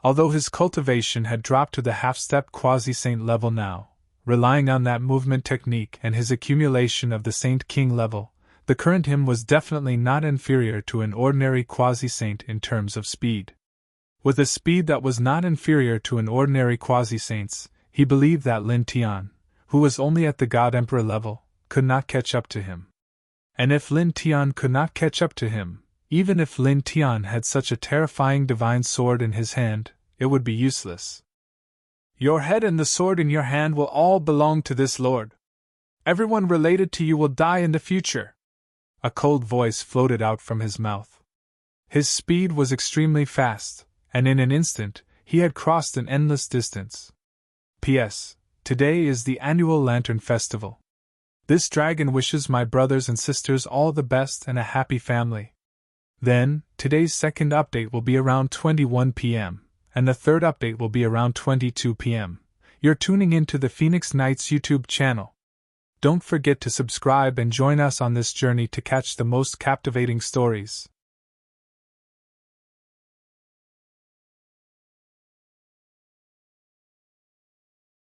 Although his cultivation had dropped to the half-step quasi-saint level now, relying on that movement technique and his accumulation of the Saint King level, the current him was definitely not inferior to an ordinary quasi-saint in terms of speed. With a speed that was not inferior to an ordinary quasi-saint's, he believed that Lin Tian, who was only at the God Emperor level, could not catch up to him. And if Lin Tian could not catch up to him, even if Lin Tian had such a terrifying divine sword in his hand, it would be useless. Your head and the sword in your hand will all belong to this lord. Everyone related to you will die in the future. A cold voice floated out from his mouth. His speed was extremely fast, and in an instant, he had crossed an endless distance. P.S. Today is the annual Lantern Festival. This dragon wishes my brothers and sisters all the best and a happy family. Then, today's second update will be around 21 p.m., and the third update will be around 22 p.m. You're tuning into the Phoenix Knights YouTube channel. Don't forget to subscribe and join us on this journey to catch the most captivating stories.